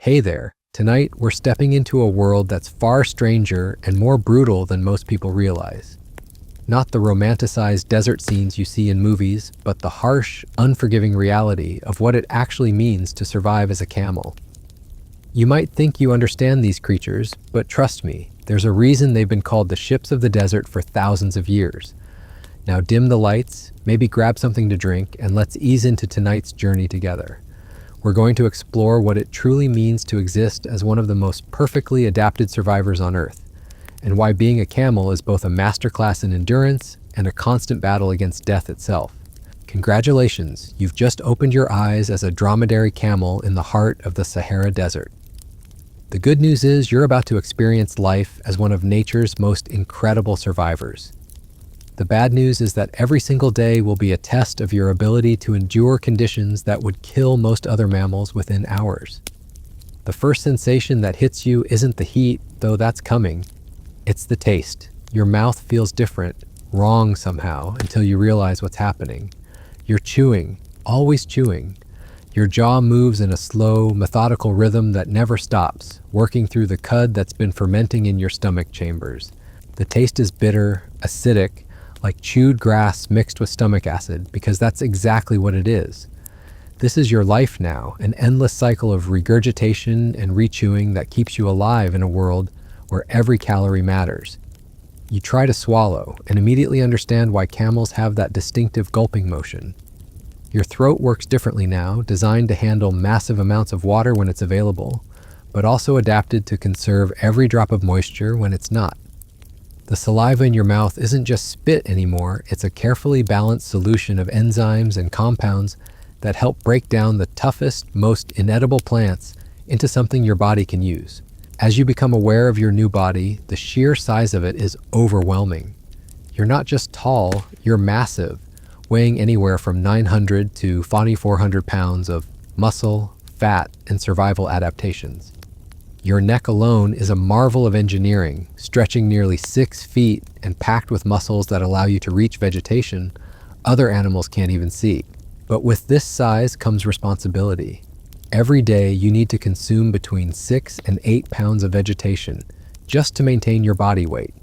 Hey there. Tonight, we're stepping into a world that's far stranger and more brutal than most people realize. Not the romanticized desert scenes you see in movies, but the harsh, unforgiving reality of what it actually means to survive as a camel. You might think you understand these creatures, but trust me, there's a reason they've been called the ships of the desert for thousands of years. Now dim the lights, maybe grab something to drink, and let's ease into tonight's journey together. We're going to explore what it truly means to exist as one of the most perfectly adapted survivors on Earth, and why being a camel is both a masterclass in endurance and a constant battle against death itself. Congratulations, you've just opened your eyes as a dromedary camel in the heart of the Sahara Desert. The good news is you're about to experience life as one of nature's most incredible survivors. The bad news is that every single day will be a test of your ability to endure conditions that would kill most other mammals within hours. The first sensation that hits you isn't the heat, though that's coming. It's the taste. Your mouth feels different, wrong somehow, until you realize what's happening. You're chewing, always chewing. Your jaw moves in a slow, methodical rhythm that never stops, working through the cud that's been fermenting in your stomach chambers. The taste is bitter, acidic, like chewed grass mixed with stomach acid, because that's exactly what it is. This is your life now, an endless cycle of regurgitation and rechewing that keeps you alive in a world where every calorie matters. You try to swallow and immediately understand why camels have that distinctive gulping motion. Your throat works differently now, designed to handle massive amounts of water when it's available, but also adapted to conserve every drop of moisture when it's not. The saliva in your mouth isn't just spit anymore, it's a carefully balanced solution of enzymes and compounds that help break down the toughest, most inedible plants into something your body can use. As you become aware of your new body, the sheer size of it is overwhelming. You're not just tall, you're massive, weighing anywhere from 900 to 4,400 pounds of muscle, fat, and survival adaptations. Your neck alone is a marvel of engineering, stretching nearly 6 feet and packed with muscles that allow you to reach vegetation other animals can't even see. But with this size comes responsibility. Every day you need to consume between 6 and 8 pounds of vegetation just to maintain your body weight.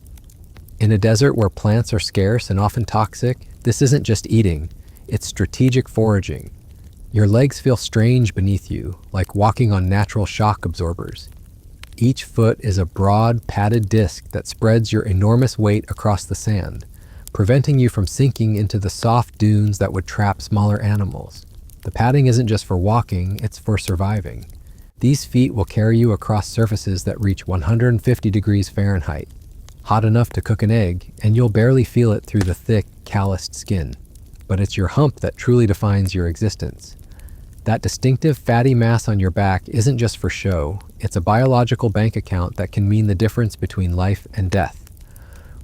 In a desert where plants are scarce and often toxic, this isn't just eating, it's strategic foraging. Your legs feel strange beneath you, like walking on natural shock absorbers. Each foot is a broad, padded disc that spreads your enormous weight across the sand, preventing you from sinking into the soft dunes that would trap smaller animals. The padding isn't just for walking, it's for surviving. These feet will carry you across surfaces that reach 150 degrees Fahrenheit, hot enough to cook an egg, and you'll barely feel it through the thick, calloused skin. But it's your hump that truly defines your existence. That distinctive fatty mass on your back isn't just for show, it's a biological bank account that can mean the difference between life and death.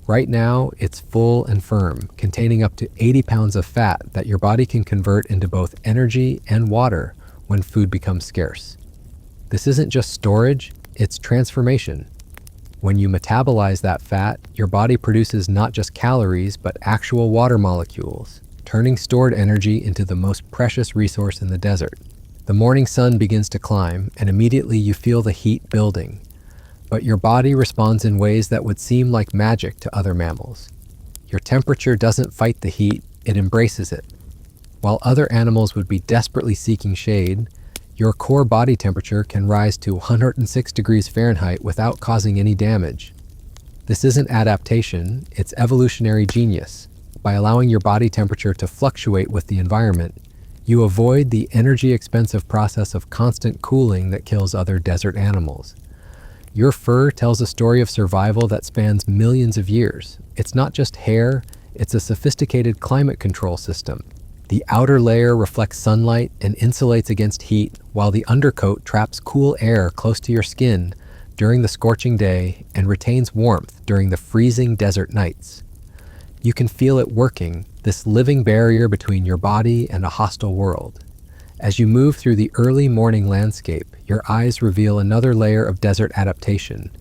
Right now, it's full and firm, containing up to 80 pounds of fat that your body can convert into both energy and water when food becomes scarce. This isn't just storage, it's transformation. When you metabolize that fat, your body produces not just calories, but actual water molecules, turning stored energy into the most precious resource in the desert. The morning sun begins to climb, and immediately you feel the heat building. But your body responds in ways that would seem like magic to other mammals. Your temperature doesn't fight the heat, it embraces it. While other animals would be desperately seeking shade, your core body temperature can rise to 106 degrees Fahrenheit without causing any damage. This isn't adaptation, it's evolutionary genius. By allowing your body temperature to fluctuate with the environment, you avoid the energy-expensive process of constant cooling that kills other desert animals. Your fur tells a story of survival that spans millions of years. It's not just hair, it's a sophisticated climate control system. The outer layer reflects sunlight and insulates against heat, while the undercoat traps cool air close to your skin during the scorching day and retains warmth during the freezing desert nights. You can feel it working, this living barrier between your body and a hostile world. As you move through the early morning landscape, your eyes reveal another layer of desert adaptation.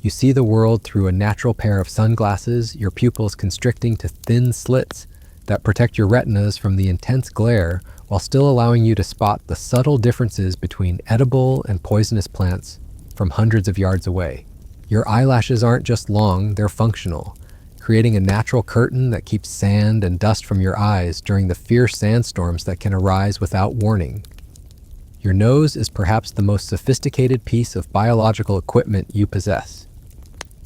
You see the world through a natural pair of sunglasses, your pupils constricting to thin slits that protect your retinas from the intense glare while still allowing you to spot the subtle differences between edible and poisonous plants from hundreds of yards away. Your eyelashes aren't just long, they're functional, creating a natural curtain that keeps sand and dust from your eyes during the fierce sandstorms that can arise without warning. Your nose is perhaps the most sophisticated piece of biological equipment you possess.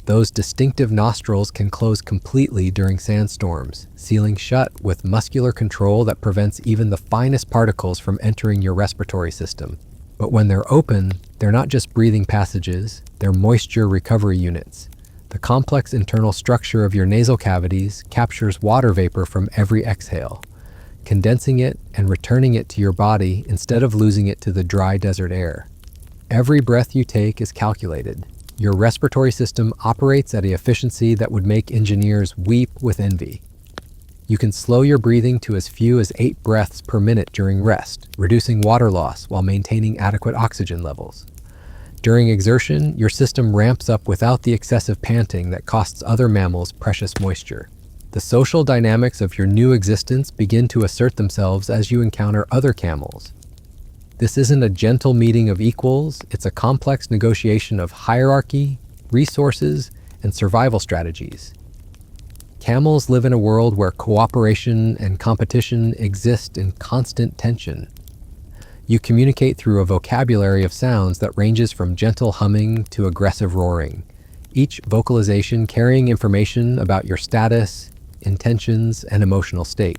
Those distinctive nostrils can close completely during sandstorms, sealing shut with muscular control that prevents even the finest particles from entering your respiratory system. But when they're open, they're not just breathing passages, they're moisture recovery units. The complex internal structure of your nasal cavities captures water vapor from every exhale, condensing it and returning it to your body instead of losing it to the dry desert air. Every breath you take is calculated. Your respiratory system operates at an efficiency that would make engineers weep with envy. You can slow your breathing to as few as 8 breaths per minute during rest, reducing water loss while maintaining adequate oxygen levels. During exertion, your system ramps up without the excessive panting that costs other mammals precious moisture. The social dynamics of your new existence begin to assert themselves as you encounter other camels. This isn't a gentle meeting of equals, it's a complex negotiation of hierarchy, resources, and survival strategies. Camels live in a world where cooperation and competition exist in constant tension. You communicate through a vocabulary of sounds that ranges from gentle humming to aggressive roaring, each vocalization carrying information about your status, intentions, and emotional state.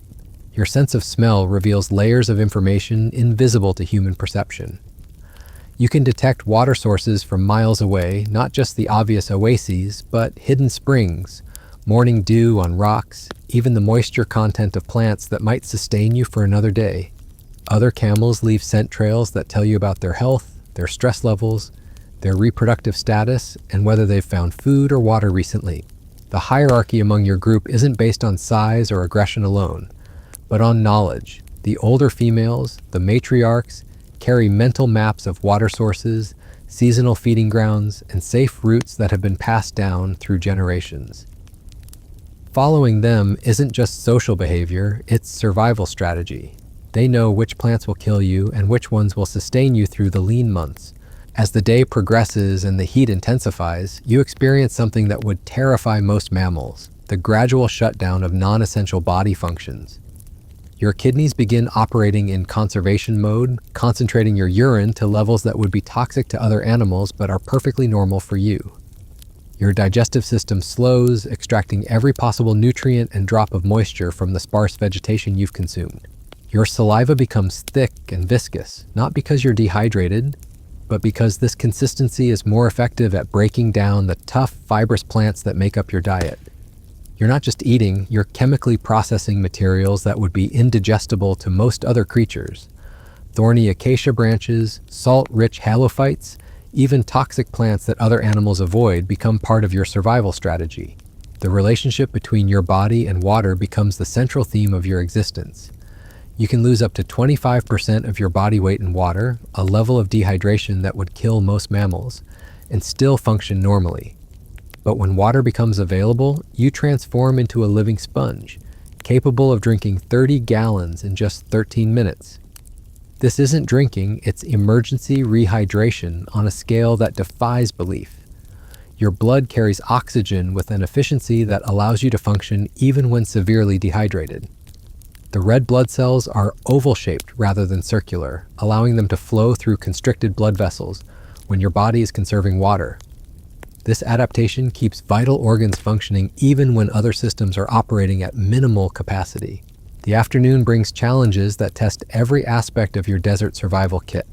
Your sense of smell reveals layers of information invisible to human perception. You can detect water sources from miles away, not just the obvious oases, but hidden springs, morning dew on rocks, even the moisture content of plants that might sustain you for another day. Other camels leave scent trails that tell you about their health, their stress levels, their reproductive status, and whether they've found food or water recently. The hierarchy among your group isn't based on size or aggression alone, but on knowledge. The older females, the matriarchs, carry mental maps of water sources, seasonal feeding grounds, and safe routes that have been passed down through generations. Following them isn't just social behavior, it's survival strategy. They know which plants will kill you and which ones will sustain you through the lean months. As the day progresses and the heat intensifies, you experience something that would terrify most mammals: the gradual shutdown of non-essential body functions. Your kidneys begin operating in conservation mode, concentrating your urine to levels that would be toxic to other animals but are perfectly normal for you. Your digestive system slows, extracting every possible nutrient and drop of moisture from the sparse vegetation you've consumed. Your saliva becomes thick and viscous, not because you're dehydrated, but because this consistency is more effective at breaking down the tough, fibrous plants that make up your diet. You're not just eating, you're chemically processing materials that would be indigestible to most other creatures. Thorny acacia branches, salt-rich halophytes, even toxic plants that other animals avoid become part of your survival strategy. The relationship between your body and water becomes the central theme of your existence. You can lose up to 25% of your body weight in water, a level of dehydration that would kill most mammals, and still function normally. But when water becomes available, you transform into a living sponge, capable of drinking 30 gallons in just 13 minutes. This isn't drinking, it's emergency rehydration on a scale that defies belief. Your blood carries oxygen with an efficiency that allows you to function even when severely dehydrated. The red blood cells are oval-shaped rather than circular, allowing them to flow through constricted blood vessels when your body is conserving water. This adaptation keeps vital organs functioning even when other systems are operating at minimal capacity. The afternoon brings challenges that test every aspect of your desert survival kit.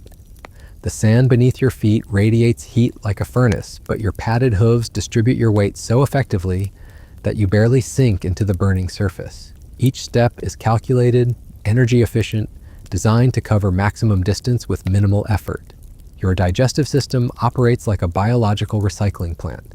The sand beneath your feet radiates heat like a furnace, but your padded hooves distribute your weight so effectively that you barely sink into the burning surface. Each step is calculated, energy efficient, designed to cover maximum distance with minimal effort. Your digestive system operates like a biological recycling plant.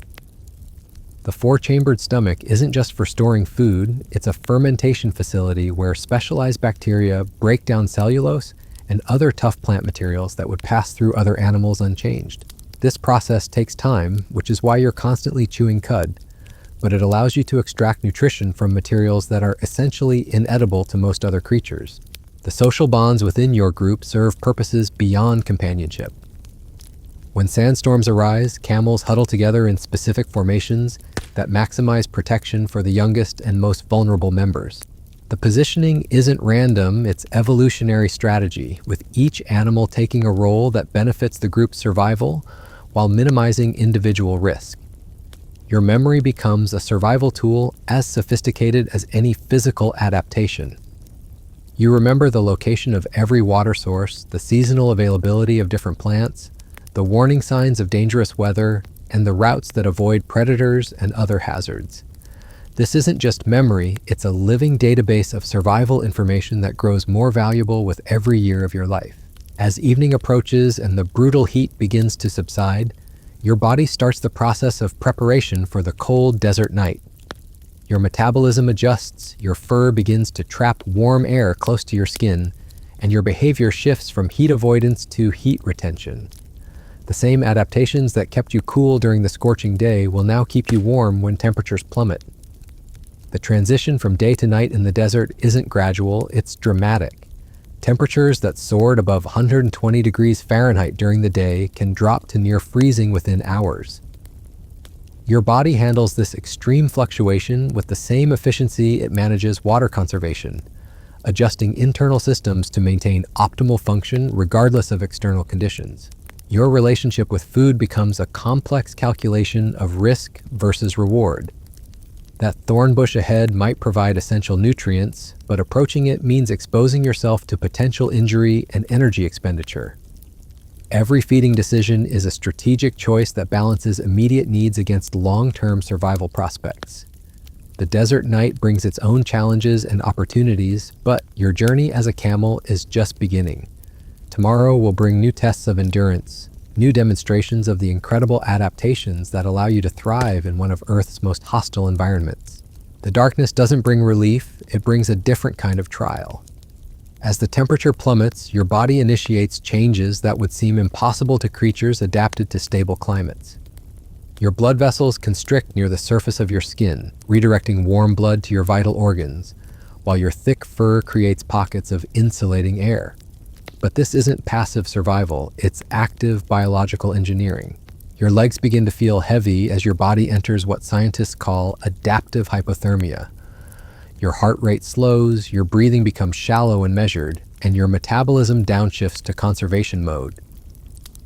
The 4-chambered stomach isn't just for storing food, it's a fermentation facility where specialized bacteria break down cellulose and other tough plant materials that would pass through other animals unchanged. This process takes time, which is why you're constantly chewing cud, but it allows you to extract nutrition from materials that are essentially inedible to most other creatures. The social bonds within your group serve purposes beyond companionship. When sandstorms arise, camels huddle together in specific formations that maximize protection for the youngest and most vulnerable members. The positioning isn't random, it's evolutionary strategy, with each animal taking a role that benefits the group's survival while minimizing individual risk. Your memory becomes a survival tool as sophisticated as any physical adaptation. You remember the location of every water source, the seasonal availability of different plants, the warning signs of dangerous weather, and the routes that avoid predators and other hazards. This isn't just memory, it's a living database of survival information that grows more valuable with every year of your life. As evening approaches and the brutal heat begins to subside, your body starts the process of preparation for the cold desert night. Your metabolism adjusts, your fur begins to trap warm air close to your skin, and your behavior shifts from heat avoidance to heat retention. The same adaptations that kept you cool during the scorching day will now keep you warm when temperatures plummet. The transition from day to night in the desert isn't gradual, it's dramatic. Temperatures that soared above 120 degrees Fahrenheit during the day can drop to near freezing within hours. Your body handles this extreme fluctuation with the same efficiency it manages water conservation, adjusting internal systems to maintain optimal function regardless of external conditions. Your relationship with food becomes a complex calculation of risk versus reward. That thorn bush ahead might provide essential nutrients, but approaching it means exposing yourself to potential injury and energy expenditure. Every feeding decision is a strategic choice that balances immediate needs against long-term survival prospects. The desert night brings its own challenges and opportunities, but your journey as a camel is just beginning. Tomorrow will bring new tests of endurance, new demonstrations of the incredible adaptations that allow you to thrive in one of Earth's most hostile environments. The darkness doesn't bring relief, it brings a different kind of trial. As the temperature plummets, your body initiates changes that would seem impossible to creatures adapted to stable climates. Your blood vessels constrict near the surface of your skin, redirecting warm blood to your vital organs, while your thick fur creates pockets of insulating air. But this isn't passive survival, it's active biological engineering. Your legs begin to feel heavy as your body enters what scientists call adaptive hypothermia. Your heart rate slows, your breathing becomes shallow and measured, and your metabolism downshifts to conservation mode.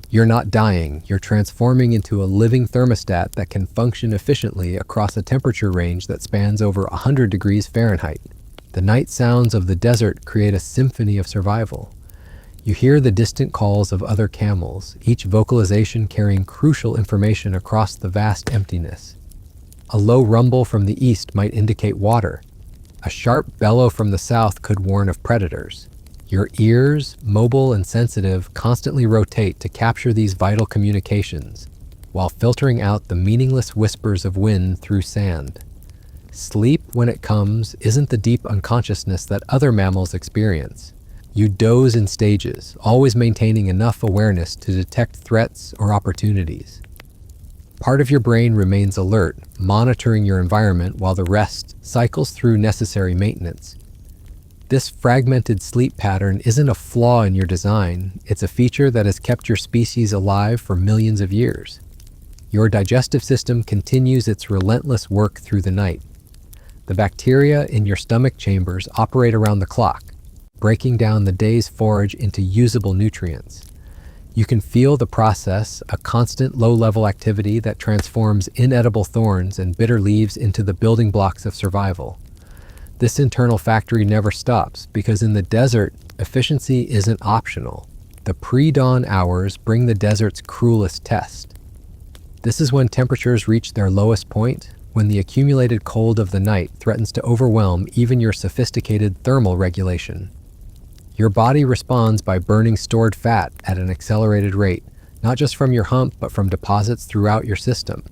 You're not dying, you're transforming into a living thermostat that can function efficiently across a temperature range that spans over 100 degrees Fahrenheit. The night sounds of the desert create a symphony of survival. You hear the distant calls of other camels, each vocalization carrying crucial information across the vast emptiness. A low rumble from the east might indicate water. A sharp bellow from the south could warn of predators. Your ears, mobile and sensitive, constantly rotate to capture these vital communications, while filtering out the meaningless whispers of wind through sand. Sleep, when it comes, isn't the deep unconsciousness that other mammals experience. You doze in stages, always maintaining enough awareness to detect threats or opportunities. Part of your brain remains alert, monitoring your environment while the rest cycles through necessary maintenance. This fragmented sleep pattern isn't a flaw in your design, it's a feature that has kept your species alive for millions of years. Your digestive system continues its relentless work through the night. The bacteria in your stomach chambers operate around the clock, breaking down the day's forage into usable nutrients. You can feel the process, a constant low-level activity that transforms inedible thorns and bitter leaves into the building blocks of survival. This internal factory never stops because in the desert, efficiency isn't optional. The pre-dawn hours bring the desert's cruelest test. This is when temperatures reach their lowest point, when the accumulated cold of the night threatens to overwhelm even your sophisticated thermal regulation. Your body responds by burning stored fat at an accelerated rate, not just from your hump, but from deposits throughout your system.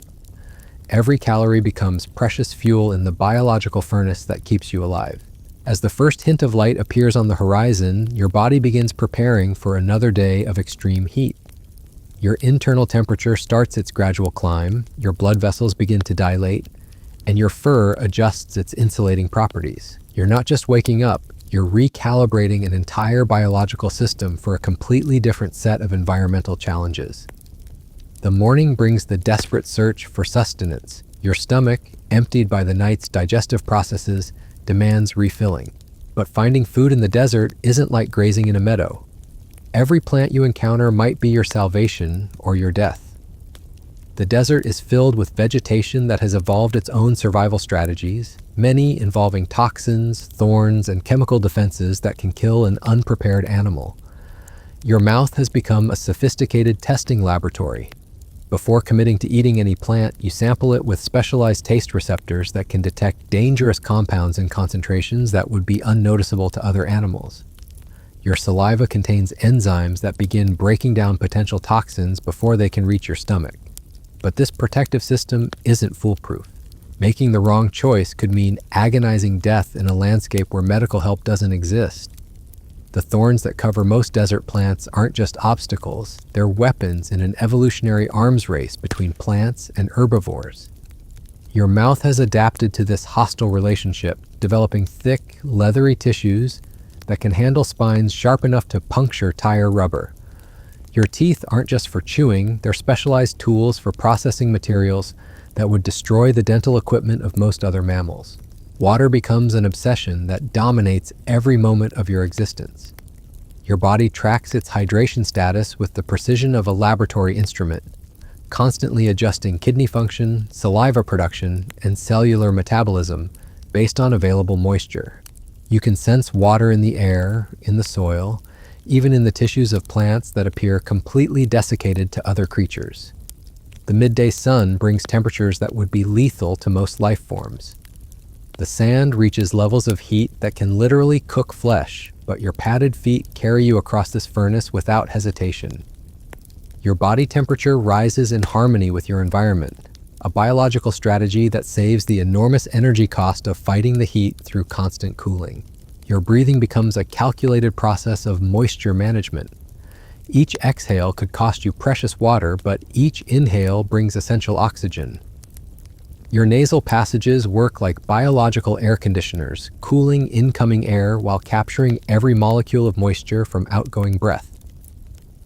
Every calorie becomes precious fuel in the biological furnace that keeps you alive. As the first hint of light appears on the horizon, your body begins preparing for another day of extreme heat. Your internal temperature starts its gradual climb, your blood vessels begin to dilate, and your fur adjusts its insulating properties. You're not just waking up, You're recalibrating an entire biological system for a completely different set of environmental challenges. The morning brings the desperate search for sustenance. Your stomach, emptied by the night's digestive processes, demands refilling. But finding food in the desert isn't like grazing in a meadow. Every plant you encounter might be your salvation or your death. The desert is filled with vegetation that has evolved its own survival strategies, many involving toxins, thorns, and chemical defenses that can kill an unprepared animal. Your mouth has become a sophisticated testing laboratory. Before committing to eating any plant, you sample it with specialized taste receptors that can detect dangerous compounds in concentrations that would be unnoticeable to other animals. Your saliva contains enzymes that begin breaking down potential toxins before they can reach your stomach. But this protective system isn't foolproof. Making the wrong choice could mean agonizing death in a landscape where medical help doesn't exist. The thorns that cover most desert plants aren't just obstacles, they're weapons in an evolutionary arms race between plants and herbivores. Your mouth has adapted to this hostile relationship, developing thick, leathery tissues that can handle spines sharp enough to puncture tire rubber. Your teeth aren't just for chewing, they're specialized tools for processing materials that would destroy the dental equipment of most other mammals. Water becomes an obsession that dominates every moment of your existence. Your body tracks its hydration status with the precision of a laboratory instrument, constantly adjusting kidney function, saliva production, and cellular metabolism based on available moisture. You can sense water in the air, in the soil, even in the tissues of plants that appear completely desiccated to other creatures. The midday sun brings temperatures that would be lethal to most life forms. The sand reaches levels of heat that can literally cook flesh, but your padded feet carry you across this furnace without hesitation. Your body temperature rises in harmony with your environment, a biological strategy that saves the enormous energy cost of fighting the heat through constant cooling. Your breathing becomes a calculated process of moisture management. Each exhale could cost you precious water, but each inhale brings essential oxygen. Your nasal passages work like biological air conditioners, cooling incoming air while capturing every molecule of moisture from outgoing breath.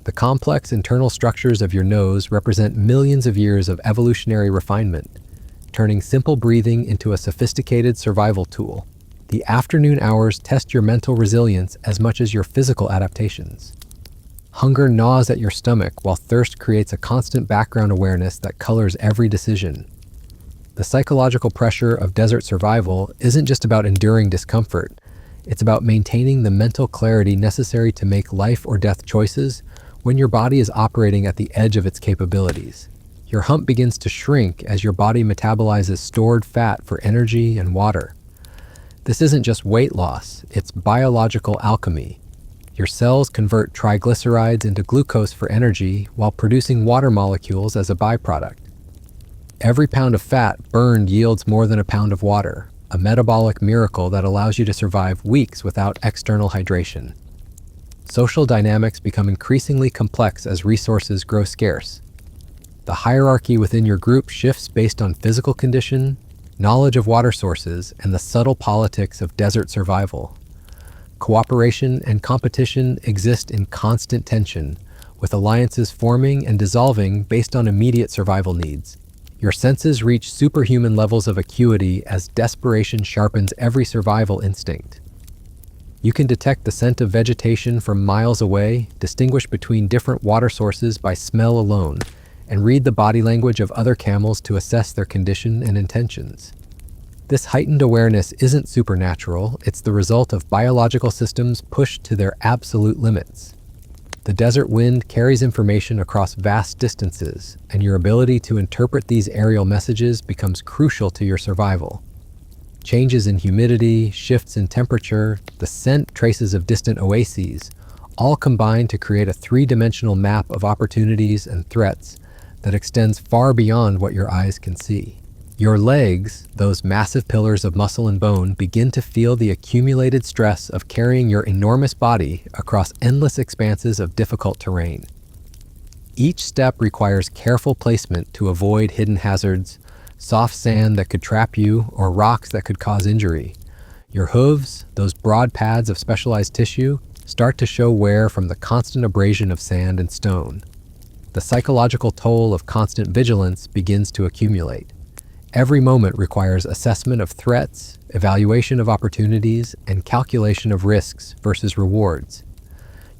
The complex internal structures of your nose represent millions of years of evolutionary refinement, turning simple breathing into a sophisticated survival tool. The afternoon hours test your mental resilience as much as your physical adaptations. Hunger gnaws at your stomach while thirst creates a constant background awareness that colors every decision. The psychological pressure of desert survival isn't just about enduring discomfort. It's about maintaining the mental clarity necessary to make life or death choices when your body is operating at the edge of its capabilities. Your hump begins to shrink as your body metabolizes stored fat for energy and water. This isn't just weight loss, it's biological alchemy. Your cells convert triglycerides into glucose for energy while producing water molecules as a byproduct. Every pound of fat burned yields more than a pound of water, a metabolic miracle that allows you to survive weeks without external hydration. Social dynamics become increasingly complex as resources grow scarce. The hierarchy within your group shifts based on physical condition, knowledge of water sources, and the subtle politics of desert survival. Cooperation and competition exist in constant tension, with alliances forming and dissolving based on immediate survival needs. Your senses reach superhuman levels of acuity as desperation sharpens every survival instinct. You can detect the scent of vegetation from miles away, distinguish between different water sources by smell alone, and read the body language of other camels to assess their condition and intentions. This heightened awareness isn't supernatural, it's the result of biological systems pushed to their absolute limits. The desert wind carries information across vast distances, and your ability to interpret these aerial messages becomes crucial to your survival. Changes in humidity, shifts in temperature, the scent traces of distant oases, all combine to create a three-dimensional map of opportunities and threats that extends far beyond what your eyes can see. Your legs, those massive pillars of muscle and bone, begin to feel the accumulated stress of carrying your enormous body across endless expanses of difficult terrain. Each step requires careful placement to avoid hidden hazards, soft sand that could trap you, or rocks that could cause injury. Your hooves, those broad pads of specialized tissue, start to show wear from the constant abrasion of sand and stone. The psychological toll of constant vigilance begins to accumulate. Every moment requires assessment of threats, evaluation of opportunities, and calculation of risks versus rewards.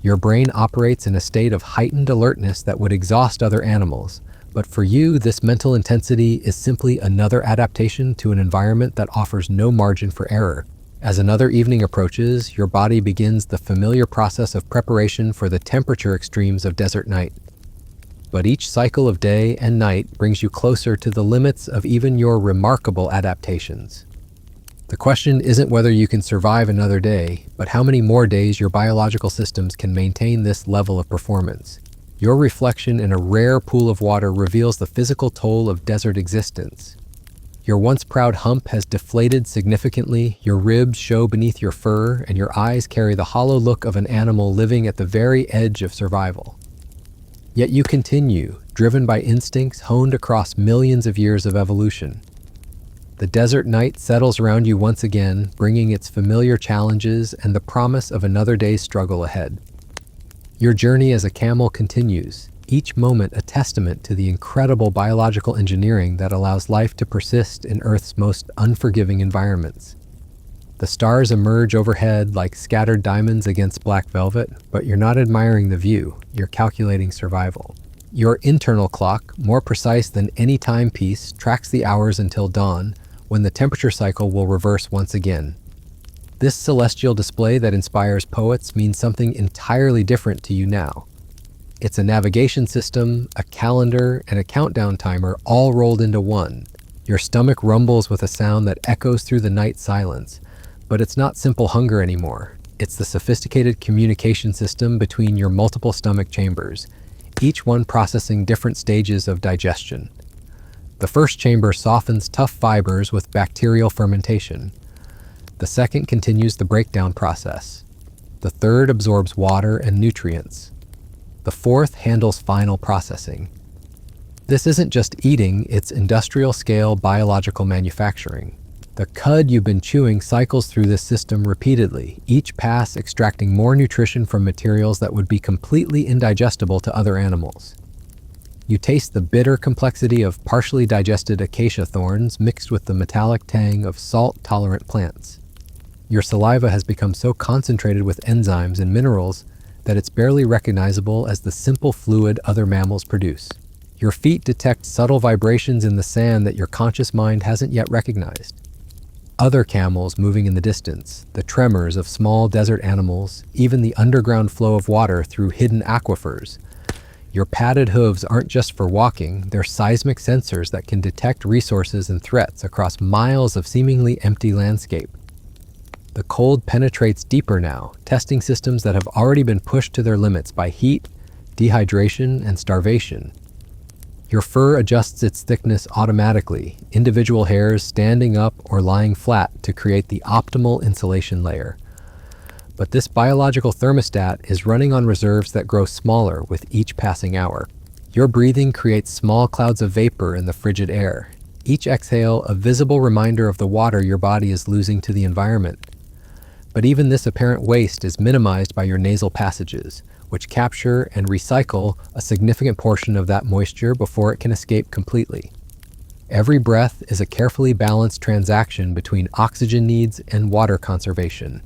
Your brain operates in a state of heightened alertness that would exhaust other animals, but for you, this mental intensity is simply another adaptation to an environment that offers no margin for error. As another evening approaches, your body begins the familiar process of preparation for the temperature extremes of desert night. But each cycle of day and night brings you closer to the limits of even your remarkable adaptations. The question isn't whether you can survive another day, but how many more days your biological systems can maintain this level of performance. Your reflection in a rare pool of water reveals the physical toll of desert existence. Your once proud hump has deflated significantly, your ribs show beneath your fur, and your eyes carry the hollow look of an animal living at the very edge of survival. Yet you continue, driven by instincts honed across millions of years of evolution. The desert night settles around you once again, bringing its familiar challenges and the promise of another day's struggle ahead. Your journey as a camel continues, each moment a testament to the incredible biological engineering that allows life to persist in Earth's most unforgiving environments. The stars emerge overhead like scattered diamonds against black velvet, but you're not admiring the view, you're calculating survival. Your internal clock, more precise than any timepiece, tracks the hours until dawn, when the temperature cycle will reverse once again. This celestial display that inspires poets means something entirely different to you now. It's a navigation system, a calendar, and a countdown timer all rolled into one. Your stomach rumbles with a sound that echoes through the night silence. But it's not simple hunger anymore. It's the sophisticated communication system between your multiple stomach chambers, each one processing different stages of digestion. The first chamber softens tough fibers with bacterial fermentation. The second continues the breakdown process. The third absorbs water and nutrients. The fourth handles final processing. This isn't just eating, it's industrial-scale biological manufacturing. The cud you've been chewing cycles through this system repeatedly, each pass extracting more nutrition from materials that would be completely indigestible to other animals. You taste the bitter complexity of partially digested acacia thorns mixed with the metallic tang of salt-tolerant plants. Your saliva has become so concentrated with enzymes and minerals that it's barely recognizable as the simple fluid other mammals produce. Your feet detect subtle vibrations in the sand that your conscious mind hasn't yet recognized. Other camels moving in the distance, the tremors of small desert animals, even the underground flow of water through hidden aquifers. Your padded hooves aren't just for walking, they're seismic sensors that can detect resources and threats across miles of seemingly empty landscape. The cold penetrates deeper now, testing systems that have already been pushed to their limits by heat, dehydration, and starvation. Your fur adjusts its thickness automatically, individual hairs standing up or lying flat to create the optimal insulation layer. But this biological thermostat is running on reserves that grow smaller with each passing hour. Your breathing creates small clouds of vapor in the frigid air, each exhale a visible reminder of the water your body is losing to the environment. But even this apparent waste is minimized by your nasal passages, which capture and recycle a significant portion of that moisture before it can escape completely. Every breath is a carefully balanced transaction between oxygen needs and water conservation.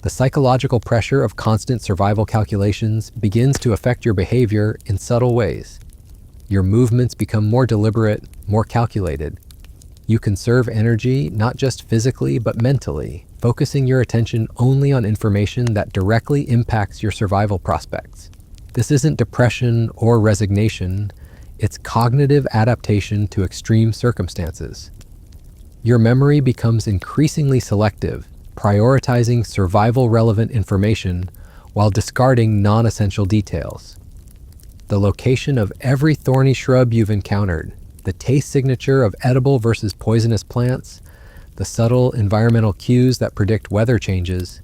The psychological pressure of constant survival calculations begins to affect your behavior in subtle ways. Your movements become more deliberate, more calculated. You conserve energy not just physically but mentally, focusing your attention only on information that directly impacts your survival prospects. This isn't depression or resignation, it's cognitive adaptation to extreme circumstances. Your memory becomes increasingly selective, prioritizing survival-relevant information while discarding non-essential details. The location of every thorny shrub you've encountered, the taste signature of edible versus poisonous plants, the subtle environmental cues that predict weather changes,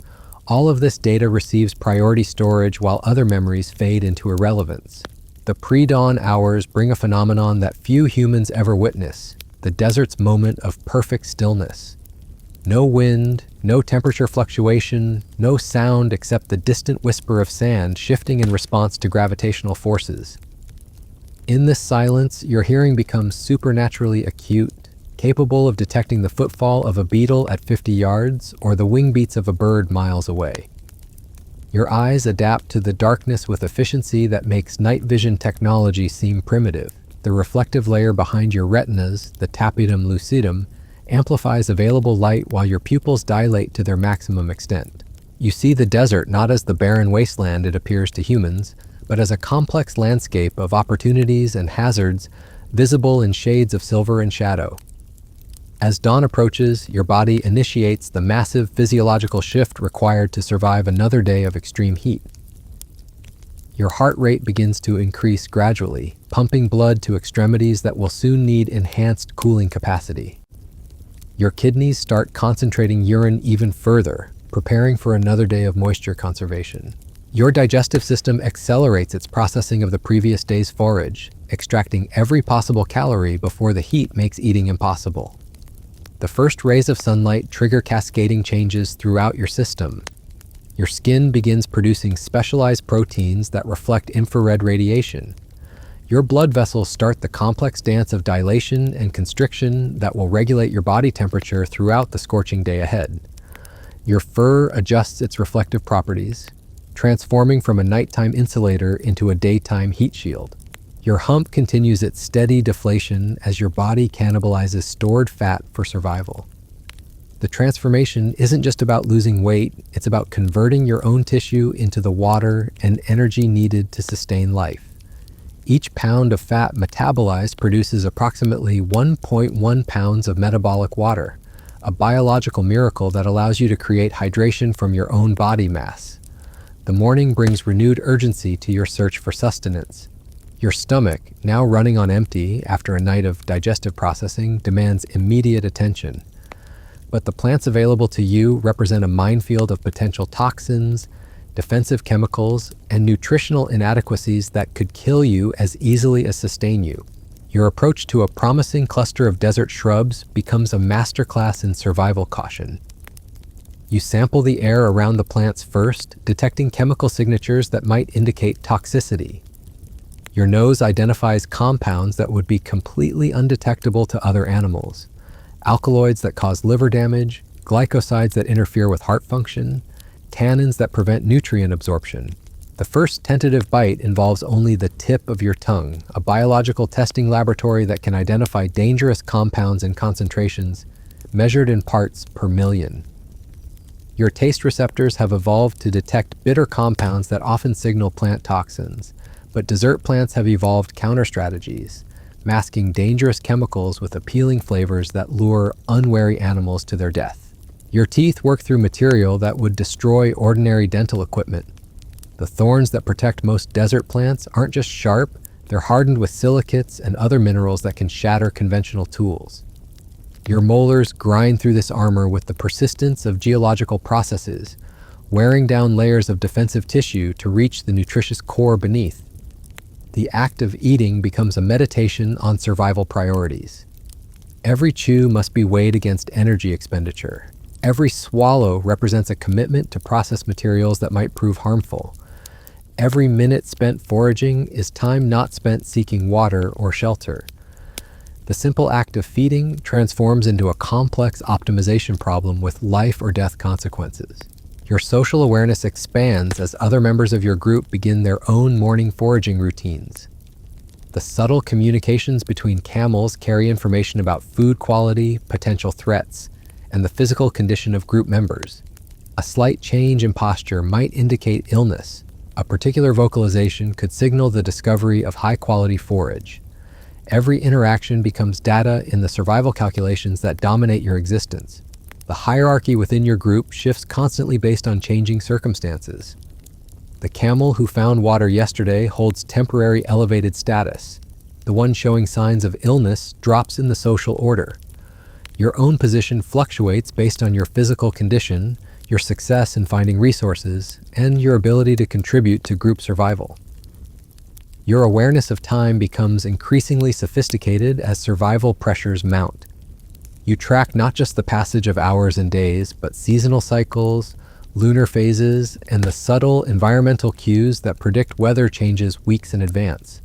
all of this data receives priority storage while other memories fade into irrelevance. The pre-dawn hours bring a phenomenon that few humans ever witness, the desert's moment of perfect stillness. No wind, no temperature fluctuation, no sound except the distant whisper of sand shifting in response to gravitational forces. In this silence, your hearing becomes supernaturally acute, capable of detecting the footfall of a beetle at 50 yards or the wing beats of a bird miles away. Your eyes adapt to the darkness with efficiency that makes night vision technology seem primitive. The reflective layer behind your retinas, the tapetum lucidum, amplifies available light while your pupils dilate to their maximum extent. You see the desert not as the barren wasteland it appears to humans, but as a complex landscape of opportunities and hazards visible in shades of silver and shadow. As dawn approaches, your body initiates the massive physiological shift required to survive another day of extreme heat. Your heart rate begins to increase gradually, pumping blood to extremities that will soon need enhanced cooling capacity. Your kidneys start concentrating urine even further, preparing for another day of moisture conservation. Your digestive system accelerates its processing of the previous day's forage, extracting every possible calorie before the heat makes eating impossible. The first rays of sunlight trigger cascading changes throughout your system. Your skin begins producing specialized proteins that reflect infrared radiation. Your blood vessels start the complex dance of dilation and constriction that will regulate your body temperature throughout the scorching day ahead. Your fur adjusts its reflective properties, transforming from a nighttime insulator into a daytime heat shield. Your hump continues its steady deflation as your body cannibalizes stored fat for survival. The transformation isn't just about losing weight, it's about converting your own tissue into the water and energy needed to sustain life. Each pound of fat metabolized produces approximately 1.1 pounds of metabolic water, a biological miracle that allows you to create hydration from your own body mass. The morning brings renewed urgency to your search for sustenance. Your stomach, now running on empty after a night of digestive processing, demands immediate attention. But the plants available to you represent a minefield of potential toxins, defensive chemicals, and nutritional inadequacies that could kill you as easily as sustain you. Your approach to a promising cluster of desert shrubs becomes a masterclass in survival caution. You sample the air around the plants first, detecting chemical signatures that might indicate toxicity. Your nose identifies compounds that would be completely undetectable to other animals. Alkaloids that cause liver damage, glycosides that interfere with heart function, tannins that prevent nutrient absorption. The first tentative bite involves only the tip of your tongue, a biological testing laboratory that can identify dangerous compounds and concentrations measured in parts per million. Your taste receptors have evolved to detect bitter compounds that often signal plant toxins, but desert plants have evolved counter strategies, masking dangerous chemicals with appealing flavors that lure unwary animals to their death. Your teeth work through material that would destroy ordinary dental equipment. The thorns that protect most desert plants aren't just sharp, they're hardened with silicates and other minerals that can shatter conventional tools. Your molars grind through this armor with the persistence of geological processes, wearing down layers of defensive tissue to reach the nutritious core beneath. The act of eating becomes a meditation on survival priorities. Every chew must be weighed against energy expenditure. Every swallow represents a commitment to process materials that might prove harmful. Every minute spent foraging is time not spent seeking water or shelter. The simple act of feeding transforms into a complex optimization problem with life or death consequences. Your social awareness expands as other members of your group begin their own morning foraging routines. The subtle communications between camels carry information about food quality, potential threats, and the physical condition of group members. A slight change in posture might indicate illness. A particular vocalization could signal the discovery of high-quality forage. Every interaction becomes data in the survival calculations that dominate your existence. The hierarchy within your group shifts constantly based on changing circumstances. The camel who found water yesterday holds temporary elevated status. The one showing signs of illness drops in the social order. Your own position fluctuates based on your physical condition, your success in finding resources, and your ability to contribute to group survival. Your awareness of time becomes increasingly sophisticated as survival pressures mount. You track not just the passage of hours and days, but seasonal cycles, lunar phases, and the subtle environmental cues that predict weather changes weeks in advance.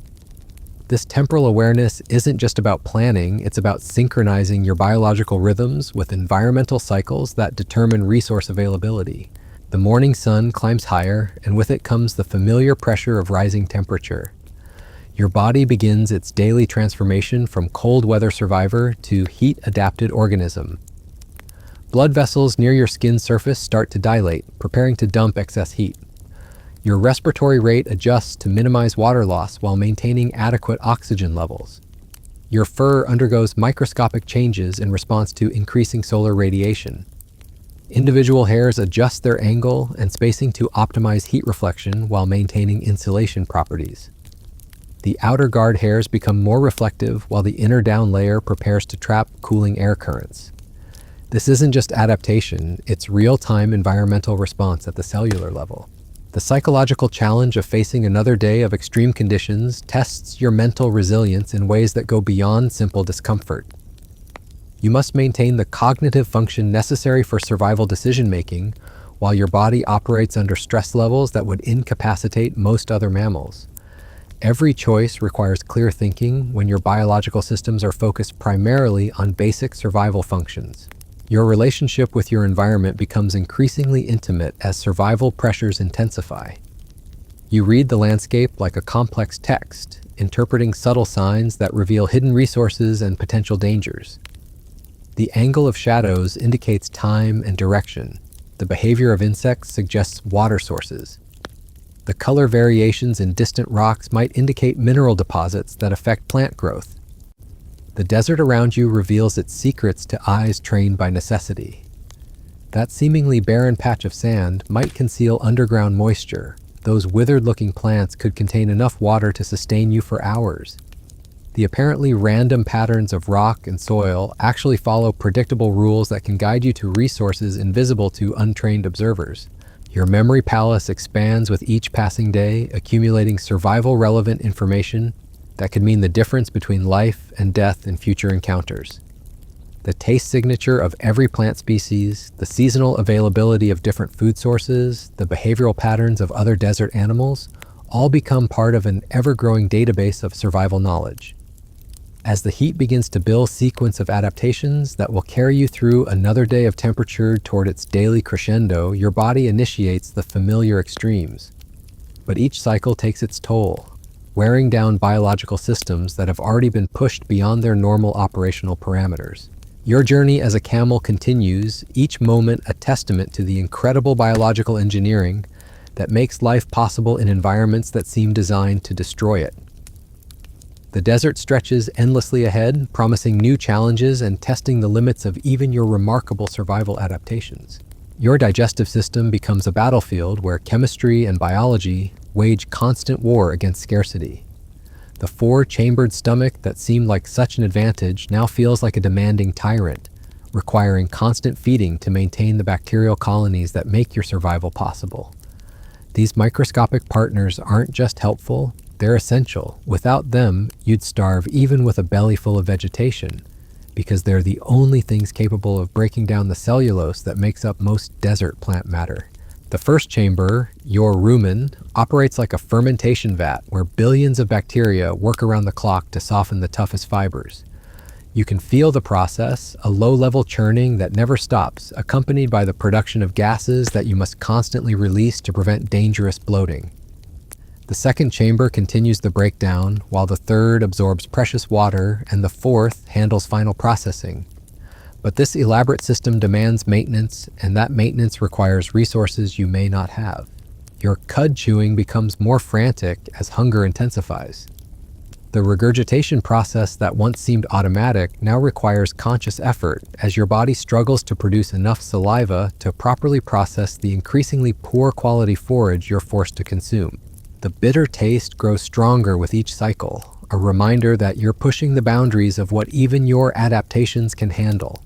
This temporal awareness isn't just about planning, it's about synchronizing your biological rhythms with environmental cycles that determine resource availability. The morning sun climbs higher, and with it comes the familiar pressure of rising temperature. Your body begins its daily transformation from cold weather survivor to heat-adapted organism. Blood vessels near your skin surface start to dilate, preparing to dump excess heat. Your respiratory rate adjusts to minimize water loss while maintaining adequate oxygen levels. Your fur undergoes microscopic changes in response to increasing solar radiation. Individual hairs adjust their angle and spacing to optimize heat reflection while maintaining insulation properties. The outer guard hairs become more reflective while the inner down layer prepares to trap cooling air currents. This isn't just adaptation, it's real-time environmental response at the cellular level. The psychological challenge of facing another day of extreme conditions tests your mental resilience in ways that go beyond simple discomfort. You must maintain the cognitive function necessary for survival decision-making while your body operates under stress levels that would incapacitate most other mammals. Every choice requires clear thinking when your biological systems are focused primarily on basic survival functions. Your relationship with your environment becomes increasingly intimate as survival pressures intensify. You read the landscape like a complex text, interpreting subtle signs that reveal hidden resources and potential dangers. The angle of shadows indicates time and direction. The behavior of insects suggests water sources. The color variations in distant rocks might indicate mineral deposits that affect plant growth. The desert around you reveals its secrets to eyes trained by necessity. That seemingly barren patch of sand might conceal underground moisture. Those withered-looking plants could contain enough water to sustain you for hours. The apparently random patterns of rock and soil actually follow predictable rules that can guide you to resources invisible to untrained observers. Your memory palace expands with each passing day, accumulating survival-relevant information that could mean the difference between life and death in future encounters. The taste signature of every plant species, the seasonal availability of different food sources, the behavioral patterns of other desert animals, all become part of an ever-growing database of survival knowledge. As the heat begins to build a sequence of adaptations that will carry you through another day of temperature toward its daily crescendo, your body initiates the familiar extremes. But each cycle takes its toll, wearing down biological systems that have already been pushed beyond their normal operational parameters. Your journey as a camel continues, each moment a testament to the incredible biological engineering that makes life possible in environments that seem designed to destroy it. The desert stretches endlessly ahead, promising new challenges and testing the limits of even your remarkable survival adaptations. Your digestive system becomes a battlefield where chemistry and biology wage constant war against scarcity. The four-chambered stomach that seemed like such an advantage now feels like a demanding tyrant, requiring constant feeding to maintain the bacterial colonies that make your survival possible. These microscopic partners aren't just helpful, they're essential. Without them, you'd starve even with a belly full of vegetation, because they're the only things capable of breaking down the cellulose that makes up most desert plant matter. The first chamber, your rumen, operates like a fermentation vat where billions of bacteria work around the clock to soften the toughest fibers. You can feel the process, a low-level churning that never stops, accompanied by the production of gases that you must constantly release to prevent dangerous bloating. The second chamber continues the breakdown, while the third absorbs precious water and the fourth handles final processing. But this elaborate system demands maintenance, and that maintenance requires resources you may not have. Your cud chewing becomes more frantic as hunger intensifies. The regurgitation process that once seemed automatic now requires conscious effort as your body struggles to produce enough saliva to properly process the increasingly poor quality forage you're forced to consume. The bitter taste grows stronger with each cycle, a reminder that you're pushing the boundaries of what even your adaptations can handle.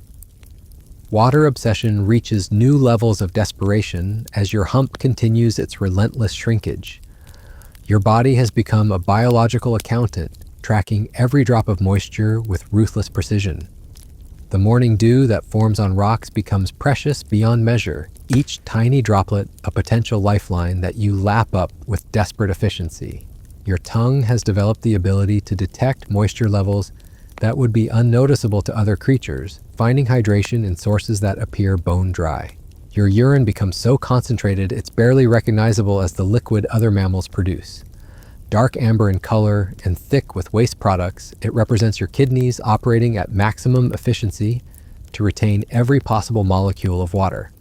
Water obsession reaches new levels of desperation as your hump continues its relentless shrinkage. Your body has become a biological accountant, tracking every drop of moisture with ruthless precision. The morning dew that forms on rocks becomes precious beyond measure, each tiny droplet a potential lifeline that you lap up with desperate efficiency. Your tongue has developed the ability to detect moisture levels that would be unnoticeable to other creatures, finding hydration in sources that appear bone dry. Your urine becomes so concentrated it's barely recognizable as the liquid other mammals produce. Dark amber in color and thick with waste products, it represents your kidneys operating at maximum efficiency to retain every possible molecule of water.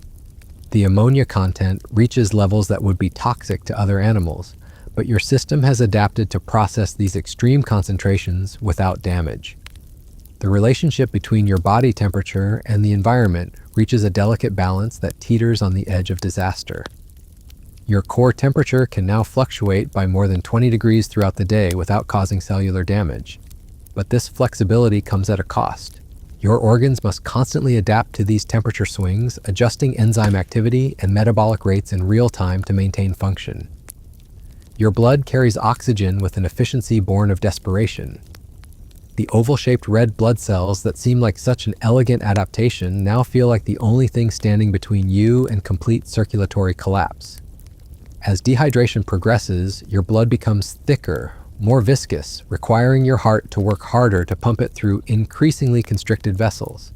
The ammonia content reaches levels that would be toxic to other animals, but your system has adapted to process these extreme concentrations without damage. The relationship between your body temperature and the environment reaches a delicate balance that teeters on the edge of disaster. Your core temperature can now fluctuate by more than 20 degrees throughout the day without causing cellular damage. But this flexibility comes at a cost. Your organs must constantly adapt to these temperature swings, adjusting enzyme activity and metabolic rates in real time to maintain function. Your blood carries oxygen with an efficiency born of desperation. The oval-shaped red blood cells that seem like such an elegant adaptation now feel like the only thing standing between you and complete circulatory collapse. As dehydration progresses, your blood becomes thicker, more viscous, requiring your heart to work harder to pump it through increasingly constricted vessels.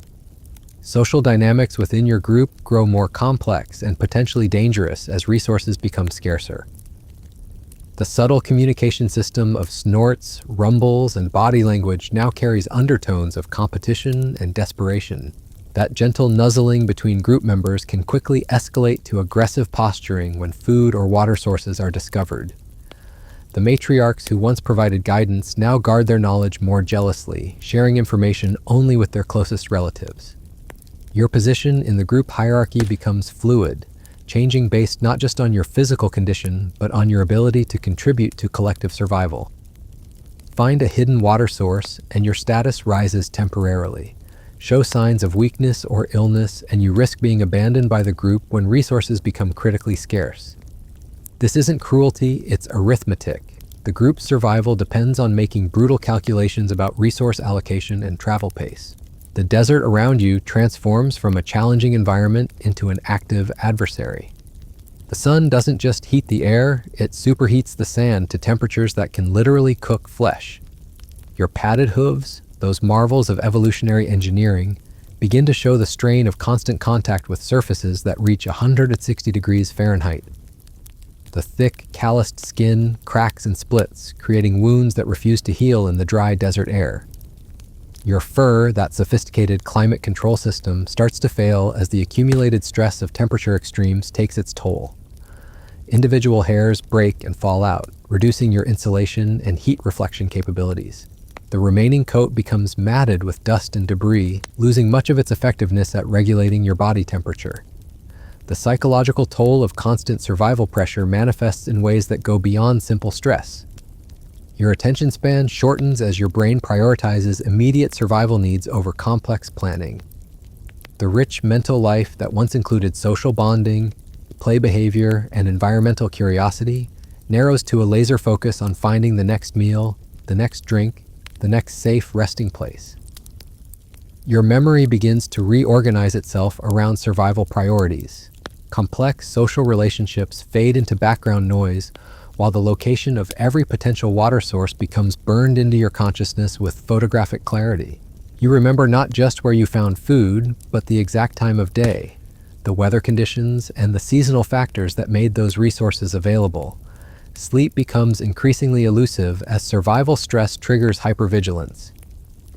Social dynamics within your group grow more complex and potentially dangerous as resources become scarcer. The subtle communication system of snorts, rumbles, and body language now carries undertones of competition and desperation. That gentle nuzzling between group members can quickly escalate to aggressive posturing when food or water sources are discovered. The matriarchs who once provided guidance now guard their knowledge more jealously, sharing information only with their closest relatives. Your position in the group hierarchy becomes fluid, changing based not just on your physical condition, but on your ability to contribute to collective survival. Find a hidden water source, and your status rises temporarily. Show signs of weakness or illness, and you risk being abandoned by the group when resources become critically scarce. This isn't cruelty, it's arithmetic. The group's survival depends on making brutal calculations about resource allocation and travel pace. The desert around you transforms from a challenging environment into an active adversary. The sun doesn't just heat the air, it superheats the sand to temperatures that can literally cook flesh. Your padded hooves, those marvels of evolutionary engineering, begin to show the strain of constant contact with surfaces that reach 160 degrees Fahrenheit. The thick, calloused skin cracks and splits, creating wounds that refuse to heal in the dry desert air. Your fur, that sophisticated climate control system, starts to fail as the accumulated stress of temperature extremes takes its toll. Individual hairs break and fall out, reducing your insulation and heat reflection capabilities. The remaining coat becomes matted with dust and debris, losing much of its effectiveness at regulating your body temperature. The psychological toll of constant survival pressure manifests in ways that go beyond simple stress. Your attention span shortens as your brain prioritizes immediate survival needs over complex planning. The rich mental life that once included social bonding, play behavior, and environmental curiosity narrows to a laser focus on finding the next meal, the next drink, the next safe resting place. Your memory begins to reorganize itself around survival priorities. Complex social relationships fade into background noise, while the location of every potential water source becomes burned into your consciousness with photographic clarity. You remember not just where you found food, but the exact time of day, the weather conditions, and the seasonal factors that made those resources available. Sleep becomes increasingly elusive as survival stress triggers hypervigilance.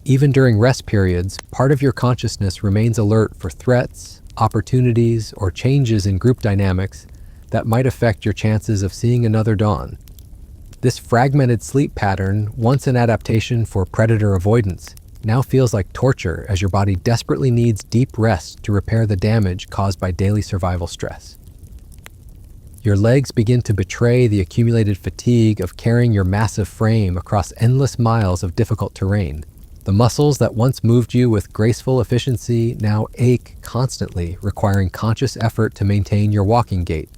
Even during rest periods, part of your consciousness remains alert for threats, opportunities, or changes in group dynamics that might affect your chances of seeing another dawn. This fragmented sleep pattern, once an adaptation for predator avoidance, now feels like torture as your body desperately needs deep rest to repair the damage caused by daily survival stress. Your legs begin to betray the accumulated fatigue of carrying your massive frame across endless miles of difficult terrain. The muscles that once moved you with graceful efficiency now ache constantly, requiring conscious effort to maintain your walking gait.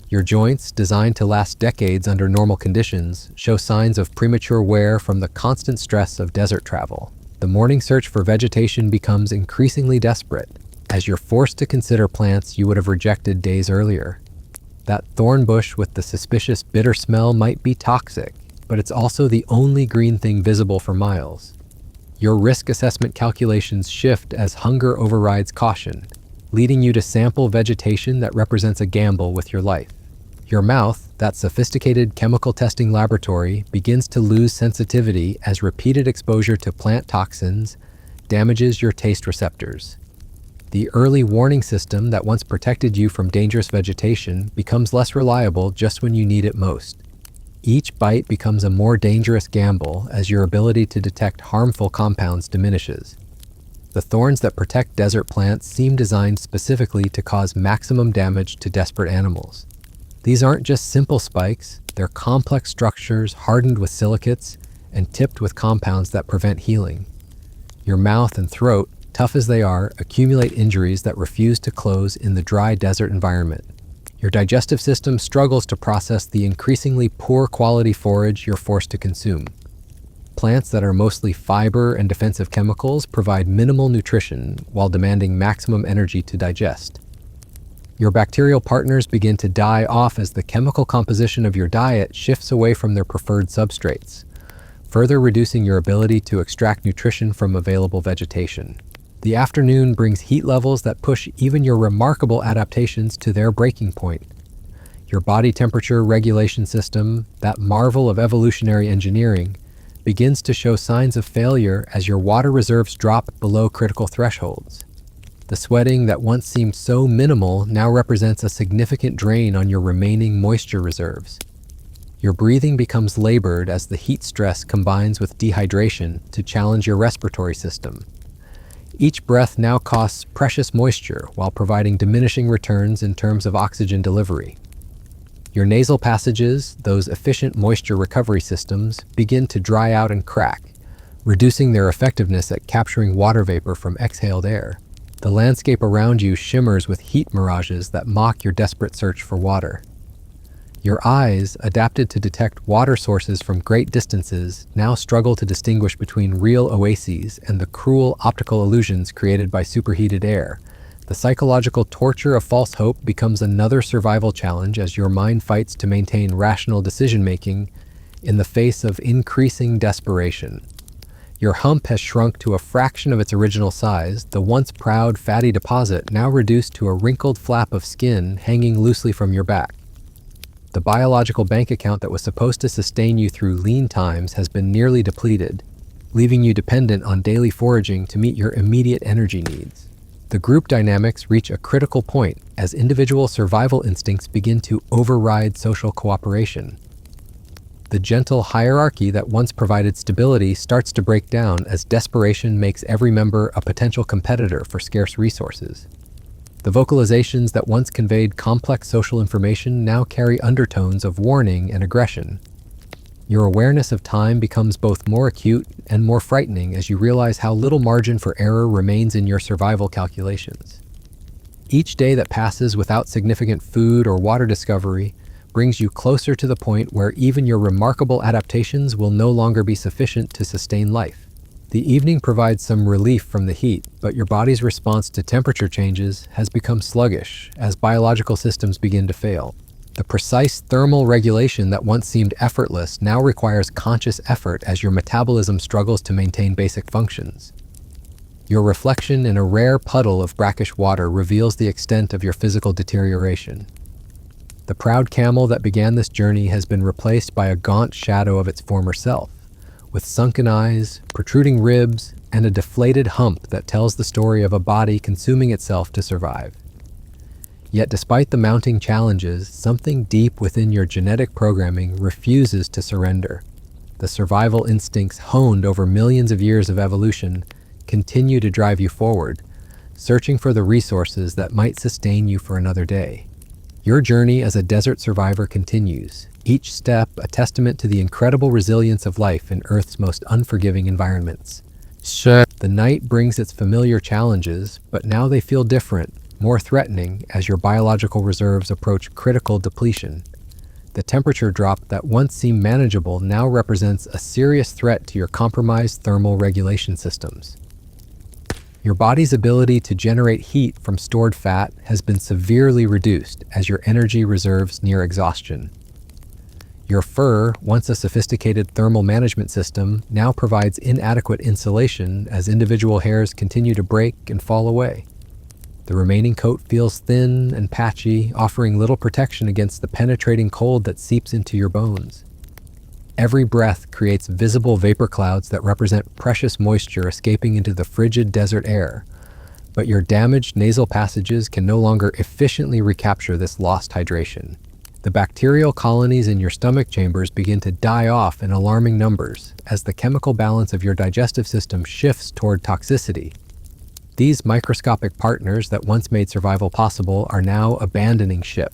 Your joints, designed to last decades under normal conditions, show signs of premature wear from the constant stress of desert travel. The morning search for vegetation becomes increasingly desperate, as you're forced to consider plants you would have rejected days earlier. That thorn bush with the suspicious bitter smell might be toxic, but it's also the only green thing visible for miles. Your risk assessment calculations shift as hunger overrides caution, leading you to sample vegetation that represents a gamble with your life. Your mouth, that sophisticated chemical testing laboratory, begins to lose sensitivity as repeated exposure to plant toxins damages your taste receptors. The early warning system that once protected you from dangerous vegetation becomes less reliable just when you need it most. Each bite becomes a more dangerous gamble as your ability to detect harmful compounds diminishes. The thorns that protect desert plants seem designed specifically to cause maximum damage to desperate animals. These aren't just simple spikes, they're complex structures hardened with silicates and tipped with compounds that prevent healing. Your mouth and throat, tough as they are, accumulate injuries that refuse to close in the dry desert environment. Your digestive system struggles to process the increasingly poor quality forage you're forced to consume. Plants that are mostly fiber and defensive chemicals provide minimal nutrition while demanding maximum energy to digest. Your bacterial partners begin to die off as the chemical composition of your diet shifts away from their preferred substrates, further reducing your ability to extract nutrition from available vegetation. The afternoon brings heat levels that push even your remarkable adaptations to their breaking point. Your body temperature regulation system, that marvel of evolutionary engineering, begins to show signs of failure as your water reserves drop below critical thresholds. The sweating that once seemed so minimal now represents a significant drain on your remaining moisture reserves. Your breathing becomes labored as the heat stress combines with dehydration to challenge your respiratory system. Each breath now costs precious moisture while providing diminishing returns in terms of oxygen delivery. Your nasal passages, those efficient moisture recovery systems, begin to dry out and crack, reducing their effectiveness at capturing water vapor from exhaled air. The landscape around you shimmers with heat mirages that mock your desperate search for water. Your eyes, adapted to detect water sources from great distances, now struggle to distinguish between real oases and the cruel optical illusions created by superheated air. The psychological torture of false hope becomes another survival challenge as your mind fights to maintain rational decision-making in the face of increasing desperation. Your hump has shrunk to a fraction of its original size, the once proud fatty deposit now reduced to a wrinkled flap of skin hanging loosely from your back. The biological bank account that was supposed to sustain you through lean times has been nearly depleted, leaving you dependent on daily foraging to meet your immediate energy needs. The group dynamics reach a critical point as individual survival instincts begin to override social cooperation. The gentle hierarchy that once provided stability starts to break down as desperation makes every member a potential competitor for scarce resources. The vocalizations that once conveyed complex social information now carry undertones of warning and aggression. Your awareness of time becomes both more acute and more frightening as you realize how little margin for error remains in your survival calculations. Each day that passes without significant food or water discovery brings you closer to the point where even your remarkable adaptations will no longer be sufficient to sustain life. The evening provides some relief from the heat, but your body's response to temperature changes has become sluggish as biological systems begin to fail. The precise thermal regulation that once seemed effortless now requires conscious effort as your metabolism struggles to maintain basic functions. Your reflection in a rare puddle of brackish water reveals the extent of your physical deterioration. The proud camel that began this journey has been replaced by a gaunt shadow of its former self, with sunken eyes, protruding ribs, and a deflated hump that tells the story of a body consuming itself to survive. Yet despite the mounting challenges, something deep within your genetic programming refuses to surrender. The survival instincts honed over millions of years of evolution continue to drive you forward, searching for the resources that might sustain you for another day. Your journey as a desert survivor continues, each step a testament to the incredible resilience of life in Earth's most unforgiving environments. The night brings its familiar challenges, but now they feel different, more threatening as your biological reserves approach critical depletion. The temperature drop that once seemed manageable now represents a serious threat to your compromised thermal regulation systems. Your body's ability to generate heat from stored fat has been severely reduced as your energy reserves near exhaustion. Your fur, once a sophisticated thermal management system, now provides inadequate insulation as individual hairs continue to break and fall away. The remaining coat feels thin and patchy, offering little protection against the penetrating cold that seeps into your bones. Every breath creates visible vapor clouds that represent precious moisture escaping into the frigid desert air, but your damaged nasal passages can no longer efficiently recapture this lost hydration. The bacterial colonies in your stomach chambers begin to die off in alarming numbers as the chemical balance of your digestive system shifts toward toxicity. These microscopic partners that once made survival possible are now abandoning ship,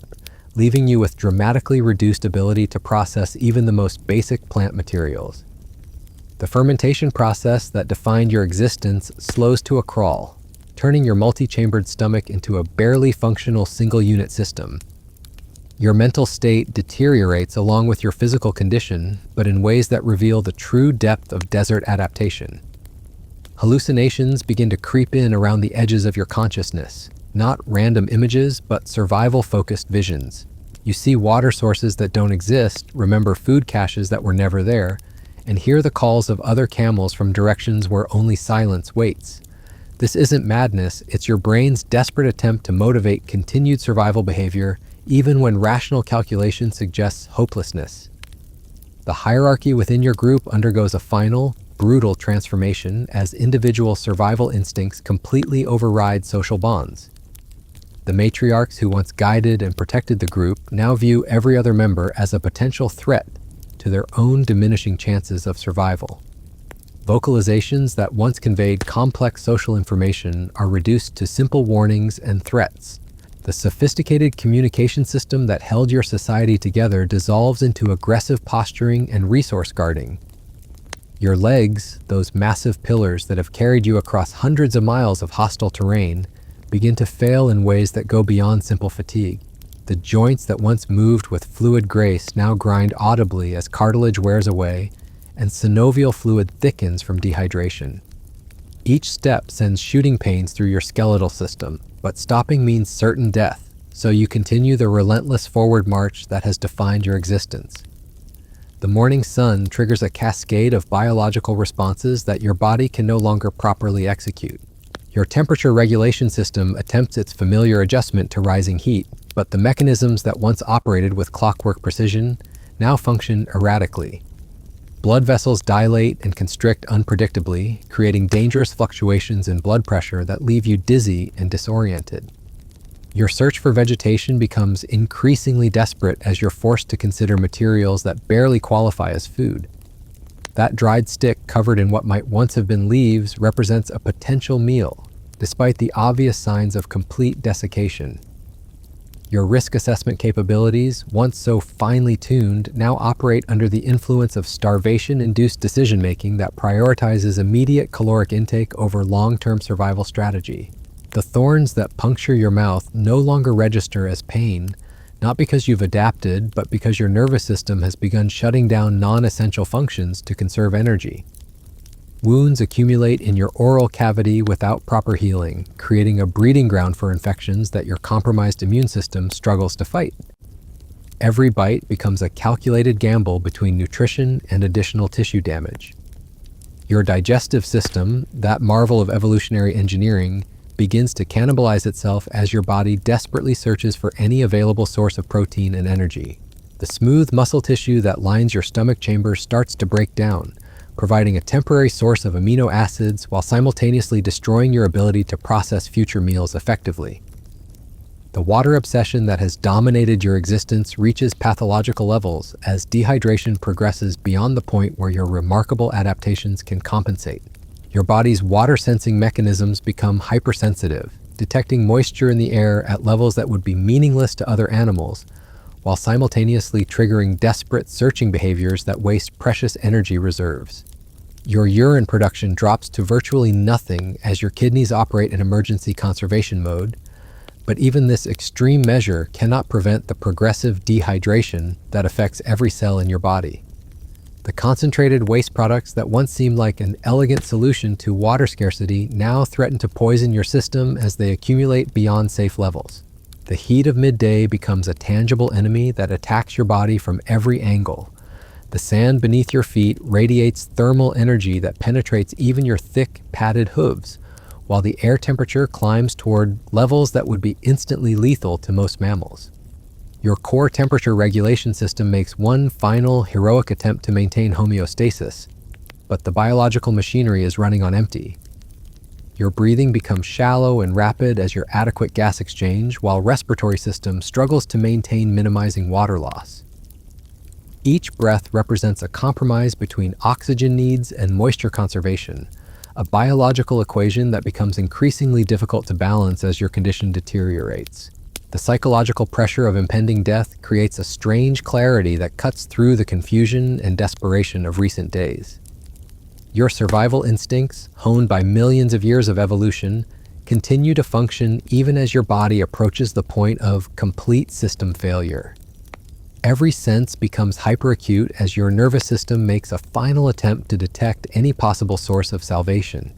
leaving you with dramatically reduced ability to process even the most basic plant materials. The fermentation process that defined your existence slows to a crawl, turning your multi-chambered stomach into a barely functional single-unit system. Your mental state deteriorates along with your physical condition, but in ways that reveal the true depth of desert adaptation. Hallucinations begin to creep in around the edges of your consciousness. Not random images, but survival-focused visions. You see water sources that don't exist, remember food caches that were never there, and hear the calls of other camels from directions where only silence waits. This isn't madness, it's your brain's desperate attempt to motivate continued survival behavior, even when rational calculation suggests hopelessness. The hierarchy within your group undergoes a final, brutal transformation as individual survival instincts completely override social bonds. The matriarchs who once guided and protected the group now view every other member as a potential threat to their own diminishing chances of survival. Vocalizations that once conveyed complex social information are reduced to simple warnings and threats. The sophisticated communication system that held your society together dissolves into aggressive posturing and resource guarding. Your legs, those massive pillars that have carried you across hundreds of miles of hostile terrain, begin to fail in ways that go beyond simple fatigue. The joints that once moved with fluid grace now grind audibly as cartilage wears away and synovial fluid thickens from dehydration. Each step sends shooting pains through your skeletal system, but stopping means certain death, so you continue the relentless forward march that has defined your existence. The morning sun triggers a cascade of biological responses that your body can no longer properly execute. Your temperature regulation system attempts its familiar adjustment to rising heat, but the mechanisms that once operated with clockwork precision now function erratically. Blood vessels dilate and constrict unpredictably, creating dangerous fluctuations in blood pressure that leave you dizzy and disoriented. Your search for vegetation becomes increasingly desperate as you're forced to consider materials that barely qualify as food. That dried stick covered in what might once have been leaves represents a potential meal, despite the obvious signs of complete desiccation. Your risk assessment capabilities, once so finely tuned, now operate under the influence of starvation-induced decision-making that prioritizes immediate caloric intake over long-term survival strategy. The thorns that puncture your mouth no longer register as pain, not because you've adapted, but because your nervous system has begun shutting down non-essential functions to conserve energy. Wounds accumulate in your oral cavity without proper healing, creating a breeding ground for infections that your compromised immune system struggles to fight. Every bite becomes a calculated gamble between nutrition and additional tissue damage. Your digestive system, that marvel of evolutionary engineering, begins to cannibalize itself as your body desperately searches for any available source of protein and energy. The smooth muscle tissue that lines your stomach chamber starts to break down, providing a temporary source of amino acids while simultaneously destroying your ability to process future meals effectively. The water obsession that has dominated your existence reaches pathological levels as dehydration progresses beyond the point where your remarkable adaptations can compensate. Your body's water-sensing mechanisms become hypersensitive, detecting moisture in the air at levels that would be meaningless to other animals, while simultaneously triggering desperate searching behaviors that waste precious energy reserves. Your urine production drops to virtually nothing as your kidneys operate in emergency conservation mode, But even this extreme measure cannot prevent the progressive dehydration that affects every cell in your body. The concentrated waste products that once seemed like an elegant solution to water scarcity now threaten to poison your system as they accumulate beyond safe levels. The heat of midday becomes a tangible enemy that attacks your body from every angle. The sand beneath your feet radiates thermal energy that penetrates even your thick, padded hooves, while the air temperature climbs toward levels that would be instantly lethal to most mammals. Your core temperature regulation system makes one final heroic attempt to maintain homeostasis, but the biological machinery is running on empty. Your breathing becomes shallow and rapid as your adequate gas exchange, while respiratory system struggles to maintain minimizing water loss. Each breath represents a compromise between oxygen needs and moisture conservation, a biological equation that becomes increasingly difficult to balance as your condition deteriorates. The psychological pressure of impending death creates a strange clarity that cuts through the confusion and desperation of recent days. Your survival instincts, honed by millions of years of evolution, continue to function even as your body approaches the point of complete system failure. Every sense becomes hyperacute as your nervous system makes a final attempt to detect any possible source of salvation.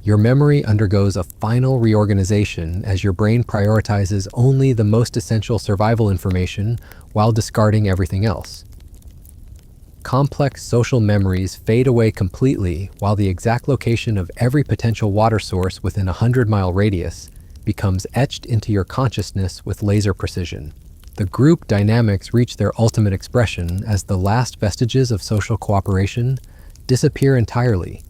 Your memory undergoes a final reorganization as your brain prioritizes only the most essential survival information while discarding everything else. Complex social memories fade away completely, while the exact location of every potential water source within a 100-mile radius becomes etched into your consciousness with laser precision. The group dynamics reach their ultimate expression as the last vestiges of social cooperation disappear entirely.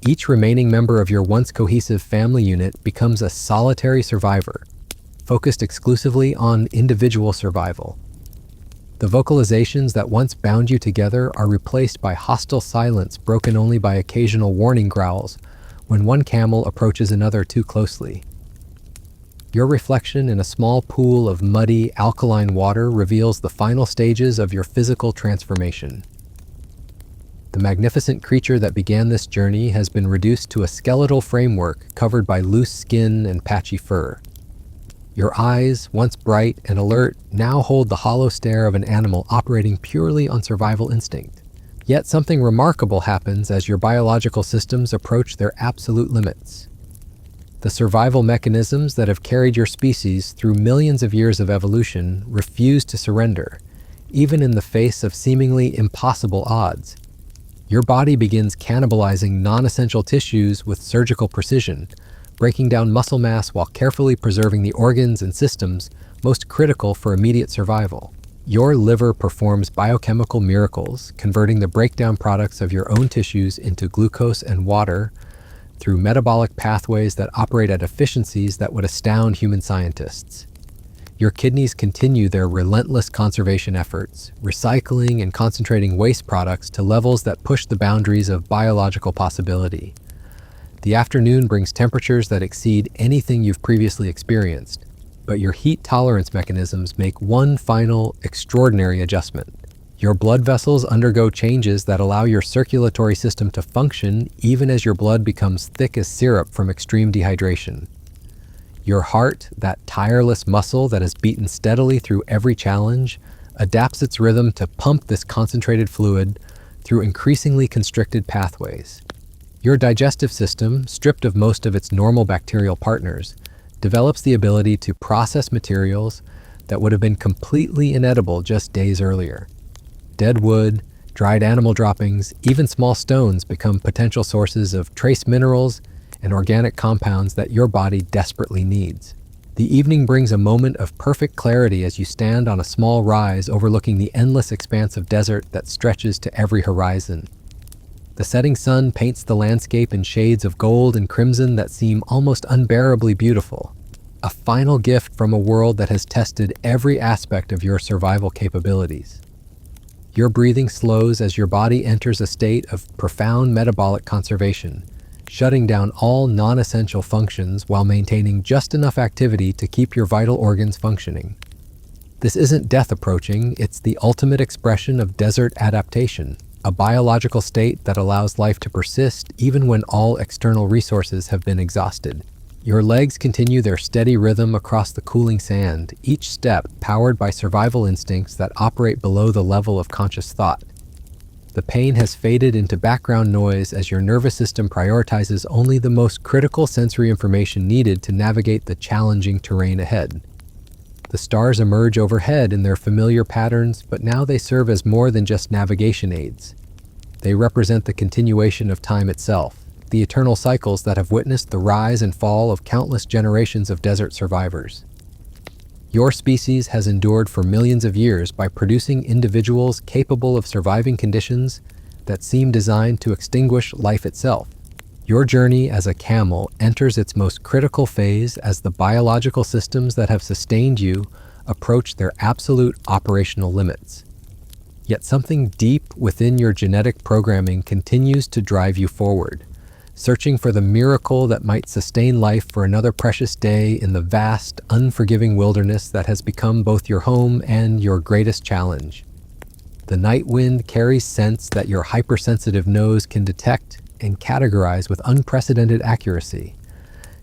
Each remaining member of your once cohesive family unit becomes a solitary survivor, focused exclusively on individual survival. The vocalizations that once bound you together are replaced by hostile silence broken only by occasional warning growls when one camel approaches another too closely. Your reflection in a small pool of muddy, alkaline water reveals the final stages of your physical transformation. The magnificent creature that began this journey has been reduced to a skeletal framework covered by loose skin and patchy fur. Your eyes, once bright and alert, now hold the hollow stare of an animal operating purely on survival instinct. Yet something remarkable happens as your biological systems approach their absolute limits. The survival mechanisms that have carried your species through millions of years of evolution refuse to surrender, even in the face of seemingly impossible odds. Your body begins cannibalizing non-essential tissues with surgical precision, breaking down muscle mass while carefully preserving the organs and systems most critical for immediate survival. Your liver performs biochemical miracles, converting the breakdown products of your own tissues into glucose and water through metabolic pathways that operate at efficiencies that would astound human scientists. Your kidneys continue their relentless conservation efforts, recycling and concentrating waste products to levels that push the boundaries of biological possibility. The afternoon brings temperatures that exceed anything you've previously experienced, but your heat tolerance mechanisms make one final, extraordinary adjustment. Your blood vessels undergo changes that allow your circulatory system to function even as your blood becomes thick as syrup from extreme dehydration. Your heart, that tireless muscle that has beaten steadily through every challenge, adapts its rhythm to pump this concentrated fluid through increasingly constricted pathways. Your digestive system, stripped of most of its normal bacterial partners, develops the ability to process materials that would have been completely inedible just days earlier. Dead wood, dried animal droppings, even small stones become potential sources of trace minerals and organic compounds that your body desperately needs. The evening brings a moment of perfect clarity as you stand on a small rise overlooking the endless expanse of desert that stretches to every horizon. The setting sun paints the landscape in shades of gold and crimson that seem almost unbearably beautiful, a final gift from a world that has tested every aspect of your survival capabilities. Your breathing slows as your body enters a state of profound metabolic conservation, shutting down all non-essential functions while maintaining just enough activity to keep your vital organs functioning. This isn't death approaching, it's the ultimate expression of desert adaptation, a biological state that allows life to persist even when all external resources have been exhausted. Your legs continue their steady rhythm across the cooling sand, each step powered by survival instincts that operate below the level of conscious thought. The pain has faded into background noise as your nervous system prioritizes only the most critical sensory information needed to navigate the challenging terrain ahead. The stars emerge overhead in their familiar patterns, but now they serve as more than just navigation aids. They represent the continuation of time itself, the eternal cycles that have witnessed the rise and fall of countless generations of desert survivors. Your species has endured for millions of years by producing individuals capable of surviving conditions that seem designed to extinguish life itself. Your journey as a camel enters its most critical phase as the biological systems that have sustained you approach their absolute operational limits. Yet something deep within your genetic programming continues to drive you forward, searching for the miracle that might sustain life for another precious day in the vast, unforgiving wilderness that has become both your home and your greatest challenge. The night wind carries scents that your hypersensitive nose can detect and categorize with unprecedented accuracy.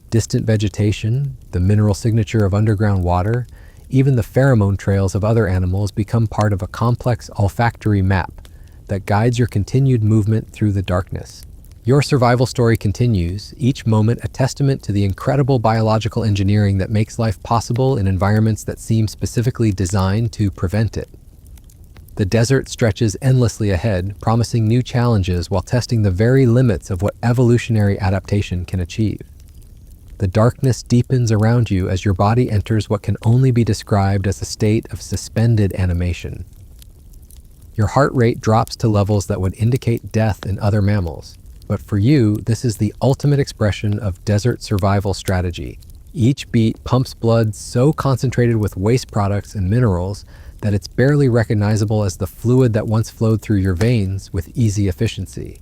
Distant vegetation, the mineral signature of underground water, even the pheromone trails of other animals become part of a complex olfactory map that guides your continued movement through the darkness. Your survival story continues, each moment a testament to the incredible biological engineering that makes life possible in environments that seem specifically designed to prevent it. The desert stretches endlessly ahead, promising new challenges while testing the very limits of what evolutionary adaptation can achieve. The darkness deepens around you as your body enters what can only be described as a state of suspended animation. Your heart rate drops to levels that would indicate death in other mammals. But for you, this is the ultimate expression of desert survival strategy. Each beat pumps blood so concentrated with waste products and minerals that it's barely recognizable as the fluid that once flowed through your veins with easy efficiency.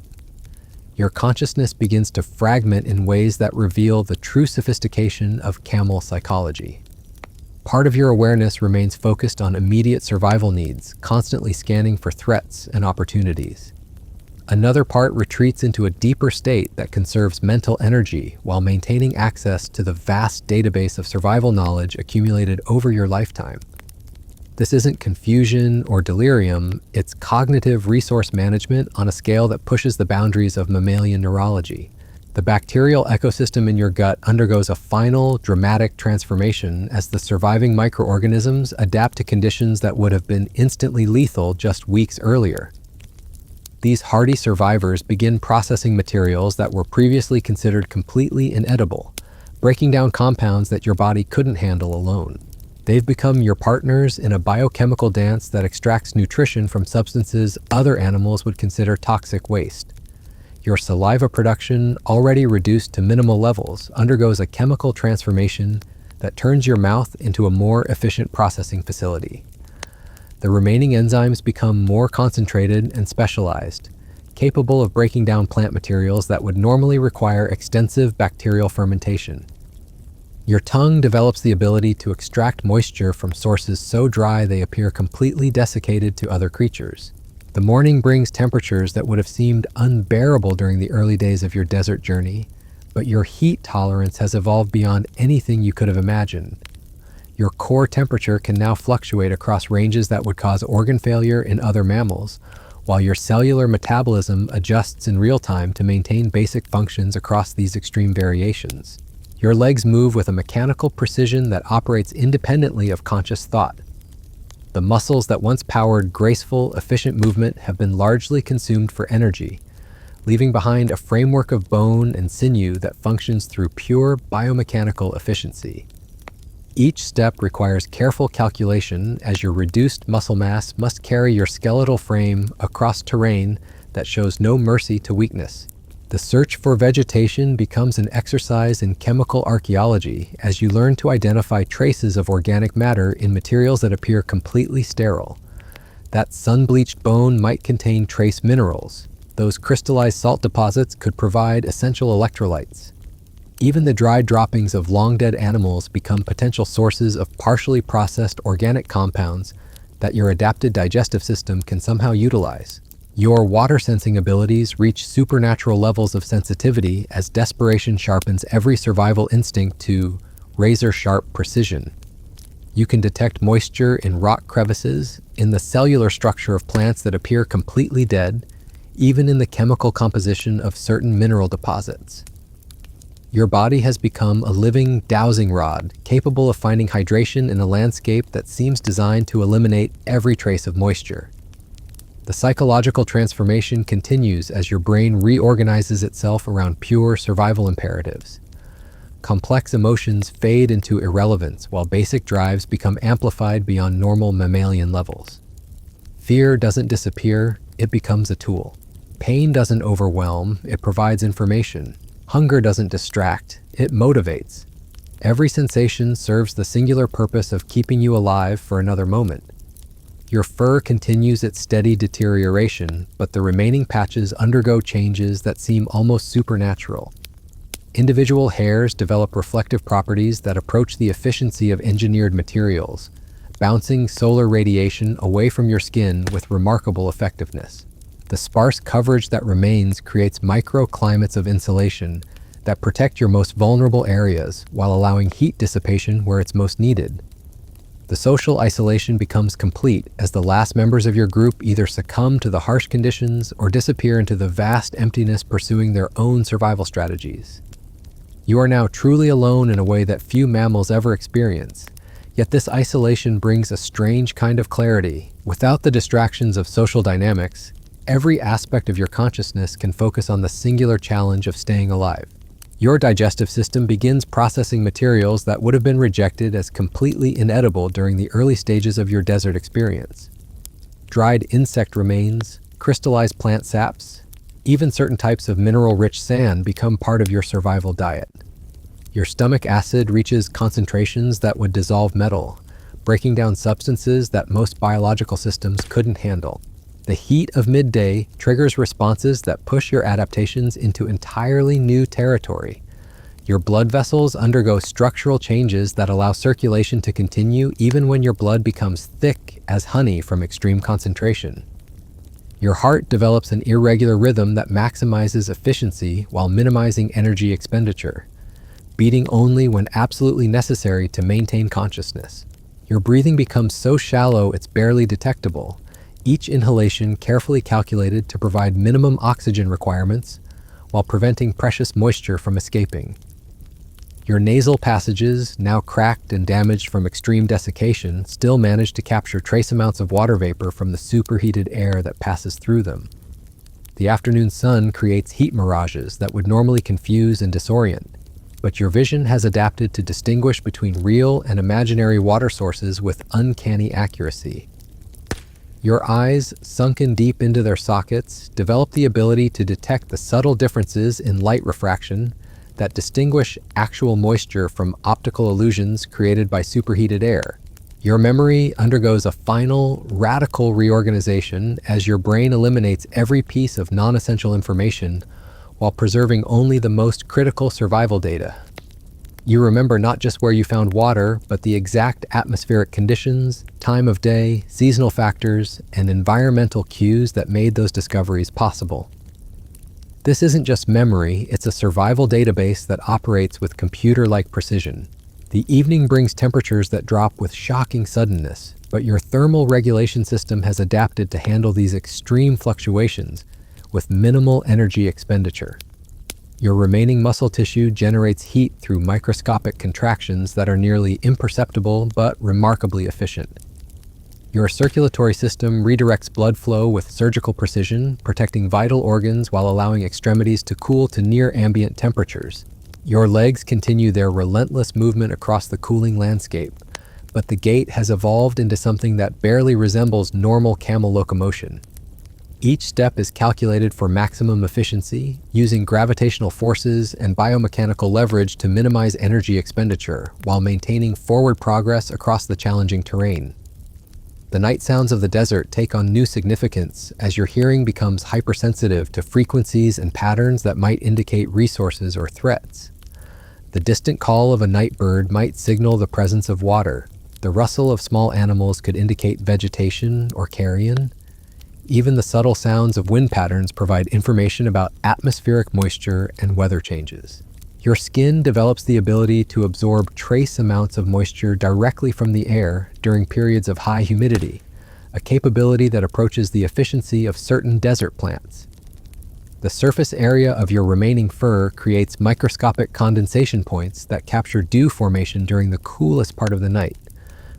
Your consciousness begins to fragment in ways that reveal the true sophistication of camel psychology. Part of your awareness remains focused on immediate survival needs, constantly scanning for threats and opportunities. Another part retreats into a deeper state that conserves mental energy while maintaining access to the vast database of survival knowledge accumulated over your lifetime. This isn't confusion or delirium, it's cognitive resource management on a scale that pushes the boundaries of mammalian neurology. The bacterial ecosystem in your gut undergoes a final, dramatic transformation as the surviving microorganisms adapt to conditions that would have been instantly lethal just weeks earlier. These hardy survivors begin processing materials that were previously considered completely inedible, breaking down compounds that your body couldn't handle alone. They've become your partners in a biochemical dance that extracts nutrition from substances other animals would consider toxic waste. Your saliva production, already reduced to minimal levels, undergoes a chemical transformation that turns your mouth into a more efficient processing facility. The remaining enzymes become more concentrated and specialized, capable of breaking down plant materials that would normally require extensive bacterial fermentation. Your tongue develops the ability to extract moisture from sources so dry they appear completely desiccated to other creatures. The morning brings temperatures that would have seemed unbearable during the early days of your desert journey, but your heat tolerance has evolved beyond anything you could have imagined. Your core temperature can now fluctuate across ranges that would cause organ failure in other mammals, while your cellular metabolism adjusts in real time to maintain basic functions across these extreme variations. Your legs move with a mechanical precision that operates independently of conscious thought. The muscles that once powered graceful, efficient movement have been largely consumed for energy, leaving behind a framework of bone and sinew that functions through pure biomechanical efficiency. Each step requires careful calculation as your reduced muscle mass must carry your skeletal frame across terrain that shows no mercy to weakness. The search for vegetation becomes an exercise in chemical archaeology as you learn to identify traces of organic matter in materials that appear completely sterile. That sun-bleached bone might contain trace minerals. Those crystallized salt deposits could provide essential electrolytes. Even the dried droppings of long-dead animals become potential sources of partially processed organic compounds that your adapted digestive system can somehow utilize. Your water-sensing abilities reach supernatural levels of sensitivity as desperation sharpens every survival instinct to razor-sharp precision. You can detect moisture in rock crevices, in the cellular structure of plants that appear completely dead, even in the chemical composition of certain mineral deposits. Your body has become a living dowsing rod, capable of finding hydration in a landscape that seems designed to eliminate every trace of moisture. The psychological transformation continues as your brain reorganizes itself around pure survival imperatives. Complex emotions fade into irrelevance while basic drives become amplified beyond normal mammalian levels. Fear doesn't disappear, it becomes a tool. Pain doesn't overwhelm, it provides information. Hunger doesn't distract, it motivates. Every sensation serves the singular purpose of keeping you alive for another moment. Your fur continues its steady deterioration, but the remaining patches undergo changes that seem almost supernatural. Individual hairs develop reflective properties that approach the efficiency of engineered materials, bouncing solar radiation away from your skin with remarkable effectiveness. The sparse coverage that remains creates microclimates of insulation that protect your most vulnerable areas while allowing heat dissipation where it's most needed. The social isolation becomes complete as the last members of your group either succumb to the harsh conditions or disappear into the vast emptiness pursuing their own survival strategies. You are now truly alone in a way that few mammals ever experience, yet this isolation brings a strange kind of clarity. Without the distractions of social dynamics, every aspect of your consciousness can focus on the singular challenge of staying alive. Your digestive system begins processing materials that would have been rejected as completely inedible during the early stages of your desert experience. Dried insect remains, crystallized plant saps, even certain types of mineral-rich sand become part of your survival diet. Your stomach acid reaches concentrations that would dissolve metal, breaking down substances that most biological systems couldn't handle. The heat of midday triggers responses that push your adaptations into entirely new territory. Your blood vessels undergo structural changes that allow circulation to continue even when your blood becomes thick as honey from extreme concentration. Your heart develops an irregular rhythm that maximizes efficiency while minimizing energy expenditure, beating only when absolutely necessary to maintain consciousness. Your breathing becomes so shallow it's barely detectable, each inhalation carefully calculated to provide minimum oxygen requirements while preventing precious moisture from escaping. Your nasal passages, now cracked and damaged from extreme desiccation, still manage to capture trace amounts of water vapor from the superheated air that passes through them. The afternoon sun creates heat mirages that would normally confuse and disorient, but your vision has adapted to distinguish between real and imaginary water sources with uncanny accuracy. Your eyes, sunken deep into their sockets, develop the ability to detect the subtle differences in light refraction that distinguish actual moisture from optical illusions created by superheated air. Your memory undergoes a final, radical reorganization as your brain eliminates every piece of non-essential information while preserving only the most critical survival data. You remember not just where you found water, but the exact atmospheric conditions, time of day, seasonal factors, and environmental cues that made those discoveries possible. This isn't just memory, it's a survival database that operates with computer-like precision. The evening brings temperatures that drop with shocking suddenness, but your thermal regulation system has adapted to handle these extreme fluctuations with minimal energy expenditure. Your remaining muscle tissue generates heat through microscopic contractions that are nearly imperceptible but remarkably efficient. Your circulatory system redirects blood flow with surgical precision, protecting vital organs while allowing extremities to cool to near ambient temperatures. Your legs continue their relentless movement across the cooling landscape, but the gait has evolved into something that barely resembles normal camel locomotion. Each step is calculated for maximum efficiency, using gravitational forces and biomechanical leverage to minimize energy expenditure while maintaining forward progress across the challenging terrain. The night sounds of the desert take on new significance as your hearing becomes hypersensitive to frequencies and patterns that might indicate resources or threats. The distant call of a night bird might signal the presence of water. The rustle of small animals could indicate vegetation or carrion. Even the subtle sounds of wind patterns provide information about atmospheric moisture and weather changes. Your skin develops the ability to absorb trace amounts of moisture directly from the air during periods of high humidity, a capability that approaches the efficiency of certain desert plants. The surface area of your remaining fur creates microscopic condensation points that capture dew formation during the coolest part of the night,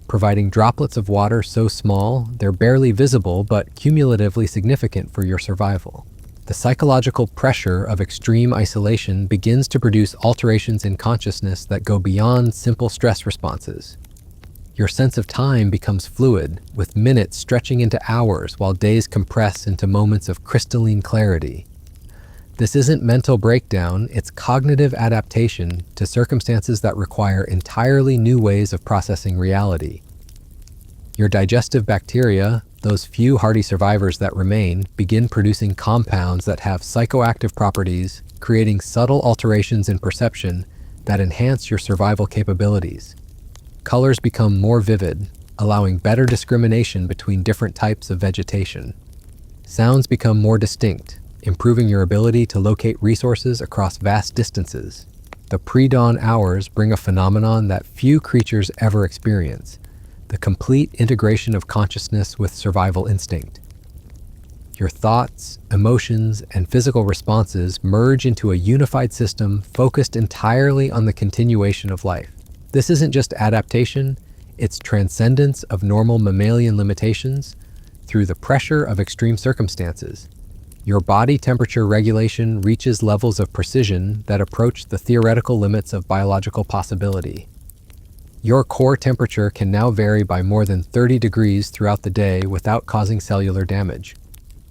providing droplets of water so small they're barely visible but cumulatively significant for your survival. The psychological pressure of extreme isolation begins to produce alterations in consciousness that go beyond simple stress responses. Your sense of time becomes fluid, with minutes stretching into hours while days compress into moments of crystalline clarity. This isn't mental breakdown, it's cognitive adaptation to circumstances that require entirely new ways of processing reality. Your digestive bacteria, those few hardy survivors that remain, begin producing compounds that have psychoactive properties, creating subtle alterations in perception that enhance your survival capabilities. Colors become more vivid, allowing better discrimination between different types of vegetation. Sounds become more distinct, improving your ability to locate resources across vast distances. The pre-dawn hours bring a phenomenon that few creatures ever experience: the complete integration of consciousness with survival instinct. Your thoughts, emotions, and physical responses merge into a unified system focused entirely on the continuation of life. This isn't just adaptation, it's transcendence of normal mammalian limitations through the pressure of extreme circumstances. Your body temperature regulation reaches levels of precision that approach the theoretical limits of biological possibility. Your core temperature can now vary by more than 30 degrees throughout the day without causing cellular damage,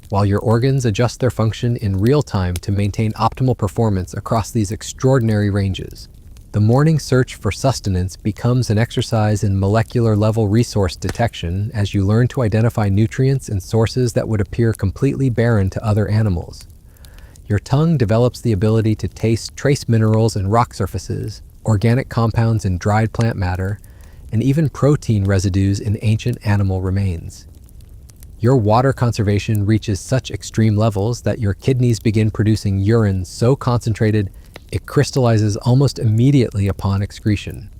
while your organs adjust their function in real time to maintain optimal performance across these extraordinary ranges. The morning search for sustenance becomes an exercise in molecular-level resource detection as you learn to identify nutrients and sources that would appear completely barren to other animals. Your tongue develops the ability to taste trace minerals in rock surfaces, organic compounds in dried plant matter, and even protein residues in ancient animal remains. Your water conservation reaches such extreme levels that your kidneys begin producing urine so concentrated it crystallizes almost immediately upon excretion.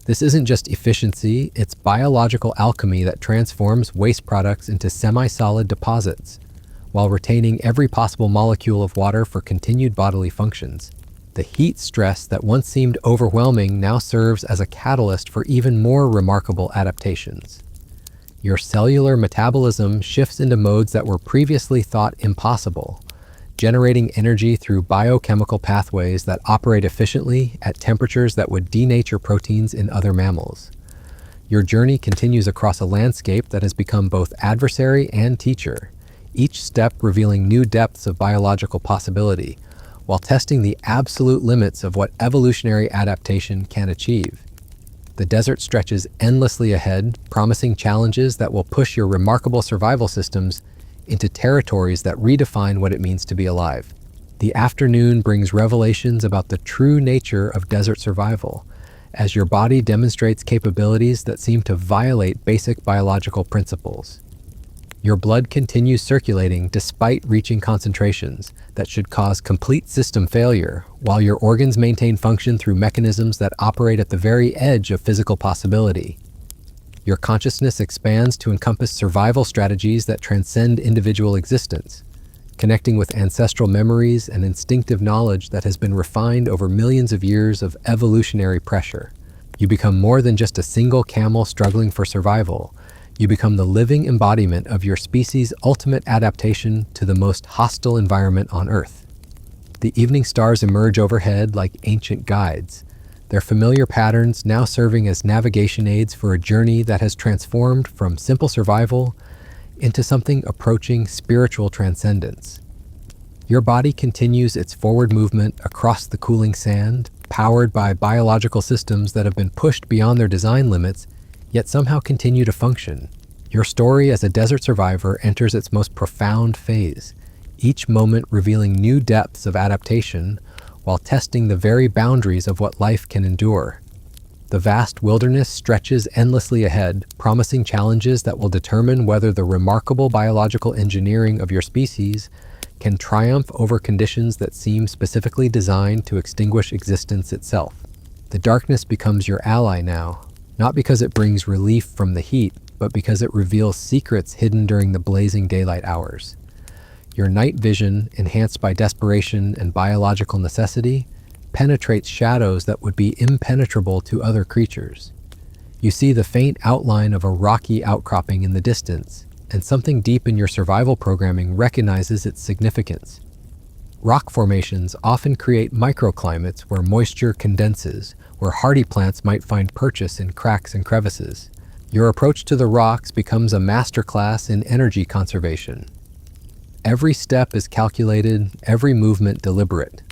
This isn't just efficiency, it's biological alchemy that transforms waste products into semi-solid deposits, while retaining every possible molecule of water for continued bodily functions. The heat stress that once seemed overwhelming now serves as a catalyst for even more remarkable adaptations. Your cellular metabolism shifts into modes that were previously thought impossible, generating energy through biochemical pathways that operate efficiently at temperatures that would denature proteins in other mammals. Your journey continues across a landscape that has become both adversary and teacher, each step revealing new depths of biological possibility, while testing the absolute limits of what evolutionary adaptation can achieve. The desert stretches endlessly ahead, promising challenges that will push your remarkable survival systems into territories that redefine what it means to be alive. The afternoon brings revelations about the true nature of desert survival, as your body demonstrates capabilities that seem to violate basic biological principles. Your blood continues circulating despite reaching concentrations that should cause complete system failure, while your organs maintain function through mechanisms that operate at the very edge of physical possibility. Your consciousness expands to encompass survival strategies that transcend individual existence, connecting with ancestral memories and instinctive knowledge that has been refined over millions of years of evolutionary pressure. You become more than just a single camel struggling for survival. You become the living embodiment of your species' ultimate adaptation to the most hostile environment on Earth. The evening stars emerge overhead like ancient guides, their familiar patterns now serving as navigation aids for a journey that has transformed from simple survival into something approaching spiritual transcendence. Your body continues its forward movement across the cooling sand, powered by biological systems that have been pushed beyond their design limits, yet somehow continue to function. Your story as a desert survivor enters its most profound phase, each moment revealing new depths of adaptation while testing the very boundaries of what life can endure. The vast wilderness stretches endlessly ahead, promising challenges that will determine whether the remarkable biological engineering of your species can triumph over conditions that seem specifically designed to extinguish existence itself. The darkness becomes your ally now, not because it brings relief from the heat, but because it reveals secrets hidden during the blazing daylight hours. Your night vision, enhanced by desperation and biological necessity, penetrates shadows that would be impenetrable to other creatures. You see the faint outline of a rocky outcropping in the distance, and something deep in your survival programming recognizes its significance. Rock formations often create microclimates where moisture condenses, where hardy plants might find purchase in cracks and crevices. Your approach to the rocks becomes a masterclass in energy conservation. Every step is calculated, every movement deliberate.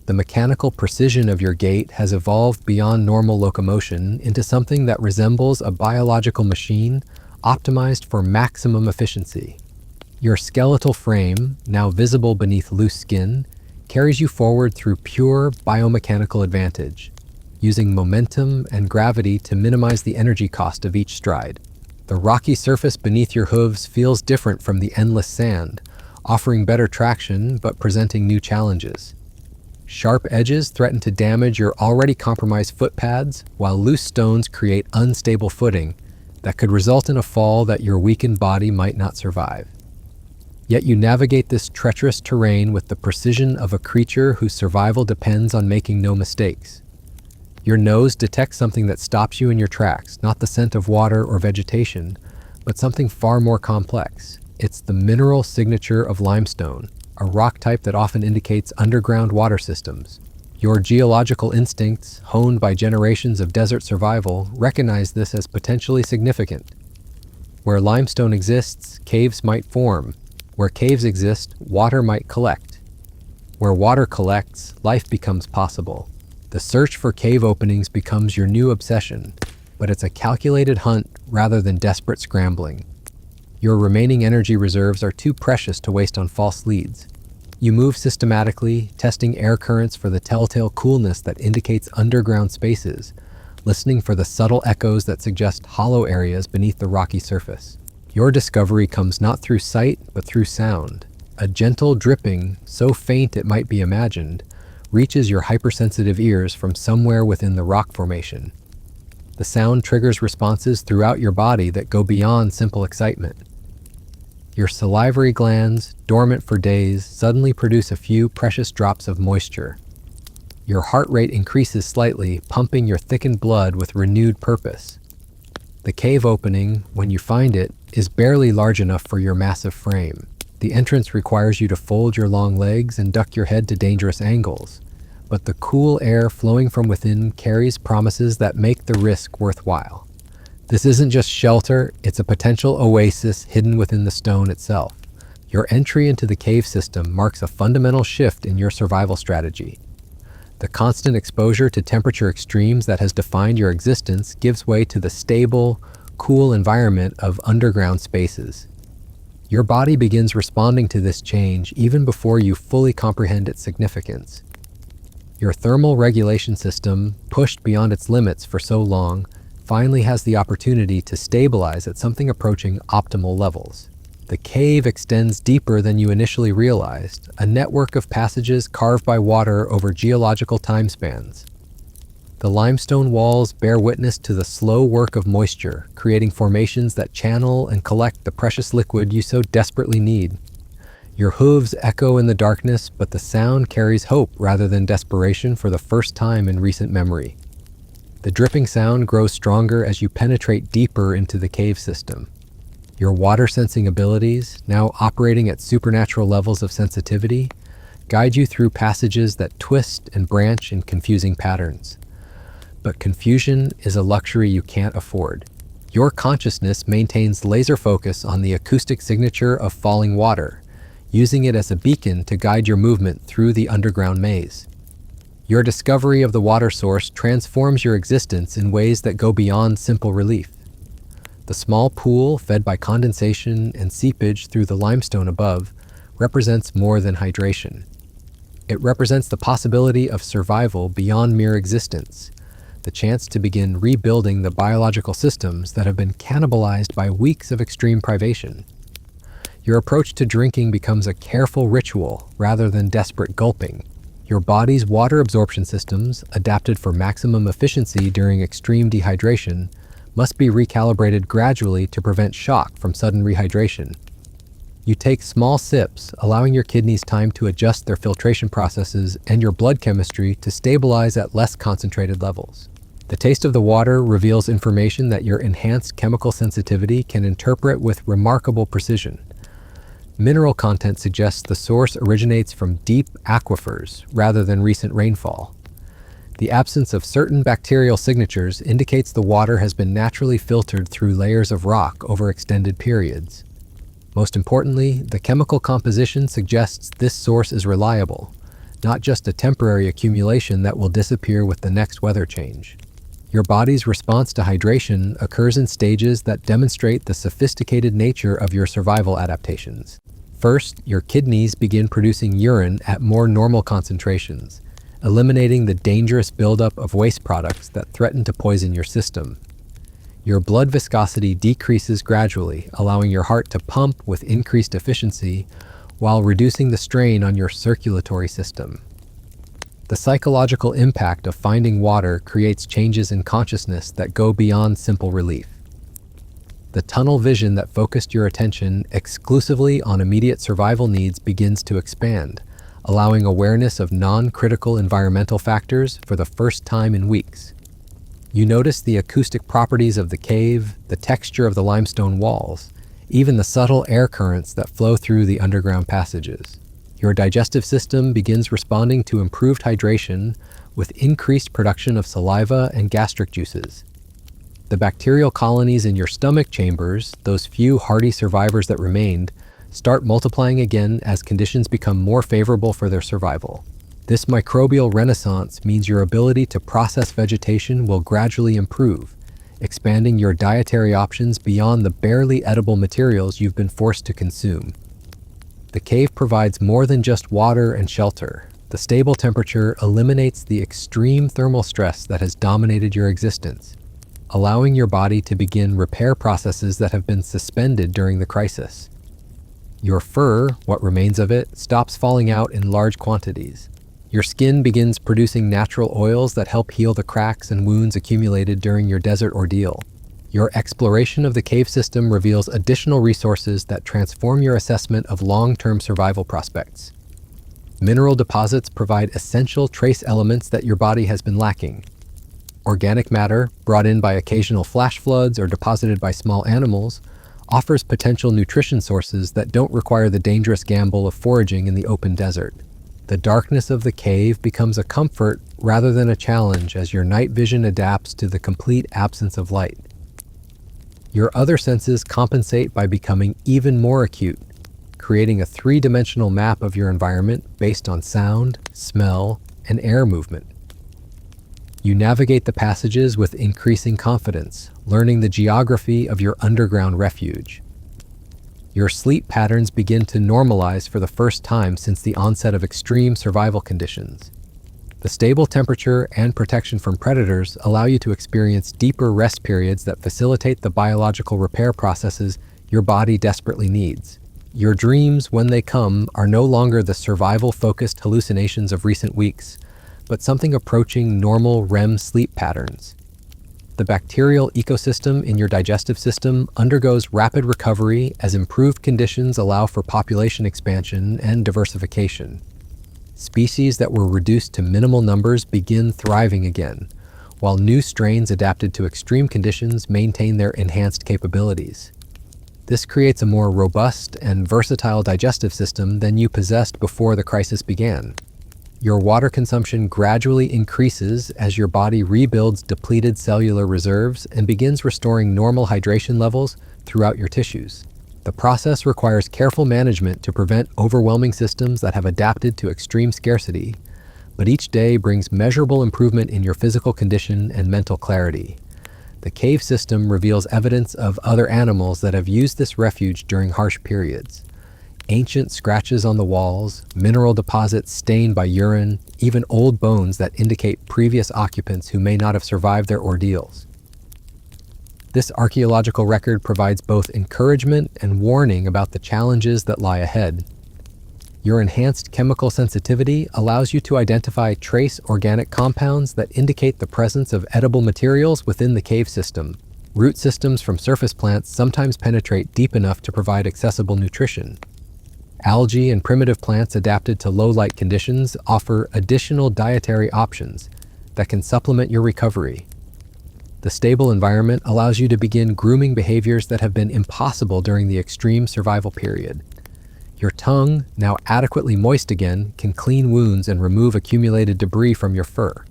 The mechanical precision of your gait has evolved beyond normal locomotion into something that resembles a biological machine optimized for maximum efficiency. Your skeletal frame, now visible beneath loose skin, carries you forward through pure biomechanical advantage, using momentum and gravity to minimize the energy cost of each stride. The rocky surface beneath your hooves feels different from the endless sand, offering better traction but presenting new challenges. Sharp edges threaten to damage your already compromised foot pads, while loose stones create unstable footing that could result in a fall that your weakened body might not survive. Yet you navigate this treacherous terrain with the precision of a creature whose survival depends on making no mistakes. Your nose detects something that stops you in your tracks, not the scent of water or vegetation, but something far more complex. It's the mineral signature of limestone, a rock type that often indicates underground water systems. Your geological instincts, honed by generations of desert survival, recognize this as potentially significant. Where limestone exists, caves might form. Where caves exist, water might collect. Where water collects, life becomes possible. The search for cave openings becomes your new obsession, but it's a calculated hunt rather than desperate scrambling. Your remaining energy reserves are too precious to waste on false leads. You move systematically, testing air currents for the telltale coolness that indicates underground spaces, listening for the subtle echoes that suggest hollow areas beneath the rocky surface. Your discovery comes not through sight, but through sound. A gentle dripping, so faint it might be imagined, reaches your hypersensitive ears from somewhere within the rock formation. The sound triggers responses throughout your body that go beyond simple excitement. Your salivary glands, dormant for days, suddenly produce a few precious drops of moisture. Your heart rate increases slightly, pumping your thickened blood with renewed purpose. The cave opening, when you find it, is barely large enough for your massive frame. The entrance requires you to fold your long legs and duck your head to dangerous angles, but the cool air flowing from within carries promises that make the risk worthwhile. This isn't just shelter, it's a potential oasis hidden within the stone itself. Your entry into the cave system marks a fundamental shift in your survival strategy. The constant exposure to temperature extremes that has defined your existence gives way to the stable, cool environment of underground spaces. Your body begins responding to this change even before you fully comprehend its significance. Your thermal regulation system, pushed beyond its limits for so long, finally has the opportunity to stabilize at something approaching optimal levels. The cave extends deeper than you initially realized, a network of passages carved by water over geological time spans. The limestone walls bear witness to the slow work of moisture, creating formations that channel and collect the precious liquid you so desperately need. Your hooves echo in the darkness, but the sound carries hope rather than desperation for the first time in recent memory. The dripping sound grows stronger as you penetrate deeper into the cave system. Your water-sensing abilities, now operating at supernatural levels of sensitivity, guide you through passages that twist and branch in confusing patterns. But confusion is a luxury you can't afford. Your consciousness maintains laser focus on the acoustic signature of falling water, using it as a beacon to guide your movement through the underground maze. Your discovery of the water source transforms your existence in ways that go beyond simple relief. The small pool, fed by condensation and seepage through the limestone above, represents more than hydration. It represents the possibility of survival beyond mere existence, the chance to begin rebuilding the biological systems that have been cannibalized by weeks of extreme privation. Your approach to drinking becomes a careful ritual rather than desperate gulping. Your body's water absorption systems, adapted for maximum efficiency during extreme dehydration, must be recalibrated gradually to prevent shock from sudden rehydration. You take small sips, allowing your kidneys time to adjust their filtration processes and your blood chemistry to stabilize at less concentrated levels. The taste of the water reveals information that your enhanced chemical sensitivity can interpret with remarkable precision. Mineral content suggests the source originates from deep aquifers rather than recent rainfall. The absence of certain bacterial signatures indicates the water has been naturally filtered through layers of rock over extended periods. Most importantly, the chemical composition suggests this source is reliable, not just a temporary accumulation that will disappear with the next weather change. Your body's response to hydration occurs in stages that demonstrate the sophisticated nature of your survival adaptations. First, your kidneys begin producing urine at more normal concentrations, eliminating the dangerous buildup of waste products that threaten to poison your system. Your blood viscosity decreases gradually, allowing your heart to pump with increased efficiency while reducing the strain on your circulatory system. The psychological impact of finding water creates changes in consciousness that go beyond simple relief. The tunnel vision that focused your attention exclusively on immediate survival needs begins to expand, allowing awareness of non-critical environmental factors for the first time in weeks. You notice the acoustic properties of the cave, the texture of the limestone walls, even the subtle air currents that flow through the underground passages. Your digestive system begins responding to improved hydration with increased production of saliva and gastric juices. The bacterial colonies in your stomach chambers, those few hardy survivors that remained, start multiplying again as conditions become more favorable for their survival. This microbial renaissance means your ability to process vegetation will gradually improve, expanding your dietary options beyond the barely edible materials you've been forced to consume. The cave provides more than just water and shelter. The stable temperature eliminates the extreme thermal stress that has dominated your existence, allowing your body to begin repair processes that have been suspended during the crisis. Your fur, what remains of it, stops falling out in large quantities. Your skin begins producing natural oils that help heal the cracks and wounds accumulated during your desert ordeal. Your exploration of the cave system reveals additional resources that transform your assessment of long-term survival prospects. Mineral deposits provide essential trace elements that your body has been lacking. Organic matter, brought in by occasional flash floods or deposited by small animals, offers potential nutrition sources that don't require the dangerous gamble of foraging in the open desert. The darkness of the cave becomes a comfort rather than a challenge as your night vision adapts to the complete absence of light. Your other senses compensate by becoming even more acute, creating a three-dimensional map of your environment based on sound, smell, and air movement. You navigate the passages with increasing confidence, learning the geography of your underground refuge. Your sleep patterns begin to normalize for the first time since the onset of extreme survival conditions. The stable temperature and protection from predators allow you to experience deeper rest periods that facilitate the biological repair processes your body desperately needs. Your dreams, when they come, are no longer the survival-focused hallucinations of recent weeks, but something approaching normal REM sleep patterns. The bacterial ecosystem in your digestive system undergoes rapid recovery as improved conditions allow for population expansion and diversification. Species that were reduced to minimal numbers begin thriving again, while new strains adapted to extreme conditions maintain their enhanced capabilities. This creates a more robust and versatile digestive system than you possessed before the crisis began. Your water consumption gradually increases as your body rebuilds depleted cellular reserves and begins restoring normal hydration levels throughout your tissues. The process requires careful management to prevent overwhelming systems that have adapted to extreme scarcity, but each day brings measurable improvement in your physical condition and mental clarity. The cave system reveals evidence of other animals that have used this refuge during harsh periods. Ancient scratches on the walls, mineral deposits stained by urine, even old bones that indicate previous occupants who may not have survived their ordeals. This archaeological record provides both encouragement and warning about the challenges that lie ahead. Your enhanced chemical sensitivity allows you to identify trace organic compounds that indicate the presence of edible materials within the cave system. Root systems from surface plants sometimes penetrate deep enough to provide accessible nutrition. Algae and primitive plants adapted to low-light conditions offer additional dietary options that can supplement your recovery. The stable environment allows you to begin grooming behaviors that have been impossible during the extreme survival period. Your tongue, now adequately moist again, can clean wounds and remove accumulated debris from your fur.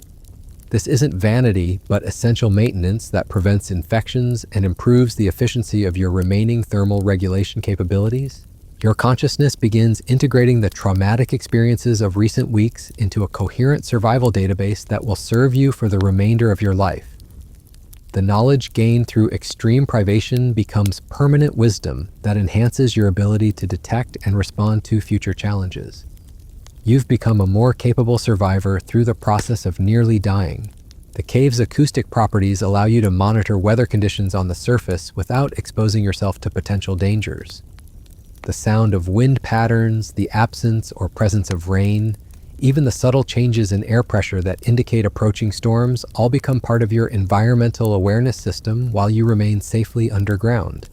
This isn't vanity, but essential maintenance that prevents infections and improves the efficiency of your remaining thermal regulation capabilities. Your consciousness begins integrating the traumatic experiences of recent weeks into a coherent survival database that will serve you for the remainder of your life. The knowledge gained through extreme privation becomes permanent wisdom that enhances your ability to detect and respond to future challenges. You've become a more capable survivor through the process of nearly dying. The cave's acoustic properties allow you to monitor weather conditions on the surface without exposing yourself to potential dangers. The sound of wind patterns, the absence or presence of rain, even the subtle changes in air pressure that indicate approaching storms all become part of your environmental awareness system while you remain safely underground.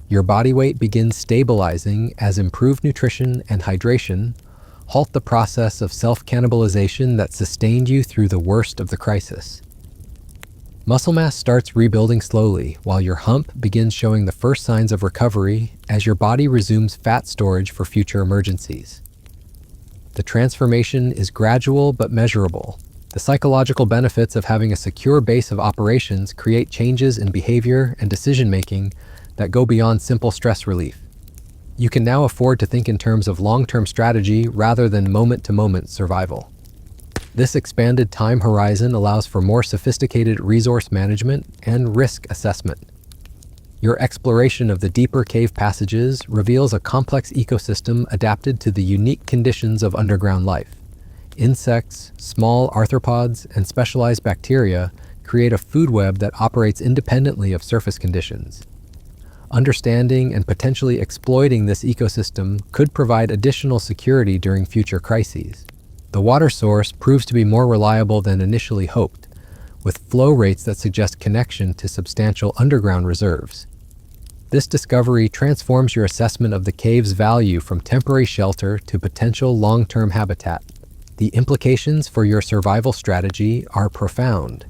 Your body weight begins stabilizing as improved nutrition and hydration halt the process of self-cannibalization that sustained you through the worst of the crisis. Muscle mass starts rebuilding slowly, while your hump begins showing the first signs of recovery as your body resumes fat storage for future emergencies. The transformation is gradual but measurable. The psychological benefits of having a secure base of operations create changes in behavior and decision-making that go beyond simple stress relief. You can now afford to think in terms of long-term strategy rather than moment-to-moment survival. This expanded time horizon allows for more sophisticated resource management and risk assessment. Your exploration of the deeper cave passages reveals a complex ecosystem adapted to the unique conditions of underground life. Insects, small arthropods, and specialized bacteria create a food web that operates independently of surface conditions. Understanding and potentially exploiting this ecosystem could provide additional security during future crises. The water source proves to be more reliable than initially hoped, with flow rates that suggest connection to substantial underground reserves. This discovery transforms your assessment of the cave's value from temporary shelter to potential long-term habitat. The implications for your survival strategy are profound.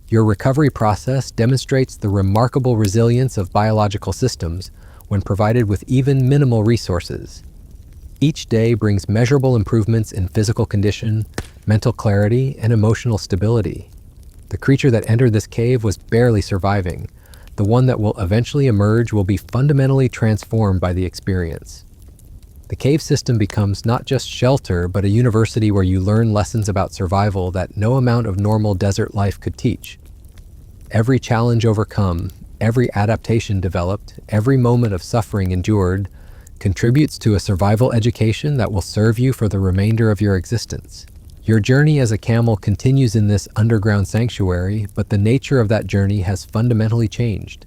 Your recovery process demonstrates the remarkable resilience of biological systems when provided with even minimal resources. Each day brings measurable improvements in physical condition, mental clarity, and emotional stability. The creature that entered this cave was barely surviving. The one that will eventually emerge will be fundamentally transformed by the experience. The cave system becomes not just shelter, but a university where you learn lessons about survival that no amount of normal desert life could teach. Every challenge overcome, every adaptation developed, every moment of suffering endured, contributes to a survival education that will serve you for the remainder of your existence. Your journey as a camel continues in this underground sanctuary, but the nature of that journey has fundamentally changed.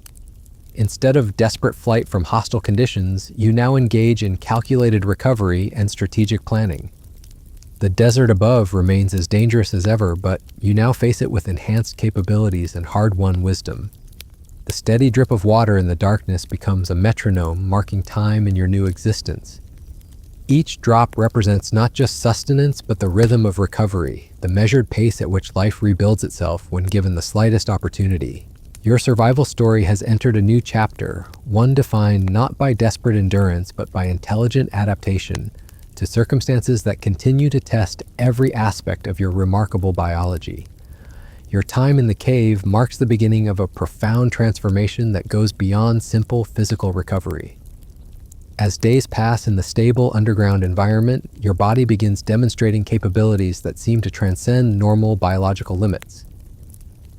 Instead of desperate flight from hostile conditions, you now engage in calculated recovery and strategic planning. The desert above remains as dangerous as ever, but you now face it with enhanced capabilities and hard-won wisdom. The steady drip of water in the darkness becomes a metronome marking time in your new existence. Each drop represents not just sustenance, but the rhythm of recovery, the measured pace at which life rebuilds itself when given the slightest opportunity. Your survival story has entered a new chapter, one defined not by desperate endurance, but by intelligent adaptation to circumstances that continue to test every aspect of your remarkable biology. Your time in the cave marks the beginning of a profound transformation that goes beyond simple physical recovery. As days pass in the stable underground environment, your body begins demonstrating capabilities that seem to transcend normal biological limits.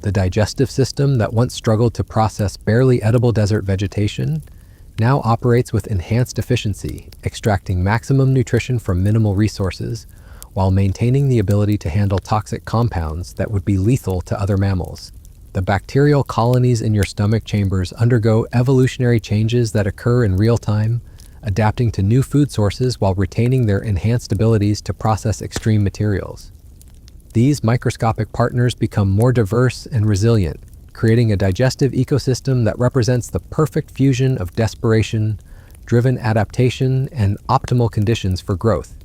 The digestive system that once struggled to process barely edible desert vegetation now operates with enhanced efficiency, extracting maximum nutrition from minimal resources, while maintaining the ability to handle toxic compounds that would be lethal to other mammals. The bacterial colonies in your stomach chambers undergo evolutionary changes that occur in real time, adapting to new food sources while retaining their enhanced abilities to process extreme materials. These microscopic partners become more diverse and resilient, creating a digestive ecosystem that represents the perfect fusion of desperation-driven adaptation and optimal conditions for growth.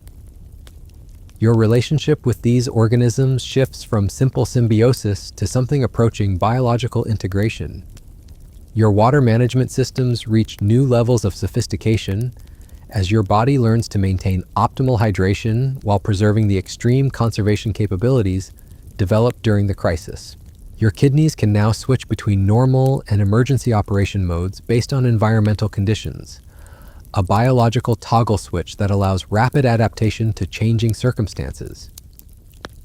Your relationship with these organisms shifts from simple symbiosis to something approaching biological integration. Your water management systems reach new levels of sophistication as your body learns to maintain optimal hydration while preserving the extreme conservation capabilities developed during the crisis. Your kidneys can now switch between normal and emergency operation modes based on environmental conditions, a biological toggle switch that allows rapid adaptation to changing circumstances.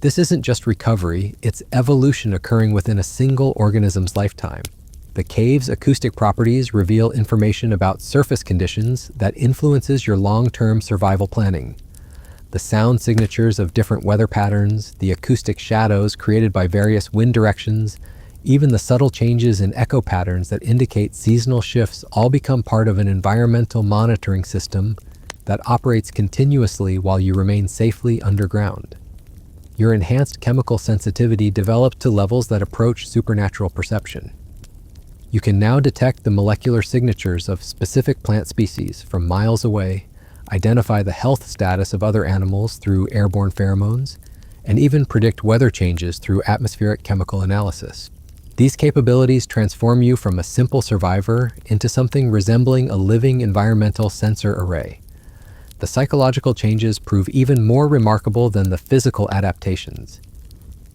This isn't just recovery, it's evolution occurring within a single organism's lifetime. The cave's acoustic properties reveal information about surface conditions that influences your long-term survival planning. The sound signatures of different weather patterns, the acoustic shadows created by various wind directions, even the subtle changes in echo patterns that indicate seasonal shifts all become part of an environmental monitoring system that operates continuously while you remain safely underground. Your enhanced chemical sensitivity develops to levels that approach supernatural perception. You can now detect the molecular signatures of specific plant species from miles away, identify the health status of other animals through airborne pheromones, and even predict weather changes through atmospheric chemical analysis. These capabilities transform you from a simple survivor into something resembling a living environmental sensor array. The psychological changes prove even more remarkable than the physical adaptations.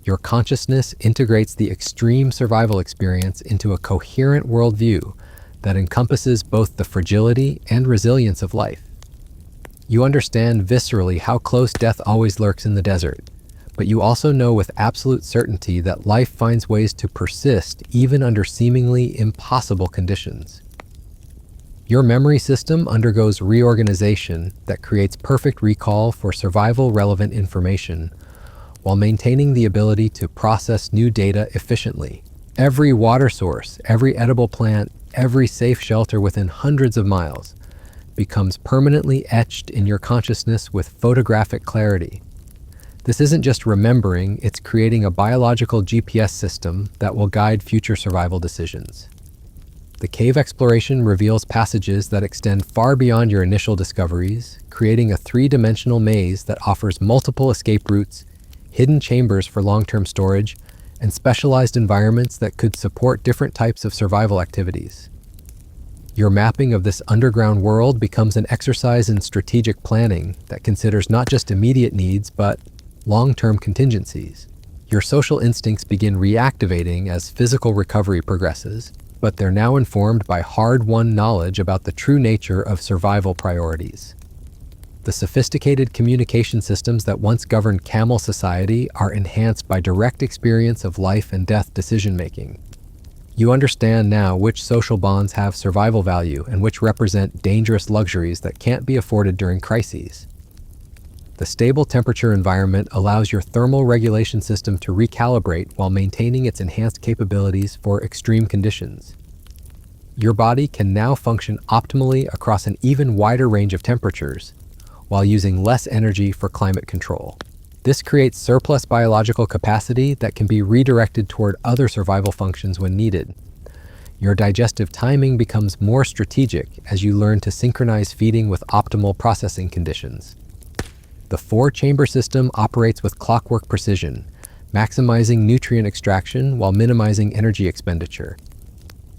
Your consciousness integrates the extreme survival experience into a coherent worldview that encompasses both the fragility and resilience of life. You understand viscerally how close death always lurks in the desert, but you also know with absolute certainty that life finds ways to persist even under seemingly impossible conditions. Your memory system undergoes reorganization that creates perfect recall for survival-relevant information, while maintaining the ability to process new data efficiently. Every water source, every edible plant, every safe shelter within hundreds of miles becomes permanently etched in your consciousness with photographic clarity. This isn't just remembering, it's creating a biological GPS system that will guide future survival decisions. The cave exploration reveals passages that extend far beyond your initial discoveries, creating a three-dimensional maze that offers multiple escape routes, hidden chambers for long-term storage, and specialized environments that could support different types of survival activities. Your mapping of this underground world becomes an exercise in strategic planning that considers not just immediate needs, but long-term contingencies. Your social instincts begin reactivating as physical recovery progresses, but they're now informed by hard-won knowledge about the true nature of survival priorities. The sophisticated communication systems that once governed camel society are enhanced by direct experience of life and death decision-making. You understand now which social bonds have survival value and which represent dangerous luxuries that can't be afforded during crises. The stable temperature environment allows your thermal regulation system to recalibrate while maintaining its enhanced capabilities for extreme conditions. Your body can now function optimally across an even wider range of temperatures, while using less energy for climate control. This creates surplus biological capacity that can be redirected toward other survival functions when needed. Your digestive timing becomes more strategic as you learn to synchronize feeding with optimal processing conditions. The four-chamber system operates with clockwork precision, maximizing nutrient extraction while minimizing energy expenditure.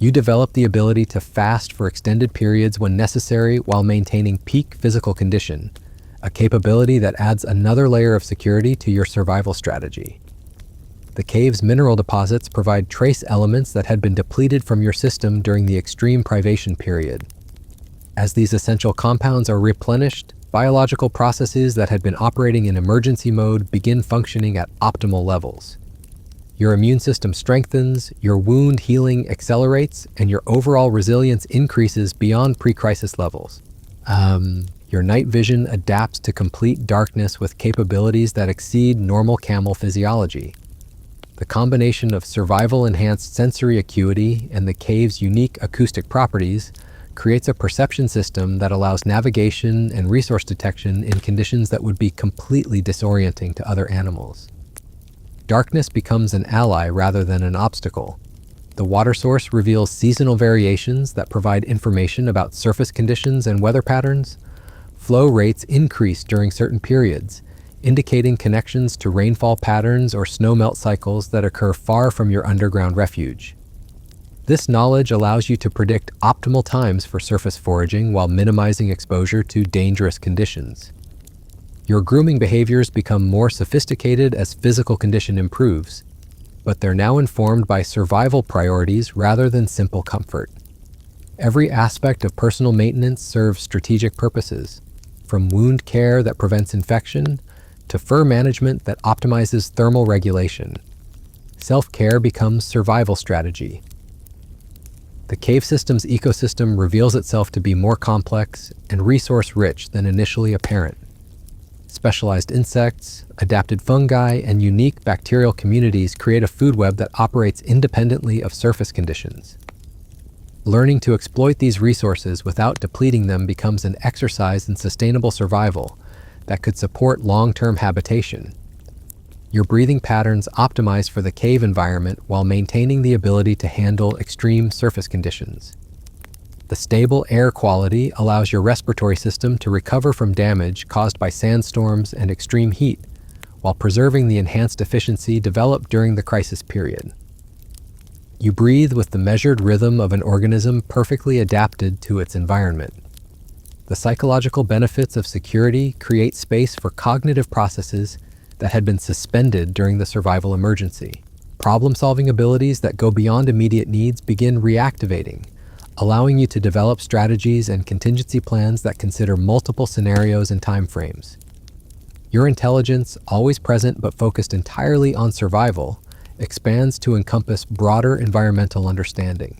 You develop the ability to fast for extended periods when necessary while maintaining peak physical condition, a capability that adds another layer of security to your survival strategy. The cave's mineral deposits provide trace elements that had been depleted from your system during the extreme privation period. As these essential compounds are replenished, biological processes that had been operating in emergency mode begin functioning at optimal levels. Your immune system strengthens, your wound healing accelerates, and your overall resilience increases beyond pre-crisis levels. Your night vision adapts to complete darkness with capabilities that exceed normal camel physiology. The combination of survival-enhanced sensory acuity and the cave's unique acoustic properties creates a perception system that allows navigation and resource detection in conditions that would be completely disorienting to other animals. Darkness becomes an ally rather than an obstacle. The water source reveals seasonal variations that provide information about surface conditions and weather patterns. Flow rates increase during certain periods, indicating connections to rainfall patterns or snowmelt cycles that occur far from your underground refuge. This knowledge allows you to predict optimal times for surface foraging while minimizing exposure to dangerous conditions. Your grooming behaviors become more sophisticated as physical condition improves, but they're now informed by survival priorities rather than simple comfort. Every aspect of personal maintenance serves strategic purposes, from wound care that prevents infection to fur management that optimizes thermal regulation. Self-care becomes survival strategy. The cave system's ecosystem reveals itself to be more complex and resource-rich than initially apparent. Specialized insects, adapted fungi, and unique bacterial communities create a food web that operates independently of surface conditions. Learning to exploit these resources without depleting them becomes an exercise in sustainable survival that could support long-term habitation. Your breathing patterns optimize for the cave environment while maintaining the ability to handle extreme surface conditions. The stable air quality allows your respiratory system to recover from damage caused by sandstorms and extreme heat, while preserving the enhanced efficiency developed during the crisis period. You breathe with the measured rhythm of an organism perfectly adapted to its environment. The psychological benefits of security create space for cognitive processes that had been suspended during the survival emergency. Problem-solving abilities that go beyond immediate needs begin reactivating, allowing you to develop strategies and contingency plans that consider multiple scenarios and timeframes. Your intelligence, always present but focused entirely on survival, expands to encompass broader environmental understanding.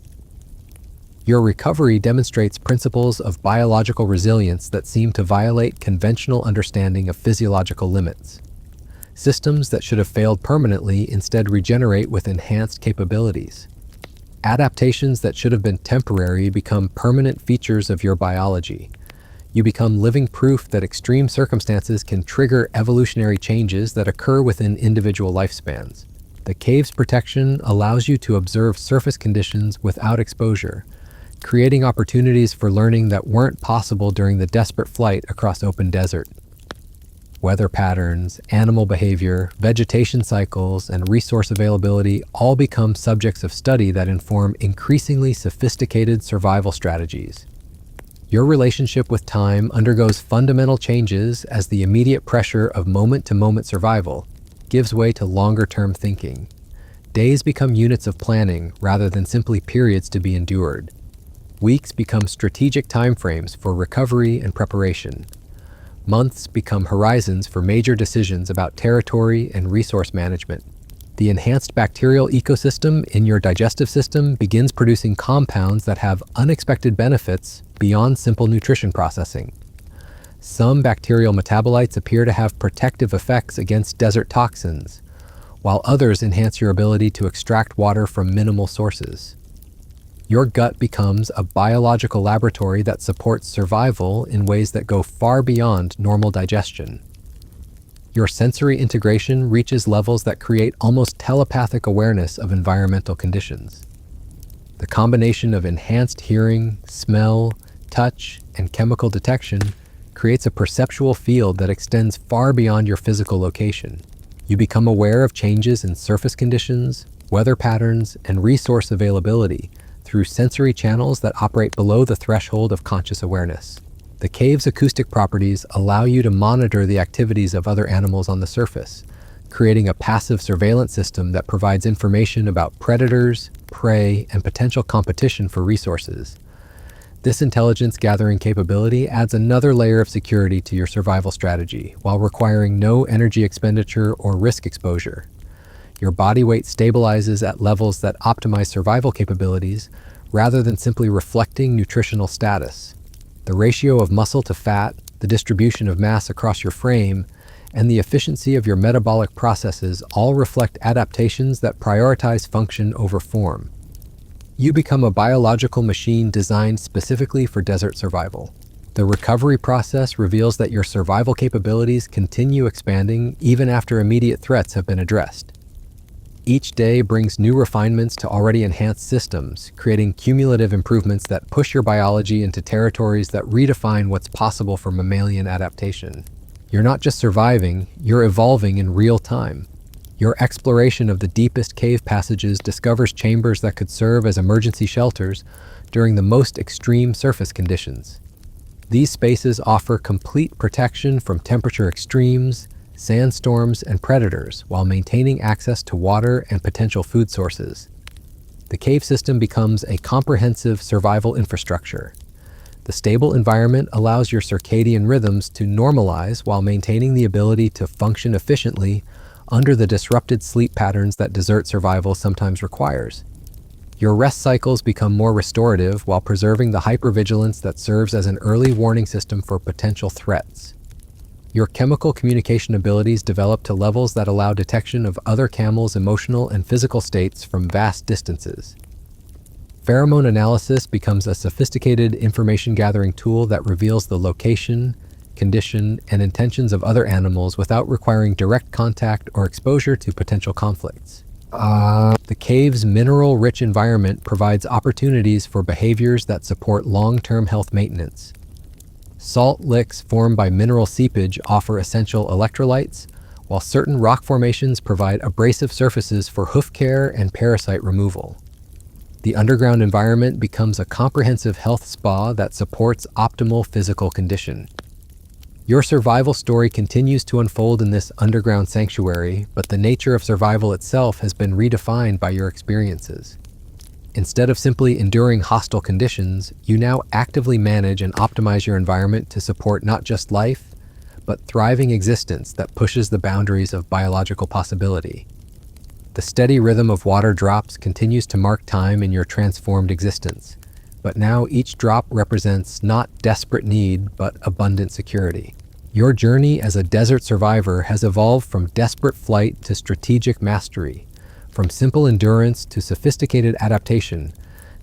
Your recovery demonstrates principles of biological resilience that seem to violate conventional understanding of physiological limits. Systems that should have failed permanently instead regenerate with enhanced capabilities. Adaptations that should have been temporary become permanent features of your biology. You become living proof that extreme circumstances can trigger evolutionary changes that occur within individual lifespans. The cave's protection allows you to observe surface conditions without exposure, creating opportunities for learning that weren't possible during the desperate flight across open desert. Weather patterns, animal behavior, vegetation cycles, and resource availability all become subjects of study that inform increasingly sophisticated survival strategies. Your relationship with time undergoes fundamental changes as the immediate pressure of moment-to-moment survival gives way to longer-term thinking. Days become units of planning rather than simply periods to be endured. Weeks become strategic timeframes for recovery and preparation. Months become horizons for major decisions about territory and resource management. The enhanced bacterial ecosystem in your digestive system begins producing compounds that have unexpected benefits beyond simple nutrition processing. Some bacterial metabolites appear to have protective effects against desert toxins, while others enhance your ability to extract water from minimal sources. Your gut becomes a biological laboratory that supports survival in ways that go far beyond normal digestion. Your sensory integration reaches levels that create almost telepathic awareness of environmental conditions. The combination of enhanced hearing, smell, touch, and chemical detection creates a perceptual field that extends far beyond your physical location. You become aware of changes in surface conditions, weather patterns, and resource availability through sensory channels that operate below the threshold of conscious awareness. The cave's acoustic properties allow you to monitor the activities of other animals on the surface, creating a passive surveillance system that provides information about predators, prey, and potential competition for resources. This intelligence gathering capability adds another layer of security to your survival strategy while requiring no energy expenditure or risk exposure. Your body weight stabilizes at levels that optimize survival capabilities rather than simply reflecting nutritional status. The ratio of muscle to fat, the distribution of mass across your frame, and the efficiency of your metabolic processes all reflect adaptations that prioritize function over form. You become a biological machine designed specifically for desert survival. The recovery process reveals that your survival capabilities continue expanding even after immediate threats have been addressed. Each day brings new refinements to already enhanced systems, creating cumulative improvements that push your biology into territories that redefine what's possible for mammalian adaptation. You're not just surviving, you're evolving in real time. Your exploration of the deepest cave passages discovers chambers that could serve as emergency shelters during the most extreme surface conditions. These spaces offer complete protection from temperature extremes, sandstorms, and predators while maintaining access to water and potential food sources. The cave system becomes a comprehensive survival infrastructure. The stable environment allows your circadian rhythms to normalize while maintaining the ability to function efficiently under the disrupted sleep patterns that desert survival sometimes requires. Your rest cycles become more restorative while preserving the hypervigilance that serves as an early warning system for potential threats. Your chemical communication abilities develop to levels that allow detection of other camels' emotional and physical states from vast distances. Pheromone analysis becomes a sophisticated information-gathering tool that reveals the location, condition, and intentions of other animals without requiring direct contact or exposure to potential conflicts. The cave's mineral-rich environment provides opportunities for behaviors that support long-term health maintenance. Salt licks formed by mineral seepage offer essential electrolytes, while certain rock formations provide abrasive surfaces for hoof care and parasite removal. The underground environment becomes a comprehensive health spa that supports optimal physical condition. Your survival story continues to unfold in this underground sanctuary, but the nature of survival itself has been redefined by your experiences. Instead of simply enduring hostile conditions, you now actively manage and optimize your environment to support not just life, but thriving existence that pushes the boundaries of biological possibility. The steady rhythm of water drops continues to mark time in your transformed existence, but now each drop represents not desperate need, but abundant security. Your journey as a desert survivor has evolved from desperate flight to strategic mastery, from simple endurance to sophisticated adaptation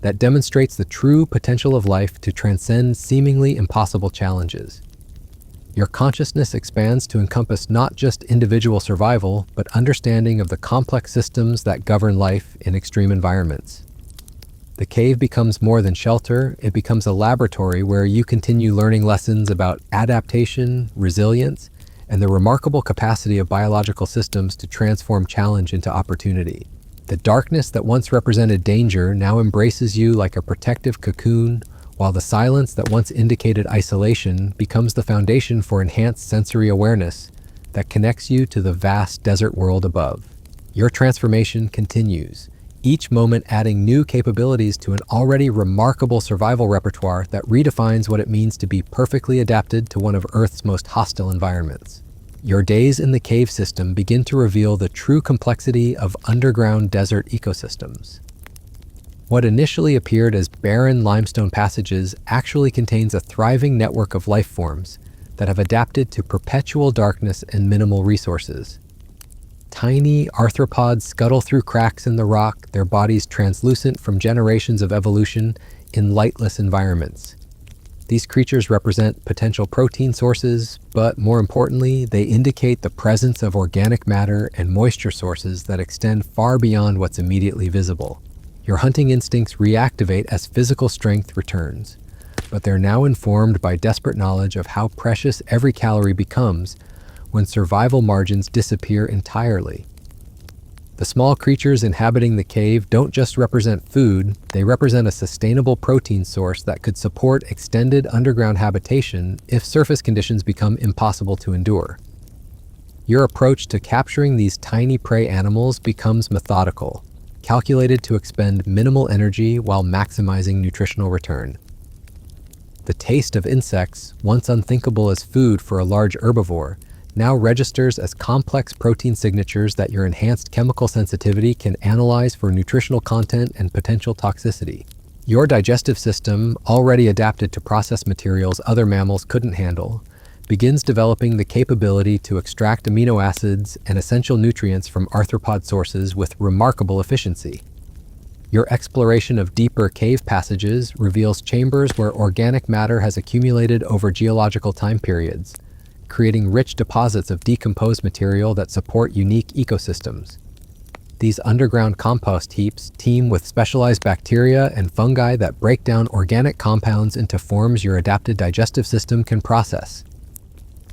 that demonstrates the true potential of life to transcend seemingly impossible challenges. Your consciousness expands to encompass not just individual survival, but understanding of the complex systems that govern life in extreme environments. The cave becomes more than shelter, it becomes a laboratory where you continue learning lessons about adaptation, resilience, and the remarkable capacity of biological systems to transform challenge into opportunity. The darkness that once represented danger now embraces you like a protective cocoon, while the silence that once indicated isolation becomes the foundation for enhanced sensory awareness that connects you to the vast desert world above. Your transformation continues, each moment adding new capabilities to an already remarkable survival repertoire that redefines what it means to be perfectly adapted to one of Earth's most hostile environments. Your days in the cave system begin to reveal the true complexity of underground desert ecosystems. What initially appeared as barren limestone passages actually contains a thriving network of life forms that have adapted to perpetual darkness and minimal resources. Tiny arthropods scuttle through cracks in the rock, their bodies translucent from generations of evolution in lightless environments. These creatures represent potential protein sources, but more importantly, they indicate the presence of organic matter and moisture sources that extend far beyond what's immediately visible. Your hunting instincts reactivate as physical strength returns, but they're now informed by desperate knowledge of how precious every calorie becomes when survival margins disappear entirely. The small creatures inhabiting the cave don't just represent food, they represent a sustainable protein source that could support extended underground habitation if surface conditions become impossible to endure. Your approach to capturing these tiny prey animals becomes methodical, calculated to expend minimal energy while maximizing nutritional return. The taste of insects, once unthinkable as food for a large herbivore, now registers as complex protein signatures that your enhanced chemical sensitivity can analyze for nutritional content and potential toxicity. Your digestive system, already adapted to process materials other mammals couldn't handle, begins developing the capability to extract amino acids and essential nutrients from arthropod sources with remarkable efficiency. Your exploration of deeper cave passages reveals chambers where organic matter has accumulated over geological time periods, creating rich deposits of decomposed material that support unique ecosystems. These underground compost heaps teem with specialized bacteria and fungi that break down organic compounds into forms your adapted digestive system can process.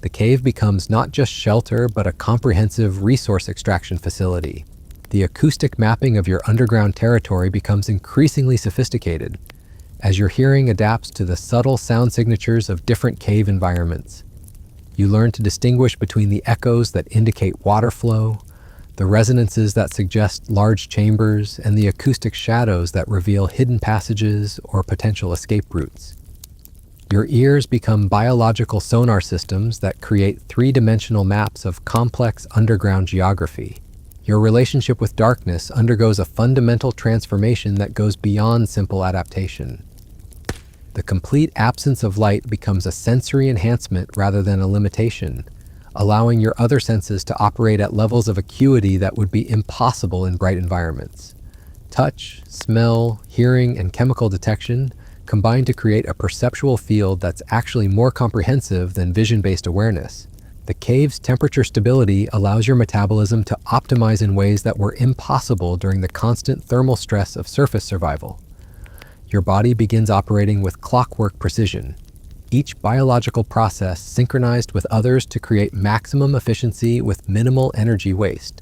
The cave becomes not just shelter, but a comprehensive resource extraction facility. The acoustic mapping of your underground territory becomes increasingly sophisticated as your hearing adapts to the subtle sound signatures of different cave environments. You learn to distinguish between the echoes that indicate water flow, the resonances that suggest large chambers, and the acoustic shadows that reveal hidden passages or potential escape routes. Your ears become biological sonar systems that create three-dimensional maps of complex underground geography. Your relationship with darkness undergoes a fundamental transformation that goes beyond simple adaptation. The complete absence of light becomes a sensory enhancement rather than a limitation, allowing your other senses to operate at levels of acuity that would be impossible in bright environments. Touch, smell, hearing, and chemical detection combine to create a perceptual field that's actually more comprehensive than vision-based awareness. The cave's temperature stability allows your metabolism to optimize in ways that were impossible during the constant thermal stress of surface survival. Your body begins operating with clockwork precision, each biological process synchronized with others to create maximum efficiency with minimal energy waste.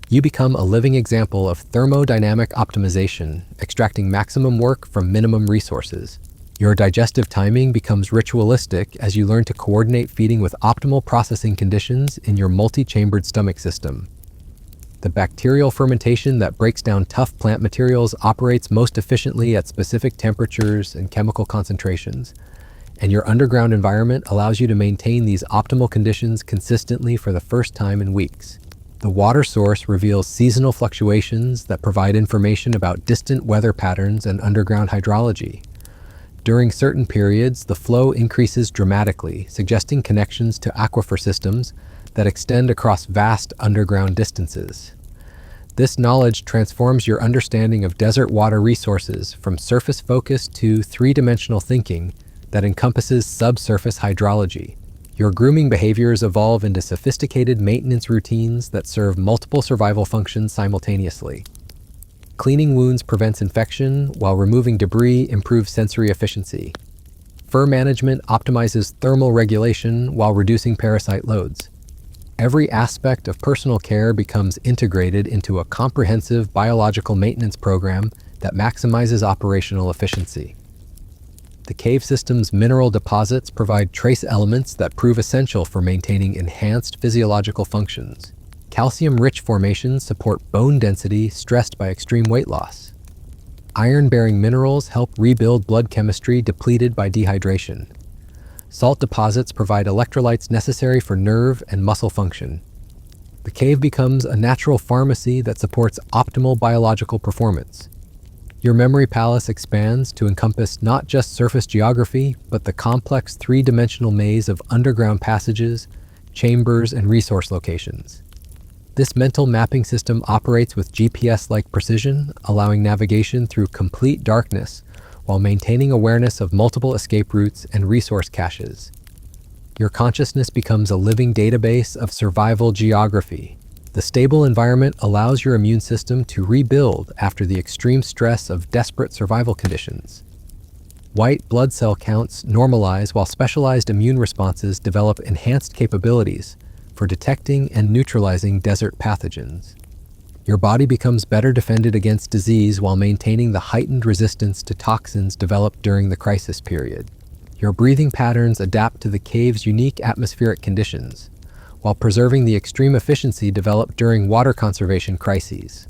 You become a living example of thermodynamic optimization, extracting maximum work from minimum resources. Your digestive timing becomes ritualistic as you learn to coordinate feeding with optimal processing conditions in your multi-chambered stomach system. The bacterial fermentation that breaks down tough plant materials operates most efficiently at specific temperatures and chemical concentrations, and your underground environment allows you to maintain these optimal conditions consistently for the first time in weeks. The water source reveals seasonal fluctuations that provide information about distant weather patterns and underground hydrology. During certain periods, the flow increases dramatically, suggesting connections to aquifer systems that extend across vast underground distances. This knowledge transforms your understanding of desert water resources from surface focus to three-dimensional thinking that encompasses subsurface hydrology. Your grooming behaviors evolve into sophisticated maintenance routines that serve multiple survival functions simultaneously. Cleaning wounds prevents infection, while removing debris improves sensory efficiency. Fur management optimizes thermal regulation while reducing parasite loads. Every aspect of personal care becomes integrated into a comprehensive biological maintenance program that maximizes operational efficiency. The cave system's mineral deposits provide trace elements that prove essential for maintaining enhanced physiological functions. Calcium-rich formations support bone density stressed by extreme weight loss. Iron-bearing minerals help rebuild blood chemistry depleted by dehydration. Salt deposits provide electrolytes necessary for nerve and muscle function. The cave becomes a natural pharmacy that supports optimal biological performance. Your memory palace expands to encompass not just surface geography, but the complex three-dimensional maze of underground passages, chambers, and resource locations. This mental mapping system operates with GPS-like precision, allowing navigation through complete darkness while maintaining awareness of multiple escape routes and resource caches. Your consciousness becomes a living database of survival geography. The stable environment allows your immune system to rebuild after the extreme stress of desperate survival conditions. White blood cell counts normalize while specialized immune responses develop enhanced capabilities for detecting and neutralizing desert pathogens. Your body becomes better defended against disease while maintaining the heightened resistance to toxins developed during the crisis period. Your breathing patterns adapt to the cave's unique atmospheric conditions, while preserving the extreme efficiency developed during water conservation crises.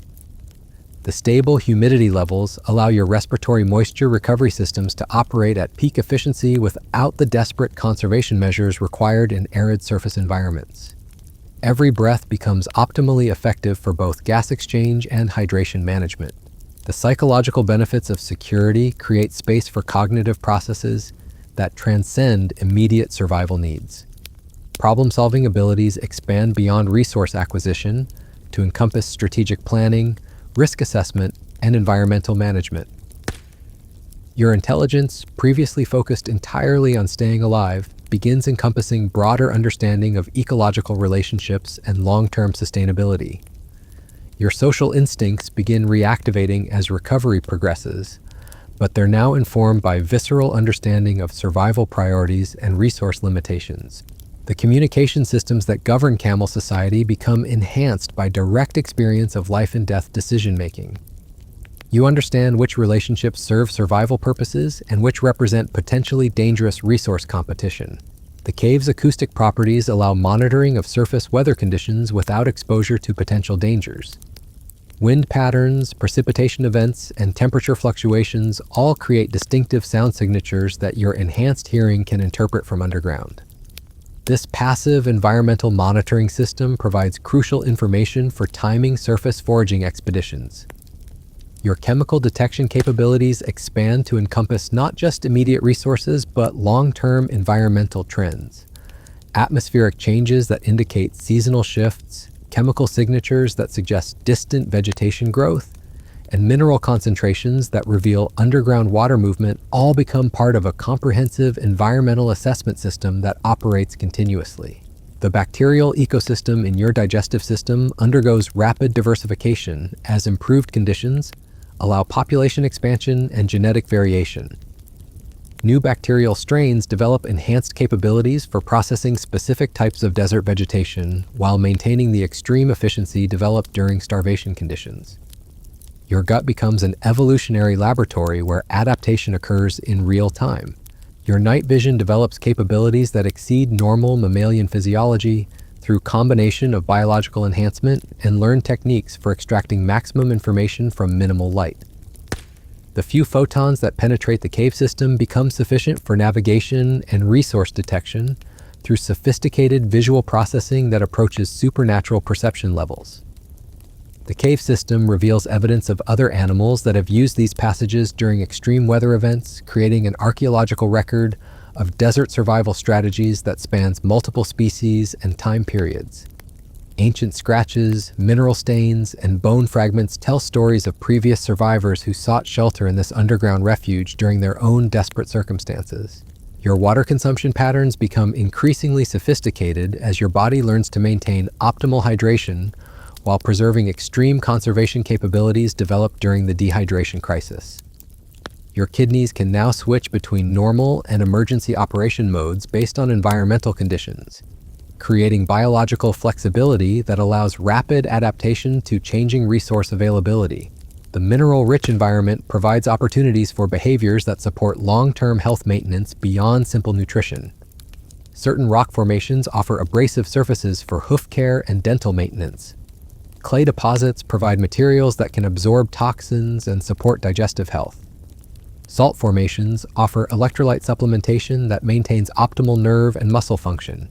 The stable humidity levels allow your respiratory moisture recovery systems to operate at peak efficiency without the desperate conservation measures required in arid surface environments. Every breath becomes optimally effective for both gas exchange and hydration management. The psychological benefits of security create space for cognitive processes that transcend immediate survival needs. Problem-solving abilities expand beyond resource acquisition to encompass strategic planning, risk assessment, and environmental management. Your intelligence, previously focused entirely on staying alive, begins encompassing broader understanding of ecological relationships and long-term sustainability. Your social instincts begin reactivating as recovery progresses, but they're now informed by visceral understanding of survival priorities and resource limitations. The communication systems that govern camel society become enhanced by direct experience of life and death decision-making. You understand which relationships serve survival purposes and which represent potentially dangerous resource competition. The cave's acoustic properties allow monitoring of surface weather conditions without exposure to potential dangers. Wind patterns, precipitation events, and temperature fluctuations all create distinctive sound signatures that your enhanced hearing can interpret from underground. This passive environmental monitoring system provides crucial information for timing surface foraging expeditions. Your chemical detection capabilities expand to encompass not just immediate resources, but long-term environmental trends. Atmospheric changes that indicate seasonal shifts, chemical signatures that suggest distant vegetation growth, and mineral concentrations that reveal underground water movement all become part of a comprehensive environmental assessment system that operates continuously. The bacterial ecosystem in your digestive system undergoes rapid diversification as improved conditions allow population expansion and genetic variation. New bacterial strains develop enhanced capabilities for processing specific types of desert vegetation while maintaining the extreme efficiency developed during starvation conditions. Your gut becomes an evolutionary laboratory where adaptation occurs in real time. Your night vision develops capabilities that exceed normal mammalian physiology through combination of biological enhancement and learned techniques for extracting maximum information from minimal light. The few photons that penetrate the cave system become sufficient for navigation and resource detection through sophisticated visual processing that approaches supernatural perception levels. The cave system reveals evidence of other animals that have used these passages during extreme weather events, creating an archaeological record of desert survival strategies that spans multiple species and time periods. Ancient scratches, mineral stains, and bone fragments tell stories of previous survivors who sought shelter in this underground refuge during their own desperate circumstances. Your water consumption patterns become increasingly sophisticated as your body learns to maintain optimal hydration while preserving extreme conservation capabilities developed during the dehydration crisis. Your kidneys can now switch between normal and emergency operation modes based on environmental conditions, creating biological flexibility that allows rapid adaptation to changing resource availability. The mineral-rich environment provides opportunities for behaviors that support long-term health maintenance beyond simple nutrition. Certain rock formations offer abrasive surfaces for hoof care and dental maintenance. Clay deposits provide materials that can absorb toxins and support digestive health. Salt formations offer electrolyte supplementation that maintains optimal nerve and muscle function.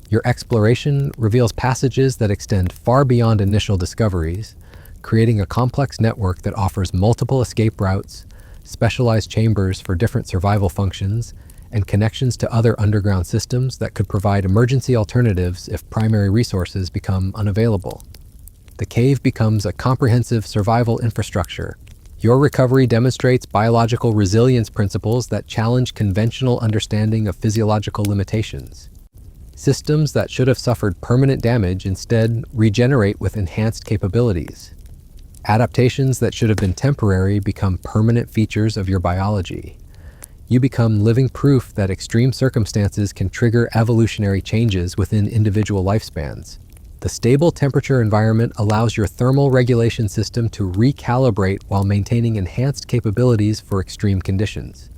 Your exploration reveals passages that extend far beyond initial discoveries, creating a complex network that offers multiple escape routes, specialized chambers for different survival functions, and connections to other underground systems that could provide emergency alternatives if primary resources become unavailable. The cave becomes a comprehensive survival infrastructure. Your recovery demonstrates biological resilience principles that challenge conventional understanding of physiological limitations. Systems that should have suffered permanent damage instead regenerate with enhanced capabilities. Adaptations that should have been temporary become permanent features of your biology. You become living proof that extreme circumstances can trigger evolutionary changes within individual lifespans. The stable temperature environment allows your thermal regulation system to recalibrate while maintaining enhanced capabilities for extreme conditions.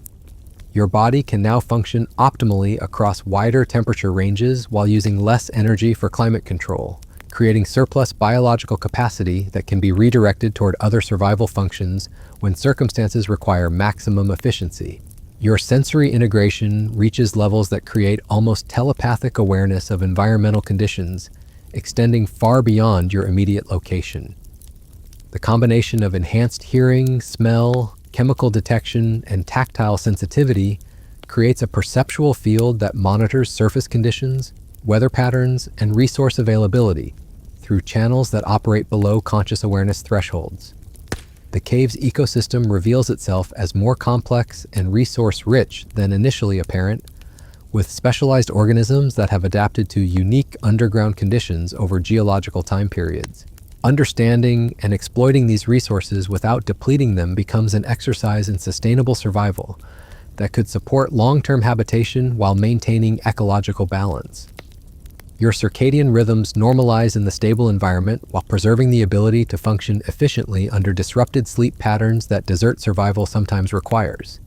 Your body can now function optimally across wider temperature ranges while using less energy for climate control, creating surplus biological capacity that can be redirected toward other survival functions when circumstances require maximum efficiency. Your sensory integration reaches levels that create almost telepathic awareness of environmental conditions, extending far beyond your immediate location. The combination of enhanced hearing, smell, chemical detection, and tactile sensitivity creates a perceptual field that monitors surface conditions, weather patterns, and resource availability through channels that operate below conscious awareness thresholds. The cave's ecosystem reveals itself as more complex and resource-rich than initially apparent, with specialized organisms that have adapted to unique underground conditions over geological time periods. Understanding and exploiting these resources without depleting them becomes an exercise in sustainable survival that could support long-term habitation while maintaining ecological balance. Your circadian rhythms normalize in the stable environment while preserving the ability to function efficiently under disrupted sleep patterns that desert survival sometimes requires.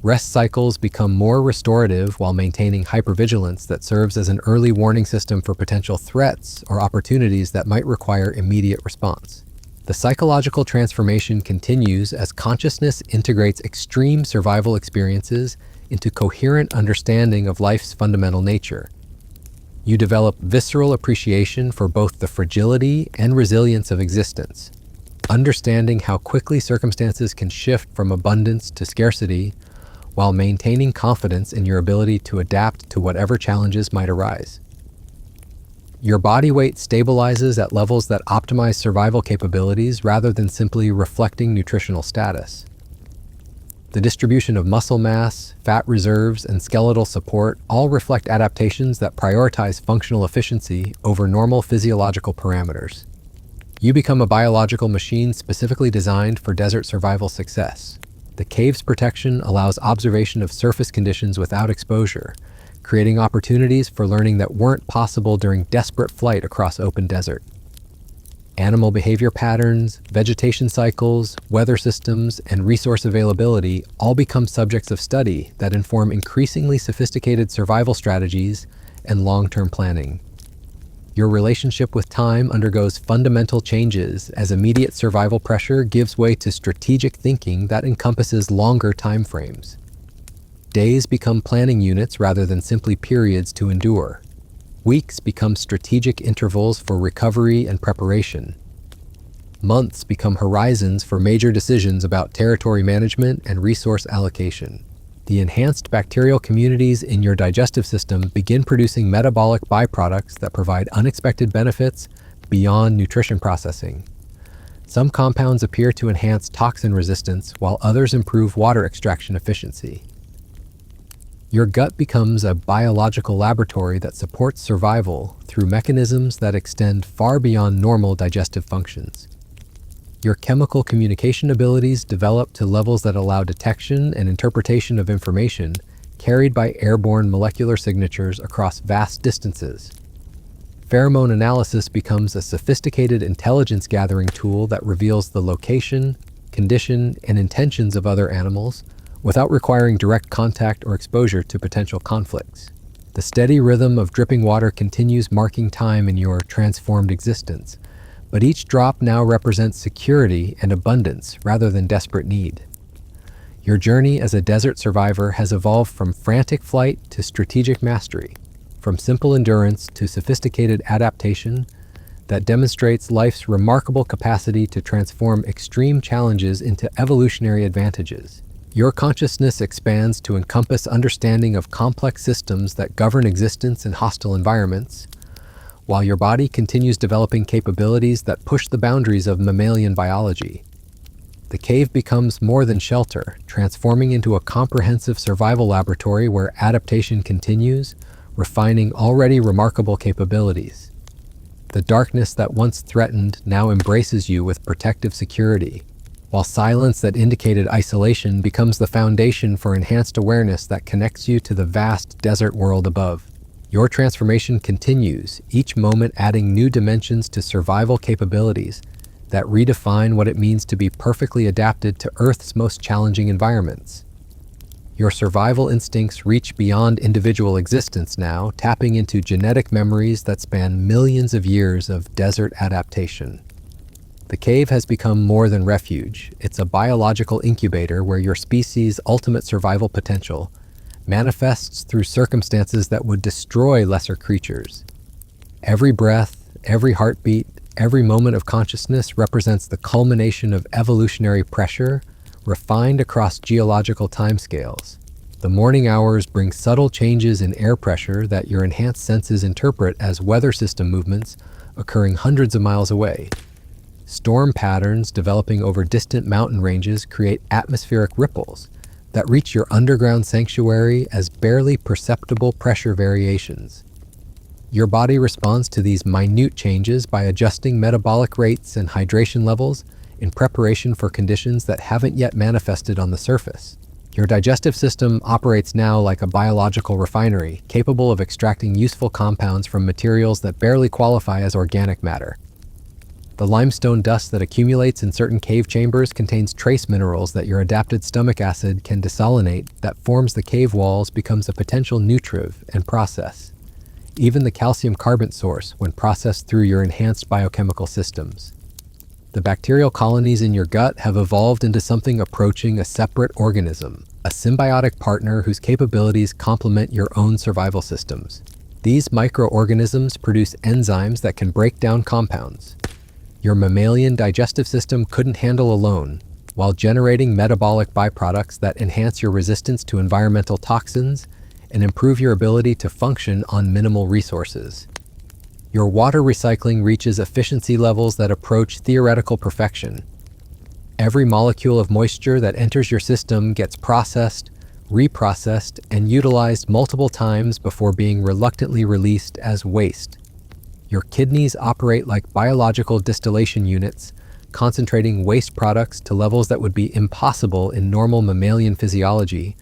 Rest cycles become more restorative while maintaining hypervigilance that serves as an early warning system for potential threats or opportunities that might require immediate response. The psychological transformation continues as consciousness integrates extreme survival experiences into coherent understanding of life's fundamental nature. You develop visceral appreciation for both the fragility and resilience of existence, understanding how quickly circumstances can shift from abundance to scarcity while maintaining confidence in your ability to adapt to whatever challenges might arise. Your body weight stabilizes at levels that optimize survival capabilities rather than simply reflecting nutritional status. The distribution of muscle mass, fat reserves, and skeletal support all reflect adaptations that prioritize functional efficiency over normal physiological parameters. You become a biological machine specifically designed for desert survival success. The cave's protection allows observation of surface conditions without exposure, creating opportunities for learning that weren't possible during desperate flight across open desert. Animal behavior patterns, vegetation cycles, weather systems, and resource availability all become subjects of study that inform increasingly sophisticated survival strategies and long-term planning. Your relationship with time undergoes fundamental changes as immediate survival pressure gives way to strategic thinking that encompasses longer time frames. Days become planning units rather than simply periods to endure. Weeks become strategic intervals for recovery and preparation. Months become horizons for major decisions about territory management and resource allocation. The enhanced bacterial communities in your digestive system begin producing metabolic byproducts that provide unexpected benefits beyond nutrition processing. Some compounds appear to enhance toxin resistance, while others improve water extraction efficiency. Your gut becomes a biological laboratory that supports survival through mechanisms that extend far beyond normal digestive functions. Your chemical communication abilities develop to levels that allow detection and interpretation of information carried by airborne molecular signatures across vast distances. Pheromone analysis becomes a sophisticated intelligence-gathering tool that reveals the location, condition, and intentions of other animals, without requiring direct contact or exposure to potential conflicts. The steady rhythm of dripping water continues marking time in your transformed existence, but each drop now represents security and abundance rather than desperate need. Your journey as a desert survivor has evolved from frantic flight to strategic mastery, from simple endurance to sophisticated adaptation that demonstrates life's remarkable capacity to transform extreme challenges into evolutionary advantages. Your consciousness expands to encompass understanding of complex systems that govern existence in hostile environments, while your body continues developing capabilities that push the boundaries of mammalian biology. The cave becomes more than shelter, transforming into a comprehensive survival laboratory where adaptation continues, refining already remarkable capabilities. The darkness that once threatened now embraces you with protective security, while silence that indicated isolation becomes the foundation for enhanced awareness that connects you to the vast desert world above. Your transformation continues, each moment adding new dimensions to survival capabilities that redefine what it means to be perfectly adapted to Earth's most challenging environments. Your survival instincts reach beyond individual existence now, tapping into genetic memories that span millions of years of desert adaptation. The cave has become more than refuge. It's a biological incubator where your species' ultimate survival potential manifests through circumstances that would destroy lesser creatures. Every breath, every heartbeat, every moment of consciousness represents the culmination of evolutionary pressure refined across geological timescales. The morning hours bring subtle changes in air pressure that your enhanced senses interpret as weather system movements occurring hundreds of miles away. Storm patterns developing over distant mountain ranges create atmospheric ripples that reach your underground sanctuary as barely perceptible pressure variations. Your body responds to these minute changes by adjusting metabolic rates and hydration levels in preparation for conditions that haven't yet manifested on the surface. Your digestive system operates now like a biological refinery, capable of extracting useful compounds from materials that barely qualify as organic matter. The limestone dust that accumulates in certain cave chambers contains trace minerals that your adapted stomach acid can desalinate that forms the cave walls becomes a potential nutritive and process. Even the calcium carbonate source when processed through your enhanced biochemical systems. The bacterial colonies in your gut have evolved into something approaching a separate organism, a symbiotic partner whose capabilities complement your own survival systems. These microorganisms produce enzymes that can break down compounds your mammalian digestive system couldn't handle alone, while generating metabolic byproducts that enhance your resistance to environmental toxins and improve your ability to function on minimal resources. Your water recycling reaches efficiency levels that approach theoretical perfection. Every molecule of moisture that enters your system gets processed, reprocessed, and utilized multiple times before being reluctantly released as waste. Your kidneys operate like biological distillation units, concentrating waste products to levels that would be impossible in normal mammalian physiology,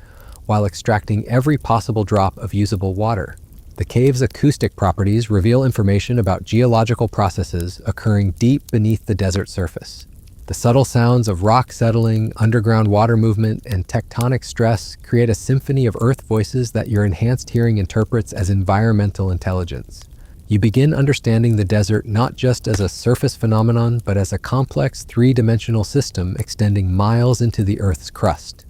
while extracting every possible drop of usable water. The cave's acoustic properties reveal information about geological processes occurring deep beneath the desert surface. The subtle sounds of rock settling, underground water movement, and tectonic stress create a symphony of earth voices that your enhanced hearing interprets as environmental intelligence. You begin understanding the desert not just as a surface phenomenon, but as a complex three-dimensional system extending miles into the Earth's crust.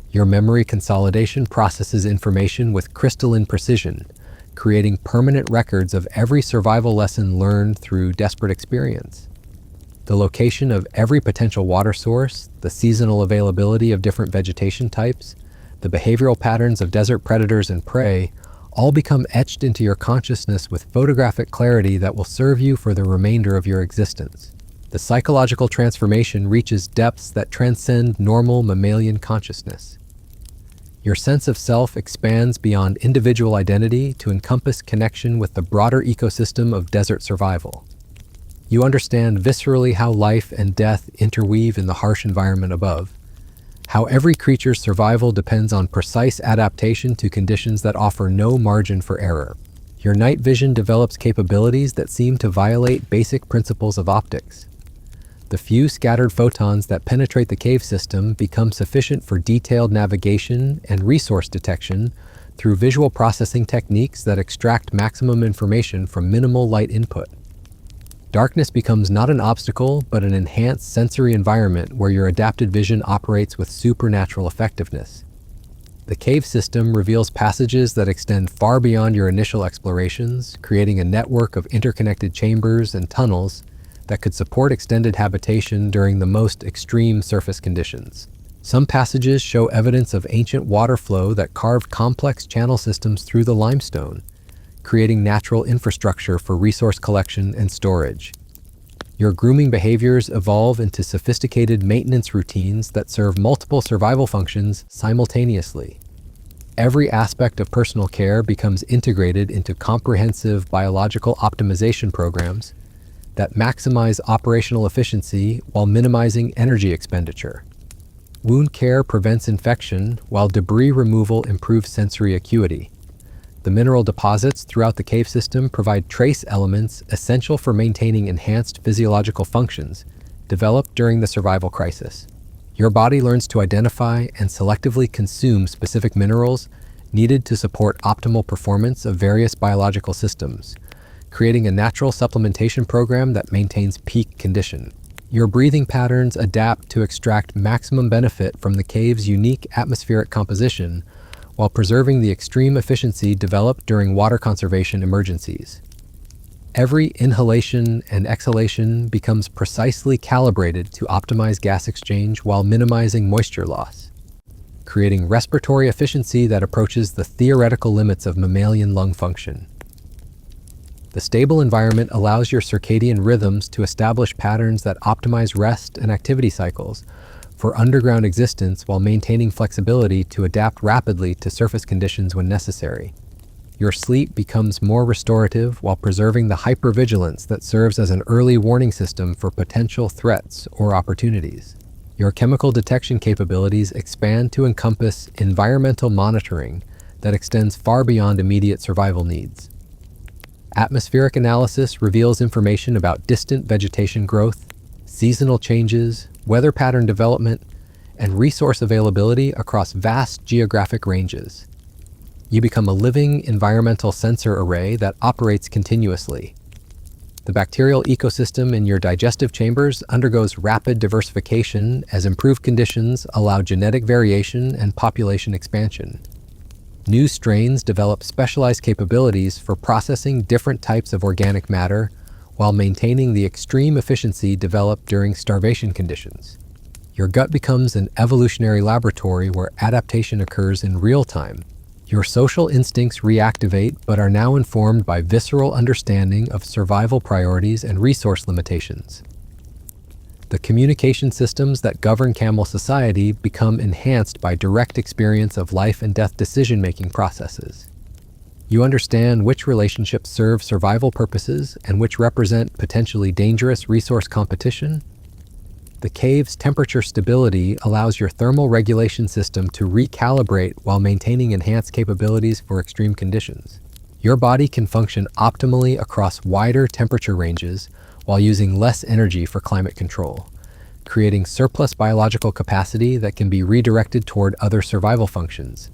Your memory consolidation processes information with crystalline precision, creating permanent records of every survival lesson learned through desperate experience. The location of every potential water source, the seasonal availability of different vegetation types, the behavioral patterns of desert predators and prey, all become etched into your consciousness with photographic clarity that will serve you for the remainder of your existence. The psychological transformation reaches depths that transcend normal mammalian consciousness. Your sense of self expands beyond individual identity to encompass connection with the broader ecosystem of desert survival. You understand viscerally how life and death interweave in the harsh environment above, how every creature's survival depends on precise adaptation to conditions that offer no margin for error. Your night vision develops capabilities that seem to violate basic principles of optics. The few scattered photons that penetrate the cave system become sufficient for detailed navigation and resource detection through visual processing techniques that extract maximum information from minimal light input. Darkness becomes not an obstacle, but an enhanced sensory environment where your adapted vision operates with supernatural effectiveness. The cave system reveals passages that extend far beyond your initial explorations, creating a network of interconnected chambers and tunnels that could support extended habitation during the most extreme surface conditions. Some passages show evidence of ancient water flow that carved complex channel systems through the limestone, creating natural infrastructure for resource collection and storage. Your grooming behaviors evolve into sophisticated maintenance routines that serve multiple survival functions simultaneously. Every aspect of personal care becomes integrated into comprehensive biological optimization programs that maximize operational efficiency while minimizing energy expenditure. Wound care prevents infection, while debris removal improves sensory acuity. The mineral deposits throughout the cave system provide trace elements essential for maintaining enhanced physiological functions developed during the survival crisis. Your body learns to identify and selectively consume specific minerals needed to support optimal performance of various biological systems, creating a natural supplementation program that maintains peak condition. Your breathing patterns adapt to extract maximum benefit from the cave's unique atmospheric composition while preserving the extreme efficiency developed during water conservation emergencies. Every inhalation and exhalation becomes precisely calibrated to optimize gas exchange while minimizing moisture loss, creating respiratory efficiency that approaches the theoretical limits of mammalian lung function. The stable environment allows your circadian rhythms to establish patterns that optimize rest and activity cycles for underground existence while maintaining flexibility to adapt rapidly to surface conditions when necessary. Your sleep becomes more restorative while preserving the hypervigilance that serves as an early warning system for potential threats or opportunities. Your chemical detection capabilities expand to encompass environmental monitoring that extends far beyond immediate survival needs. Atmospheric analysis reveals information about distant vegetation growth, seasonal changes, weather pattern development, and resource availability across vast geographic ranges. You become a living environmental sensor array that operates continuously. The bacterial ecosystem in your digestive chambers undergoes rapid diversification as improved conditions allow genetic variation and population expansion. New strains develop specialized capabilities for processing different types of organic matter while maintaining the extreme efficiency developed during starvation conditions. Your gut becomes an evolutionary laboratory where adaptation occurs in real time. Your social instincts reactivate but are now informed by visceral understanding of survival priorities and resource limitations. The communication systems that govern camel society become enhanced by direct experience of life and death decision-making processes. You understand which relationships serve survival purposes and which represent potentially dangerous resource competition. The cave's temperature stability allows your thermal regulation system to recalibrate while maintaining enhanced capabilities for extreme conditions. Your body can function optimally across wider temperature ranges while using less energy for climate control, creating surplus biological capacity that can be redirected toward other survival functions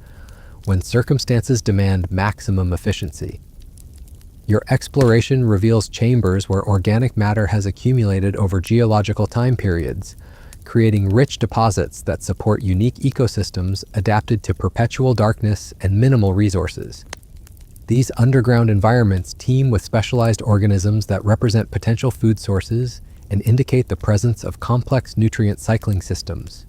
when circumstances demand maximum efficiency. Your exploration reveals chambers where organic matter has accumulated over geological time periods, creating rich deposits that support unique ecosystems adapted to perpetual darkness and minimal resources. These underground environments teem with specialized organisms that represent potential food sources and indicate the presence of complex nutrient cycling systems.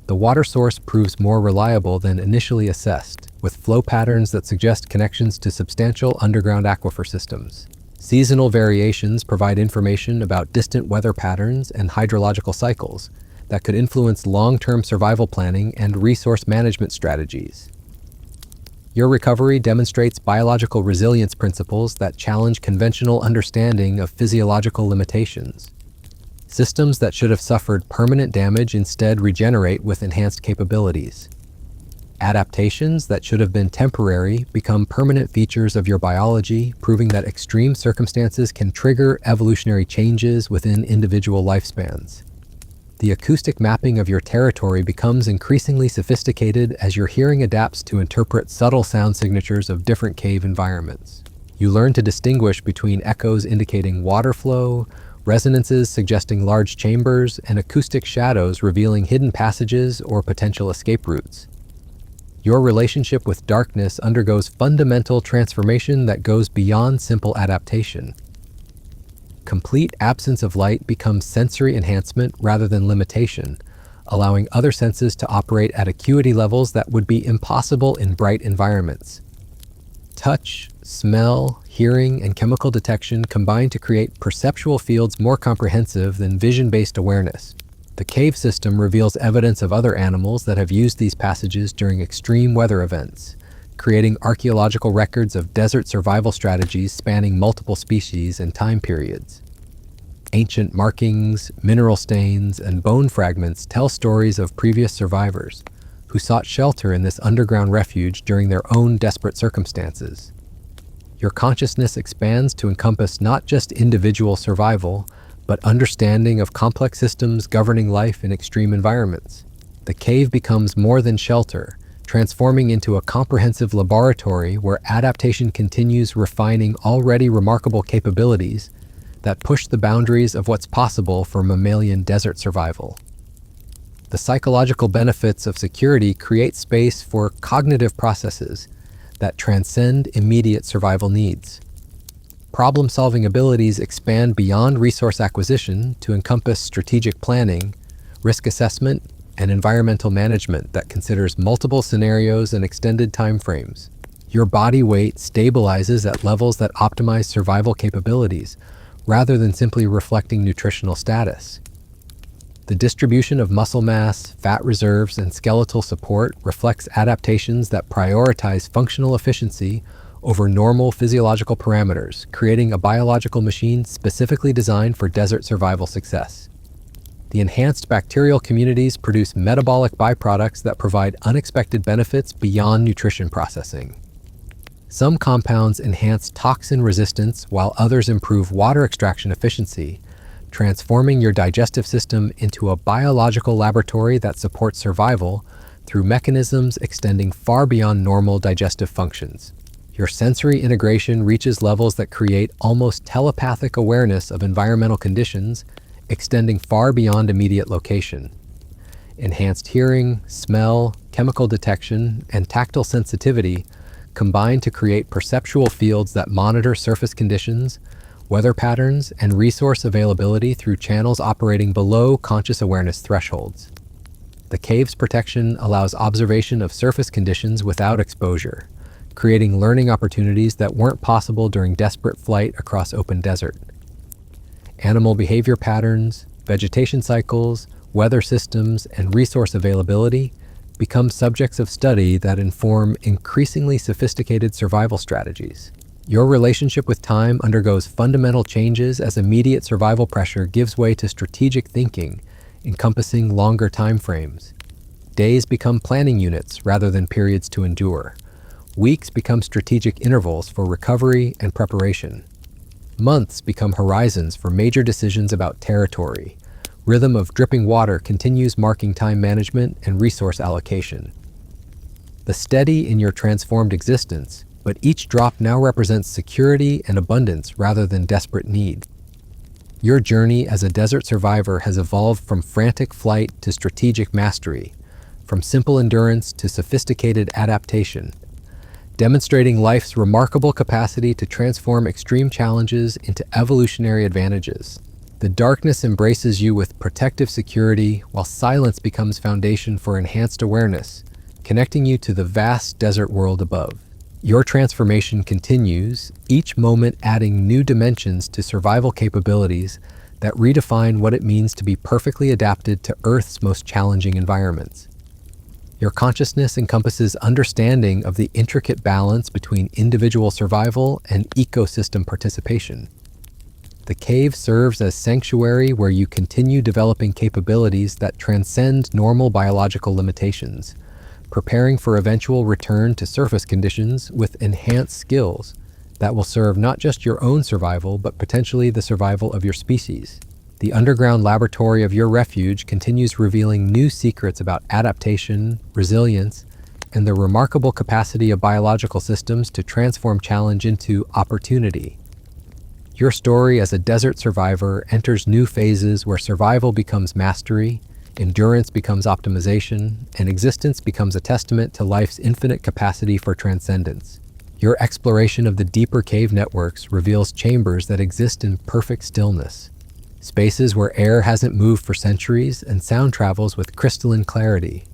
The water source proves more reliable than initially assessed, with flow patterns that suggest connections to substantial underground aquifer systems. Seasonal variations provide information about distant weather patterns and hydrological cycles that could influence long-term survival planning and resource management strategies. Your recovery demonstrates biological resilience principles that challenge conventional understanding of physiological limitations. Systems that should have suffered permanent damage instead regenerate with enhanced capabilities. Adaptations that should have been temporary become permanent features of your biology, proving that extreme circumstances can trigger evolutionary changes within individual lifespans. The acoustic mapping of your territory becomes increasingly sophisticated as your hearing adapts to interpret subtle sound signatures of different cave environments. You learn to distinguish between echoes indicating water flow, resonances suggesting large chambers, and acoustic shadows revealing hidden passages or potential escape routes. Your relationship with darkness undergoes fundamental transformation that goes beyond simple adaptation. Complete absence of light becomes sensory enhancement rather than limitation, allowing other senses to operate at acuity levels that would be impossible in bright environments. Touch, smell, hearing, and chemical detection combine to create perceptual fields more comprehensive than vision-based awareness. The cave system reveals evidence of other animals that have used these passages during extreme weather events, creating archaeological records of desert survival strategies spanning multiple species and time periods. Ancient markings, mineral stains, and bone fragments tell stories of previous survivors who sought shelter in this underground refuge during their own desperate circumstances. Your consciousness expands to encompass not just individual survival, but understanding of complex systems governing life in extreme environments. The cave becomes more than shelter, transforming into a comprehensive laboratory where adaptation continues refining already remarkable capabilities that push the boundaries of what's possible for mammalian desert survival. The psychological benefits of security create space for cognitive processes that transcend immediate survival needs. Problem-solving abilities expand beyond resource acquisition to encompass strategic planning, risk assessment, and environmental management that considers multiple scenarios and extended timeframes. Your body weight stabilizes at levels that optimize survival capabilities, rather than simply reflecting nutritional status. The distribution of muscle mass, fat reserves, and skeletal support reflects adaptations that prioritize functional efficiency over normal physiological parameters, creating a biological machine specifically designed for desert survival success. The enhanced bacterial communities produce metabolic byproducts that provide unexpected benefits beyond nutrition processing. Some compounds enhance toxin resistance while others improve water extraction efficiency, transforming your digestive system into a biological laboratory that supports survival through mechanisms extending far beyond normal digestive functions. Your sensory integration reaches levels that create almost telepathic awareness of environmental conditions, extending far beyond immediate location. Enhanced hearing, smell, chemical detection, and tactile sensitivity combine to create perceptual fields that monitor surface conditions, weather patterns, and resource availability through channels operating below conscious awareness thresholds. The cave's protection allows observation of surface conditions without exposure, creating learning opportunities that weren't possible during desperate flight across open desert. Animal behavior patterns, vegetation cycles, weather systems, and resource availability become subjects of study that inform increasingly sophisticated survival strategies. Your relationship with time undergoes fundamental changes as immediate survival pressure gives way to strategic thinking, encompassing longer time frames. Days become planning units rather than periods to endure. Weeks become strategic intervals for recovery and preparation. Months become horizons for major decisions about territory. Rhythm of dripping water continues marking time management and resource allocation. The steady in your transformed existence, but each drop now represents security and abundance rather than desperate need. Your journey as a desert survivor has evolved from frantic flight to strategic mastery, from simple endurance to sophisticated adaptation, demonstrating life's remarkable capacity to transform extreme challenges into evolutionary advantages. The darkness embraces you with protective security, while silence becomes foundation for enhanced awareness, connecting you to the vast desert world above. Your transformation continues, each moment adding new dimensions to survival capabilities that redefine what it means to be perfectly adapted to Earth's most challenging environments. Your consciousness encompasses understanding of the intricate balance between individual survival and ecosystem participation. The cave serves as sanctuary where you continue developing capabilities that transcend normal biological limitations, preparing for eventual return to surface conditions with enhanced skills that will serve not just your own survival, but potentially the survival of your species. The underground laboratory of your refuge continues revealing new secrets about adaptation, resilience, and the remarkable capacity of biological systems to transform challenge into opportunity. Your story as a desert survivor enters new phases where survival becomes mastery, endurance becomes optimization, and existence becomes a testament to life's infinite capacity for transcendence. Your exploration of the deeper cave networks reveals chambers that exist in perfect stillness, spaces where air hasn't moved for centuries and sound travels with crystalline clarity.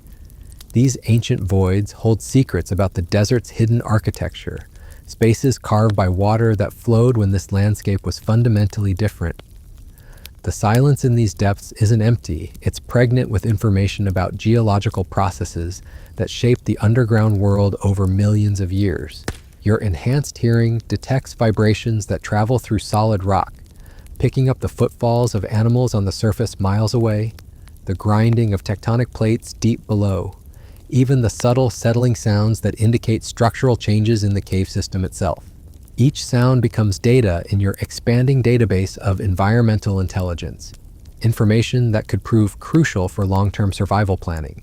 These ancient voids hold secrets about the desert's hidden architecture, spaces carved by water that flowed when this landscape was fundamentally different. The silence in these depths isn't empty, it's pregnant with information about geological processes that shaped the underground world over millions of years. Your enhanced hearing detects vibrations that travel through solid rock, picking up the footfalls of animals on the surface miles away, the grinding of tectonic plates deep below, even the subtle settling sounds that indicate structural changes in the cave system itself. Each sound becomes data in your expanding database of environmental intelligence, information that could prove crucial for long-term survival planning.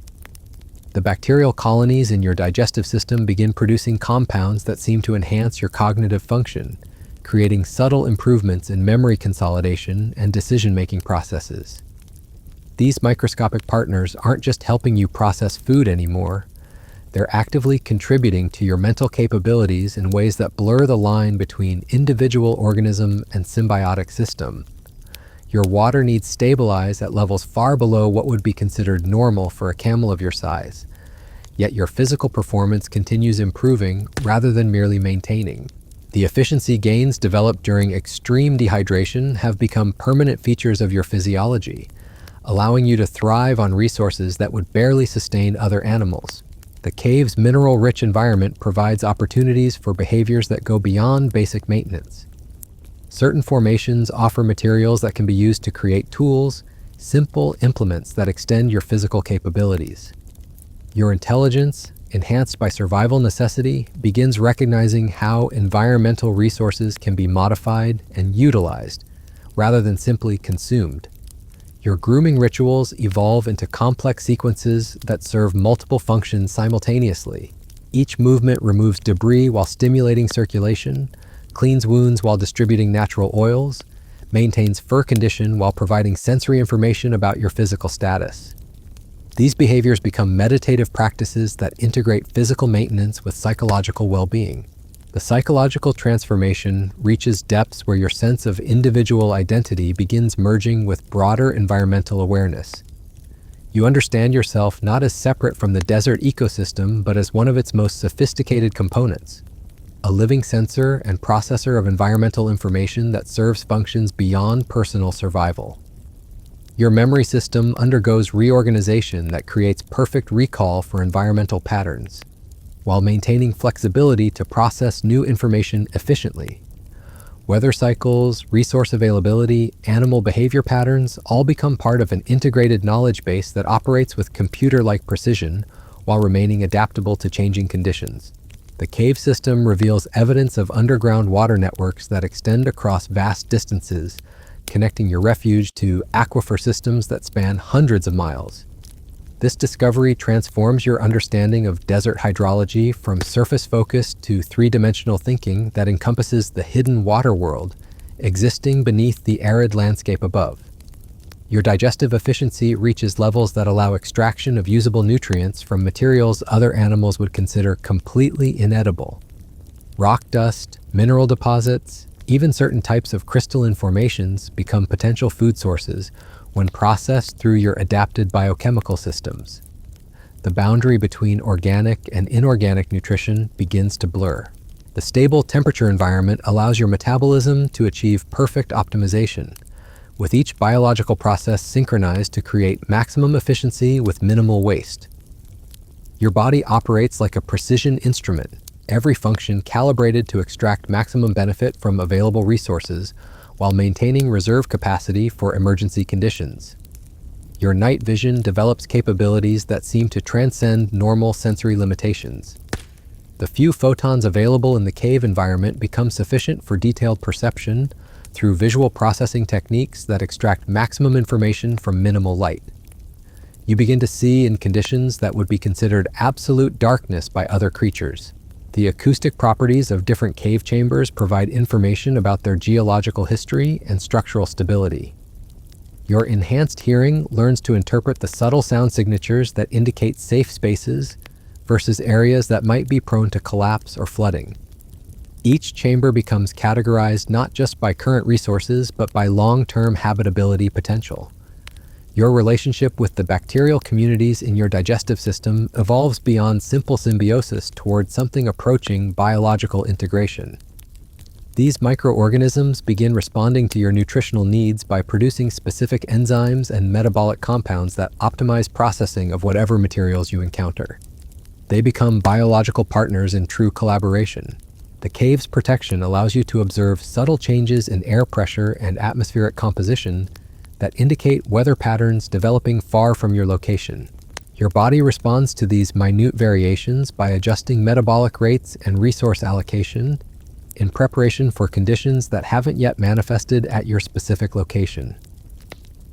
The bacterial colonies in your digestive system begin producing compounds that seem to enhance your cognitive function, creating subtle improvements in memory consolidation and decision-making processes. These microscopic partners aren't just helping you process food anymore. They're actively contributing to your mental capabilities in ways that blur the line between individual organism and symbiotic system. Your water needs stabilize at levels far below what would be considered normal for a camel of your size. Yet your physical performance continues improving rather than merely maintaining. The efficiency gains developed during extreme dehydration have become permanent features of your physiology, allowing you to thrive on resources that would barely sustain other animals. The cave's mineral-rich environment provides opportunities for behaviors that go beyond basic maintenance. Certain formations offer materials that can be used to create tools, simple implements that extend your physical capabilities. Your intelligence, enhanced by survival necessity, begins recognizing how environmental resources can be modified and utilized, rather than simply consumed. Your grooming rituals evolve into complex sequences that serve multiple functions simultaneously. Each movement removes debris while stimulating circulation, cleans wounds while distributing natural oils, maintains fur condition while providing sensory information about your physical status. These behaviors become meditative practices that integrate physical maintenance with psychological well-being. The psychological transformation reaches depths where your sense of individual identity begins merging with broader environmental awareness. You understand yourself not as separate from the desert ecosystem, but as one of its most sophisticated components, a living sensor and processor of environmental information that serves functions beyond personal survival. Your memory system undergoes reorganization that creates perfect recall for environmental patterns, while maintaining flexibility to process new information efficiently. Weather cycles, resource availability, animal behavior patterns all become part of an integrated knowledge base that operates with computer-like precision while remaining adaptable to changing conditions. The cave system reveals evidence of underground water networks that extend across vast distances, connecting your refuge to aquifer systems that span hundreds of miles. This discovery transforms your understanding of desert hydrology from surface-focused to three-dimensional thinking that encompasses the hidden water world existing beneath the arid landscape above. Your digestive efficiency reaches levels that allow extraction of usable nutrients from materials other animals would consider completely inedible. Rock dust, mineral deposits, even certain types of crystalline formations become potential food sources when processed through your adapted biochemical systems. The boundary between organic and inorganic nutrition begins to blur. The stable temperature environment allows your metabolism to achieve perfect optimization, with each biological process synchronized to create maximum efficiency with minimal waste. Your body operates like a precision instrument, every function calibrated to extract maximum benefit from available resources while maintaining reserve capacity for emergency conditions. Your night vision develops capabilities that seem to transcend normal sensory limitations. The few photons available in the cave environment become sufficient for detailed perception through visual processing techniques that extract maximum information from minimal light. You begin to see in conditions that would be considered absolute darkness by other creatures. The acoustic properties of different cave chambers provide information about their geological history and structural stability. Your enhanced hearing learns to interpret the subtle sound signatures that indicate safe spaces versus areas that might be prone to collapse or flooding. Each chamber becomes categorized not just by current resources, but by long-term habitability potential. Your relationship with the bacterial communities in your digestive system evolves beyond simple symbiosis towards something approaching biological integration. These microorganisms begin responding to your nutritional needs by producing specific enzymes and metabolic compounds that optimize processing of whatever materials you encounter. They become biological partners in true collaboration. The cave's protection allows you to observe subtle changes in air pressure and atmospheric composition that indicate weather patterns developing far from your location. Your body responds to these minute variations by adjusting metabolic rates and resource allocation, in preparation for conditions that haven't yet manifested at your specific location.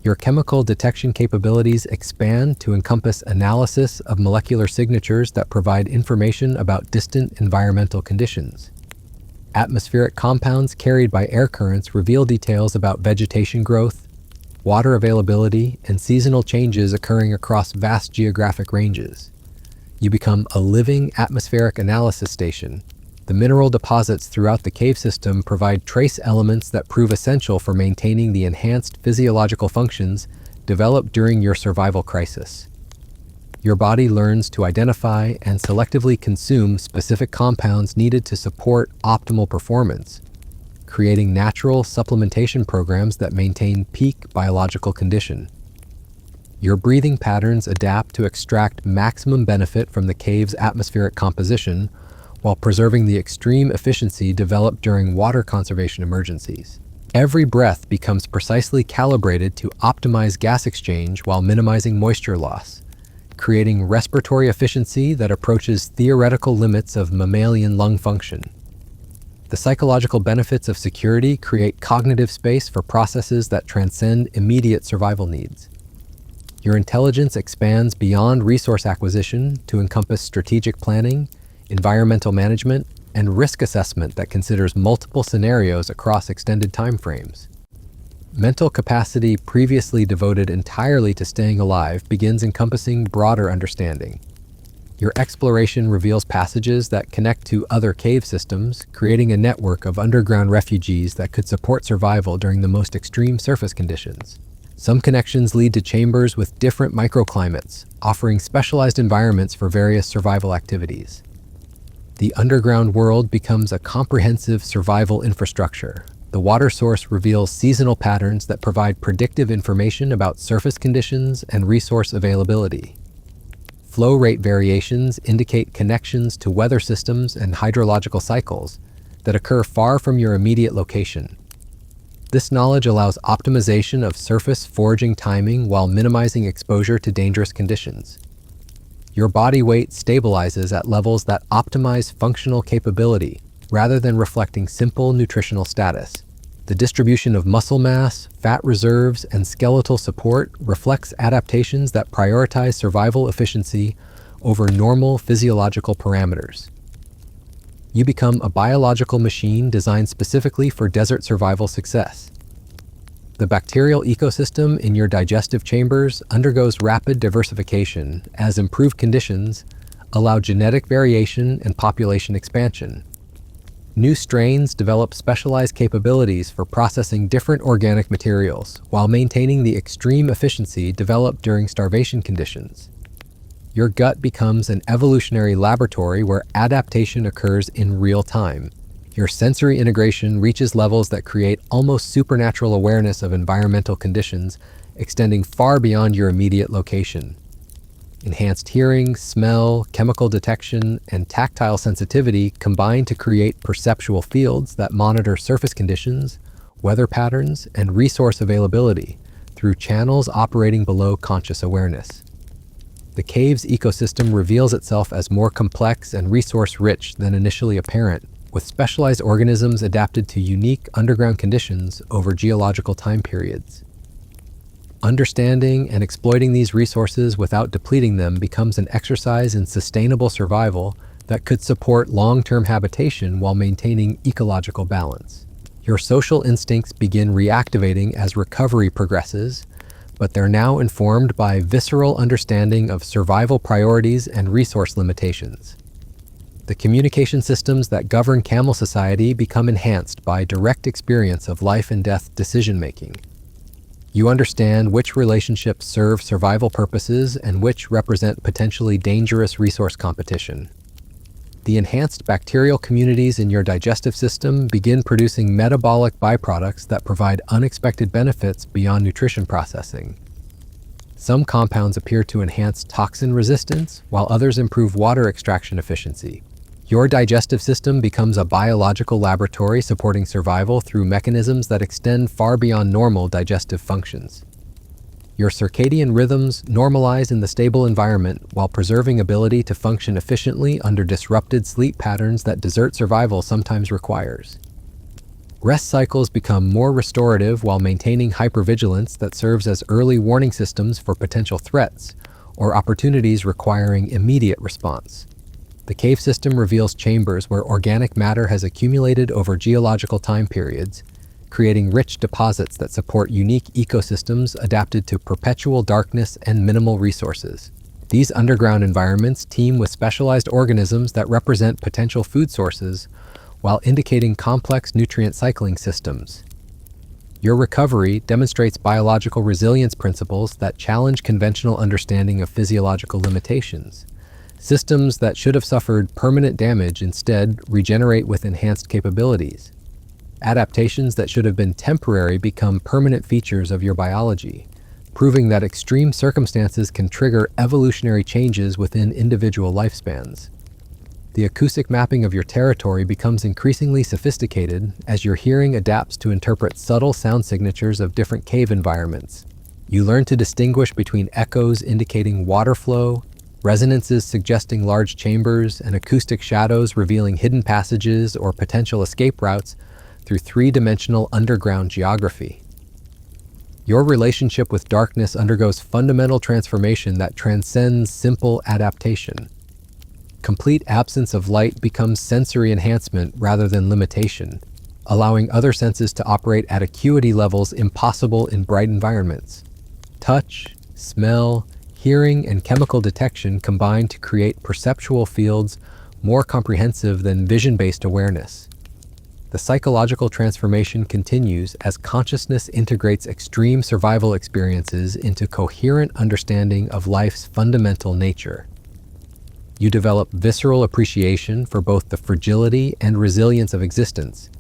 Your chemical detection capabilities expand to encompass analysis of molecular signatures that provide information about distant environmental conditions. Atmospheric compounds carried by air currents reveal details about vegetation growth, water availability, and seasonal changes occurring across vast geographic ranges. You become a living atmospheric analysis station. The mineral deposits throughout the cave system provide trace elements that prove essential for maintaining the enhanced physiological functions developed during your survival crisis. Your body learns to identify and selectively consume specific compounds needed to support optimal performance, creating natural supplementation programs that maintain peak biological condition. Your breathing patterns adapt to extract maximum benefit from the cave's atmospheric composition while preserving the extreme efficiency developed during water conservation emergencies. Every breath becomes precisely calibrated to optimize gas exchange while minimizing moisture loss, creating respiratory efficiency that approaches theoretical limits of mammalian lung function. The psychological benefits of security create cognitive space for processes that transcend immediate survival needs. Your intelligence expands beyond resource acquisition to encompass strategic planning, environmental management, and risk assessment that considers multiple scenarios across extended timeframes. Mental capacity previously devoted entirely to staying alive begins encompassing broader understanding. Your exploration reveals passages that connect to other cave systems, creating a network of underground refugees that could support survival during the most extreme surface conditions. Some connections lead to chambers with different microclimates, offering specialized environments for various survival activities. The underground world becomes a comprehensive survival infrastructure. The water source reveals seasonal patterns that provide predictive information about surface conditions and resource availability. Flow rate variations indicate connections to weather systems and hydrological cycles that occur far from your immediate location. This knowledge allows optimization of surface foraging timing while minimizing exposure to dangerous conditions. Your body weight stabilizes at levels that optimize functional capability rather than reflecting simple nutritional status. The distribution of muscle mass, fat reserves, and skeletal support reflects adaptations that prioritize survival efficiency over normal physiological parameters. You become a biological machine designed specifically for desert survival success. The bacterial ecosystem in your digestive chambers undergoes rapid diversification as improved conditions allow genetic variation and population expansion. New strains develop specialized capabilities for processing different organic materials while maintaining the extreme efficiency developed during starvation conditions. Your gut becomes an evolutionary laboratory where adaptation occurs in real time. Your sensory integration reaches levels that create almost supernatural awareness of environmental conditions, extending far beyond your immediate location. Enhanced hearing, smell, chemical detection, and tactile sensitivity combine to create perceptual fields that monitor surface conditions, weather patterns, and resource availability through channels operating below conscious awareness. The cave's ecosystem reveals itself as more complex and resource-rich than initially apparent, with specialized organisms adapted to unique underground conditions over geological time periods. Understanding and exploiting these resources without depleting them becomes an exercise in sustainable survival that could support long-term habitation while maintaining ecological balance. Your social instincts begin reactivating as recovery progresses, but they're now informed by visceral understanding of survival priorities and resource limitations. The communication systems that govern camel society become enhanced by direct experience of life and death decision-making. You understand which relationships serve survival purposes and which represent potentially dangerous resource competition. The enhanced bacterial communities in your digestive system begin producing metabolic byproducts that provide unexpected benefits beyond nutrition processing. Some compounds appear to enhance toxin resistance, while others improve water extraction efficiency. Your digestive system becomes a biological laboratory supporting survival through mechanisms that extend far beyond normal digestive functions. Your circadian rhythms normalize in the stable environment while preserving ability to function efficiently under disrupted sleep patterns that desert survival sometimes requires. Rest cycles become more restorative while maintaining hypervigilance that serves as early warning systems for potential threats or opportunities requiring immediate response. The cave system reveals chambers where organic matter has accumulated over geological time periods, creating rich deposits that support unique ecosystems adapted to perpetual darkness and minimal resources. These underground environments teem with specialized organisms that represent potential food sources while indicating complex nutrient cycling systems. Your recovery demonstrates biological resilience principles that challenge conventional understanding of physiological limitations. Systems that should have suffered permanent damage instead regenerate with enhanced capabilities. Adaptations that should have been temporary become permanent features of your biology, proving that extreme circumstances can trigger evolutionary changes within individual lifespans. The acoustic mapping of your territory becomes increasingly sophisticated as your hearing adapts to interpret subtle sound signatures of different cave environments. You learn to distinguish between echoes indicating water flow, resonances suggesting large chambers, and acoustic shadows revealing hidden passages or potential escape routes through three-dimensional underground geography. Your relationship with darkness undergoes fundamental transformation that transcends simple adaptation. Complete absence of light becomes sensory enhancement rather than limitation, allowing other senses to operate at acuity levels impossible in bright environments. Touch, smell, hearing, and chemical detection combine to create perceptual fields more comprehensive than vision-based awareness. The psychological transformation continues as consciousness integrates extreme survival experiences into coherent understanding of life's fundamental nature. You develop visceral appreciation for both the fragility and resilience of existence,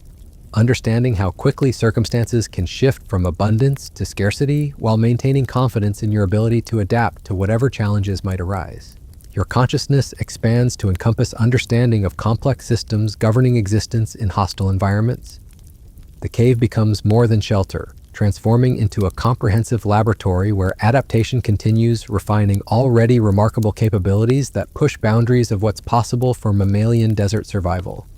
understanding how quickly circumstances can shift from abundance to scarcity while maintaining confidence in your ability to adapt to whatever challenges might arise. Your consciousness expands to encompass understanding of complex systems governing existence in hostile environments. The cave becomes more than shelter, transforming into a comprehensive laboratory where adaptation continues, refining already remarkable capabilities that push boundaries of what's possible for mammalian desert survival.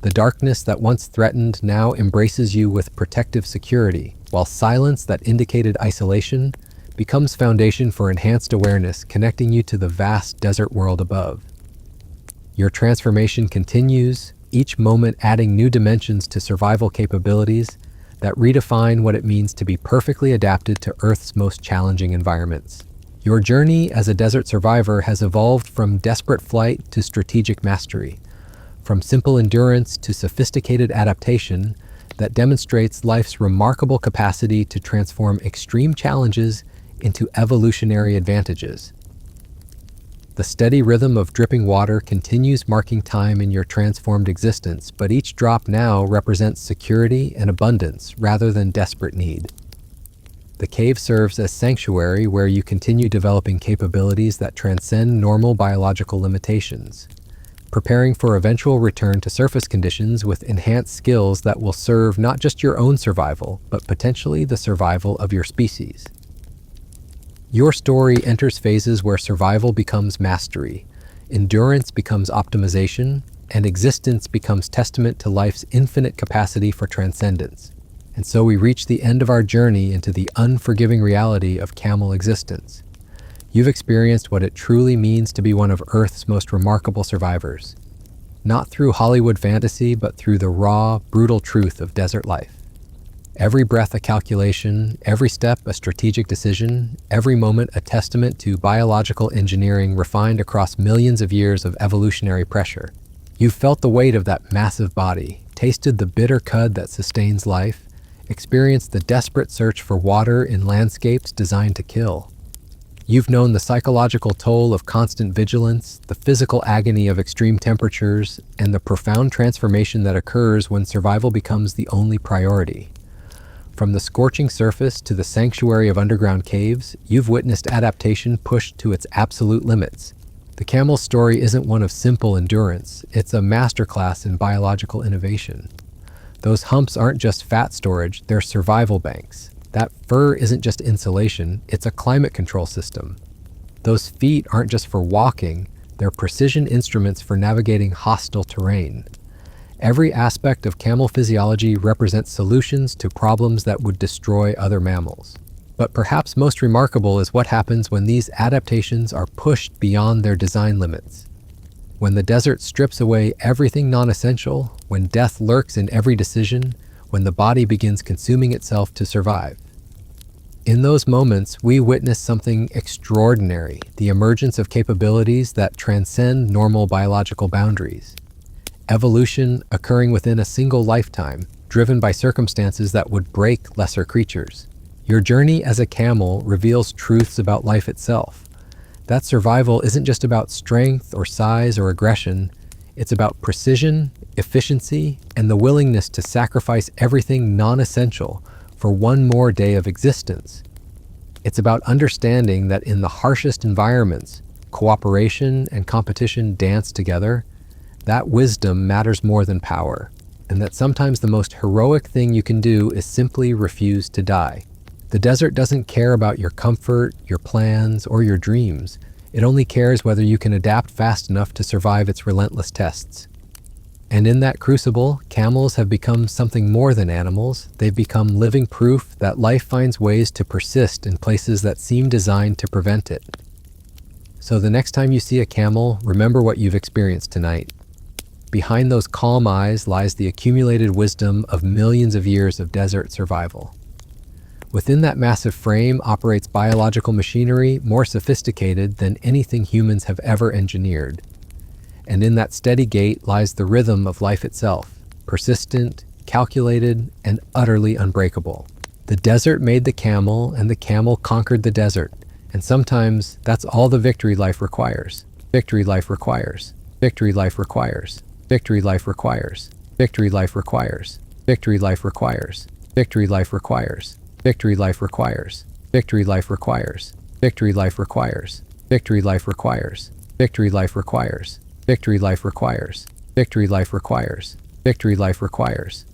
The darkness that once threatened now embraces you with protective security, while silence that indicated isolation becomes foundation for enhanced awareness, connecting you to the vast desert world above. Your transformation continues, each moment adding new dimensions to survival capabilities that redefine what it means to be perfectly adapted to Earth's most challenging environments. Your journey as a desert survivor has evolved from desperate flight to strategic mastery, from simple endurance to sophisticated adaptation that demonstrates life's remarkable capacity to transform extreme challenges into evolutionary advantages. The steady rhythm of dripping water continues marking time in your transformed existence, but each drop now represents security and abundance rather than desperate need. The cave serves as sanctuary where you continue developing capabilities that transcend normal biological limitations, preparing for eventual return to surface conditions with enhanced skills that will serve not just your own survival, but potentially the survival of your species. Your story enters phases where survival becomes mastery, endurance becomes optimization, and existence becomes testament to life's infinite capacity for transcendence. And so we reach the end of our journey into the unforgiving reality of camel existence. You've experienced what it truly means to be one of Earth's most remarkable survivors, not through Hollywood fantasy, but through the raw, brutal truth of desert life. Every breath a calculation, every step a strategic decision, every moment a testament to biological engineering refined across millions of years of evolutionary pressure. You've felt the weight of that massive body, tasted the bitter cud that sustains life, experienced the desperate search for water in landscapes designed to kill. You've known the psychological toll of constant vigilance, the physical agony of extreme temperatures, and the profound transformation that occurs when survival becomes the only priority. From the scorching surface to the sanctuary of underground caves, you've witnessed adaptation pushed to its absolute limits. The camel's story isn't one of simple endurance, it's a masterclass in biological innovation. Those humps aren't just fat storage, they're survival banks, That fur isn't just insulation, it's a climate control system. Those feet aren't just for walking, they're precision instruments for navigating hostile terrain. Every aspect of camel physiology represents solutions to problems that would destroy other mammals. But perhaps most remarkable is what happens when these adaptations are pushed beyond their design limits. When the desert strips away everything non-essential, when death lurks in every decision, when the body begins consuming itself to survive. In those moments, we witness something extraordinary, the emergence of capabilities that transcend normal biological boundaries. Evolution occurring within a single lifetime, driven by circumstances that would break lesser creatures. Your journey as a camel reveals truths about life itself. That survival isn't just about strength or size or aggression, it's about precision, efficiency, and the willingness to sacrifice everything non-essential for one more day of existence. It's about understanding that in the harshest environments, cooperation and competition dance together. That wisdom matters more than power, and that sometimes the most heroic thing you can do is simply refuse to die. The desert doesn't care about your comfort, your plans, or your dreams. It only cares whether you can adapt fast enough to survive its relentless tests. And in that crucible, camels have become something more than animals. They've become living proof that life finds ways to persist in places that seem designed to prevent it. So the next time you see a camel, remember what you've experienced tonight. Behind those calm eyes lies the accumulated wisdom of millions of years of desert survival. Within that massive frame operates biological machinery more sophisticated than anything humans have ever engineered. And in that steady gait lies the rhythm of life itself, persistent, calculated, and utterly unbreakable. The desert made the camel, and the camel conquered the desert. And sometimes that's all the victory life requires. Victory life requires. Victory life requires. Victory life requires. Victory life requires. Victory life requires. Victory life requires. Victory life requires. Victory life requires. Victory life requires. Victory life requires. Victory life requires. Victory life requires. Victory life requires. Victory life requires.